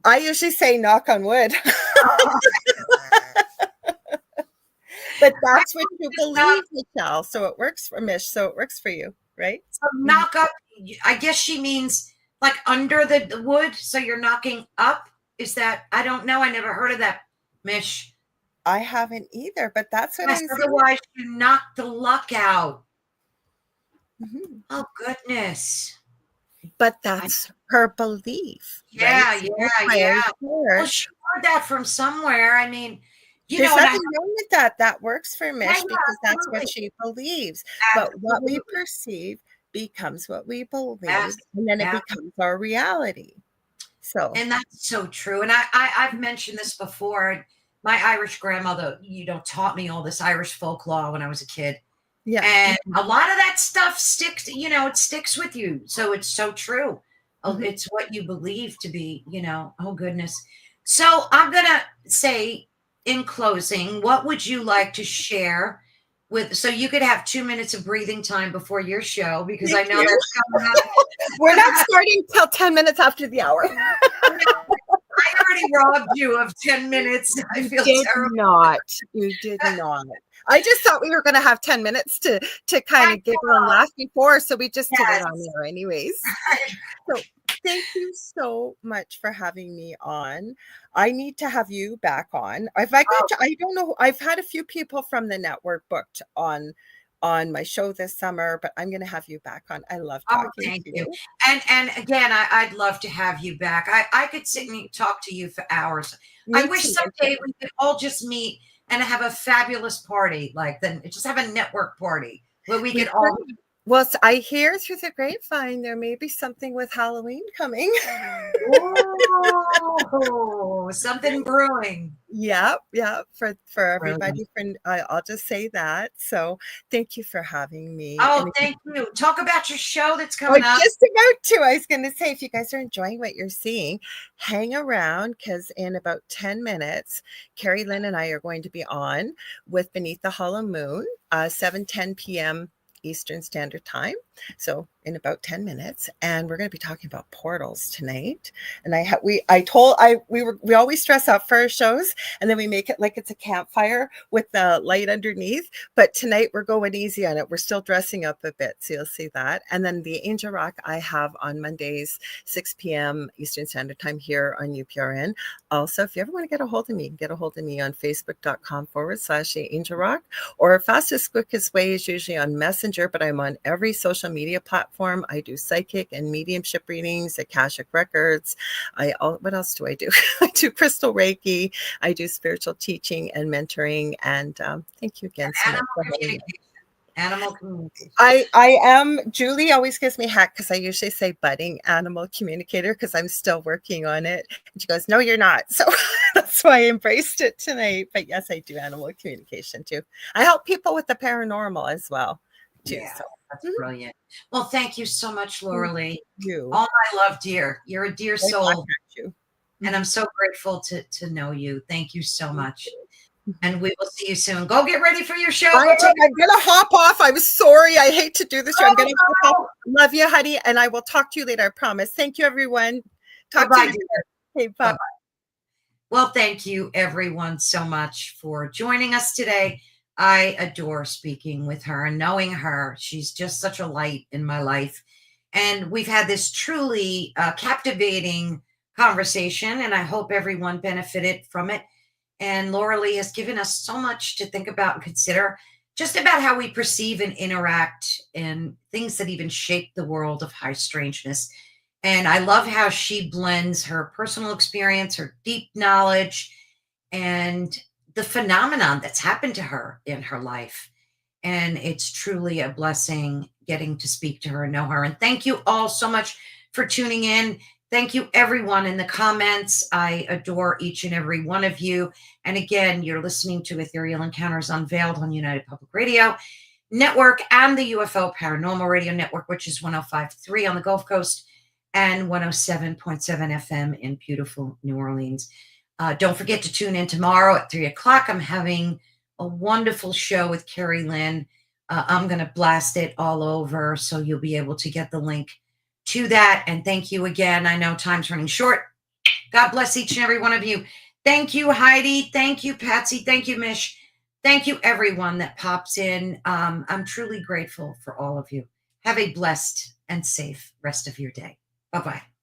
[SPEAKER 2] I usually say knock on wood,
[SPEAKER 1] Oh.
[SPEAKER 2] but that's what you believe, Michelle. So it works for Mish. So it works for you, right?
[SPEAKER 1] So knock up. I guess she means like under the wood. So you're knocking up. Is that? I don't know. I never heard of that, Mish.
[SPEAKER 2] I haven't either, but that's what
[SPEAKER 1] Yes,
[SPEAKER 2] I'm saying.
[SPEAKER 1] otherwise you knock the luck out.
[SPEAKER 2] Mm-hmm.
[SPEAKER 1] Oh goodness.
[SPEAKER 2] But
[SPEAKER 1] I,
[SPEAKER 2] that's her belief, right?
[SPEAKER 1] yeah,
[SPEAKER 2] So
[SPEAKER 1] yeah,
[SPEAKER 2] that's why I
[SPEAKER 1] yeah. Well,
[SPEAKER 2] shared.
[SPEAKER 1] she heard that from somewhere. I mean,
[SPEAKER 2] There's
[SPEAKER 1] and I
[SPEAKER 2] nothing wrong with that. That works for
[SPEAKER 1] yeah,
[SPEAKER 2] Mish
[SPEAKER 1] yeah,
[SPEAKER 2] because that's what
[SPEAKER 1] absolutely.
[SPEAKER 2] she believes. But what we
[SPEAKER 1] Absolutely.
[SPEAKER 2] perceive becomes what we believe,
[SPEAKER 1] Yes.
[SPEAKER 2] and then it
[SPEAKER 1] Yeah.
[SPEAKER 2] becomes our reality. So,
[SPEAKER 1] And that's so true. And I've mentioned this before. My Irish grandmother, taught me all this Irish folklore when I was a kid.
[SPEAKER 2] yeah.
[SPEAKER 1] And a lot of that stuff sticks, it sticks with you. So it's so true.
[SPEAKER 2] Mhm.
[SPEAKER 1] It's what you believe to be, oh goodness. So I'm going to say in closing, what would you like to share so you could have 2 minutes of breathing time before your show, because I
[SPEAKER 2] Thank
[SPEAKER 1] know
[SPEAKER 2] you.
[SPEAKER 1] that's coming up.
[SPEAKER 2] We're not starting till 10 minutes after the hour.
[SPEAKER 1] I already robbed you of 10 minutes. I
[SPEAKER 2] You
[SPEAKER 1] feel
[SPEAKER 2] did
[SPEAKER 1] terrible.
[SPEAKER 2] not. You did not. I just thought we were going to have 10 minutes to kind
[SPEAKER 1] I
[SPEAKER 2] of giggle and laugh before, so we just did it on
[SPEAKER 1] Yes.
[SPEAKER 2] there anyways. So thank you so much for having me on. I need to have you back on. If I got to, I don't know. I've had a few people from the network booked on my show this summer, but I'm going to have you back on. I love
[SPEAKER 1] Oh,
[SPEAKER 2] talking
[SPEAKER 1] thank
[SPEAKER 2] to
[SPEAKER 1] you.
[SPEAKER 2] you.
[SPEAKER 1] And again, I'd love to have you back. I could sit and talk to you for hours. I
[SPEAKER 2] Me
[SPEAKER 1] wish
[SPEAKER 2] too.
[SPEAKER 1] someday we could all just meet and have a fabulous party, like then just have a network party where we
[SPEAKER 2] We
[SPEAKER 1] could all.
[SPEAKER 2] could. Well, I hear through the grapevine there may be something with Halloween coming.
[SPEAKER 1] Oh, something brewing.
[SPEAKER 2] Yep, yep. For
[SPEAKER 1] Brilliant.
[SPEAKER 2] everybody, I'll just say that. So thank you for having me.
[SPEAKER 1] Oh,
[SPEAKER 2] And
[SPEAKER 1] thank you. Talk about your show that's
[SPEAKER 2] oh,
[SPEAKER 1] coming up.
[SPEAKER 2] just about to. I was going to say, if you guys are enjoying what you're seeing, hang around because in about 10 minutes, Kerrilynn and I are going to be on with Beneath the Hollow Moon, 7:10 p.m. Eastern Standard Time. So in about 10 minutes, and we're going to be talking about portals tonight. And we always dress up for our shows, and then we make it like it's a campfire with the light underneath. But tonight we're going easy on it. We're still dressing up a bit, so you'll see that. And then the Angel Rock I have on Mondays, 6 p.m. Eastern Standard Time here on UPRN. Also, if you ever want to get a hold of me, get a hold of me on Facebook.com/Angel Rock, or fastest, quickest way is usually on Messenger, but I'm on every social media platform. I do psychic and mediumship readings, Akashic records. What else do I do? I do crystal Reiki. I do spiritual teaching and mentoring. And thank you again so much for having me.
[SPEAKER 1] Animal communication.
[SPEAKER 2] I am, Julie always gives me heck because I usually say budding animal communicator because I'm still working on it. And she goes, no, you're not. So that's why I embraced it tonight. But yes, I do animal communication too. I help people with the paranormal as well too.
[SPEAKER 1] Yeah,
[SPEAKER 2] So
[SPEAKER 1] that's brilliant. Well, thank you so much, Lorilie.
[SPEAKER 2] you.
[SPEAKER 1] All my love, dear. You're a dear soul.
[SPEAKER 2] You.
[SPEAKER 1] And I'm so grateful to know you. Thank you so much. And we will see you soon. Go get ready for your show.
[SPEAKER 2] I'm going to hop off. I'm sorry. I hate to do this. I'm going to hop off. Love you, honey. And I will talk to you later. I promise. Thank you, everyone. Talk to you later. Okay, bye.
[SPEAKER 1] Bye-bye. Well, thank you, everyone, so much for joining us today. I adore speaking with her and knowing her. She's just such a light in my life. And we've had this truly captivating conversation, and I hope everyone benefited from it. And Lorilie has given us so much to think about and consider, just about how we perceive and interact and things that even shape the world of high strangeness. And I love how she blends her personal experience, her deep knowledge, and the phenomenon that's happened to her in her life. And it's truly a blessing getting to speak to her and know her. And thank you all so much for tuning in. Thank you, everyone in the comments. I adore each and every one of you. And again, you're listening to Ethereal Encounters Unveiled on United Public Radio Network and the UFO Paranormal Radio Network, which is 105.3 on the Gulf Coast and 107.7 FM in beautiful New Orleans. Don't forget to tune in tomorrow at 3 o'clock. I'm having a wonderful show with Kerrilynn. I'm going to blast it all over, so you'll be able to get the link to that. And thank you again. I know time's running short. God bless each and every one of you. Thank you, Heidi. Thank you, Patsy. Thank you, Mish. Thank you, everyone that pops in. I'm truly grateful for all of you. Have a blessed and safe rest of your day. Bye-bye.